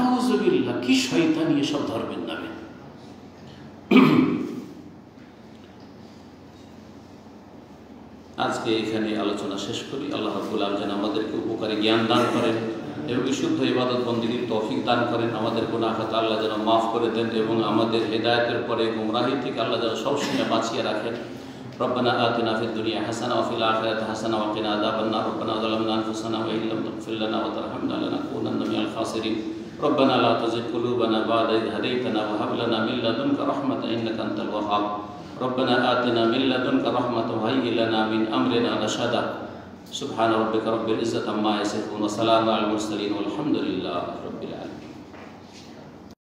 আউযুবিল্লাহ, কি শয়তানি এসব ধর্মের নামে। আজকে এখানে আলোচনা শেষ করি। আল্লাহ রাব্বুল আলামিন যেন আমাদেরকে উপকারী জ্ঞান দান করেন এবং বিশুদ্ধ ইবাদত বন্দেগীর তৌফিক দান করেন। আমাদের গুনাহ খাতা আল্লাহ যেন মাফ করে দেন এবং আমাদের হেদায়েতের পরে গুমরাহি থেকে আল্লাহ যেন সবসময় বাঁচিয়ে রাখেন। রব্বানা আতিনা ফিদ দুনিয়া হাসানা ওয়া ফিল আখিরাতি হাসানা ওয়া কিনা আযাবান নার। রব্বানা যালামনা আনফুসানা ওয়া ইল্লাম তাগফির লানা ওয়া তারহামনা লানাকুনান্না মিনাল খাসিরিন। রব্বানা লা তুযিগ কুলুবানা বা'দা ইয হাদাইতানা ওয়া হাব লানা মিন লাদুনকা রাহমাতান ইন্নাকা আনতাল ওয়াহ্হাব। ربنا آتنا من لدنك رحمة وهيئ لنا من أمرنا رشدا. سبحان ربك رب العزة عما يصفون وسلام على المرسلين والحمد لله رب العالمين.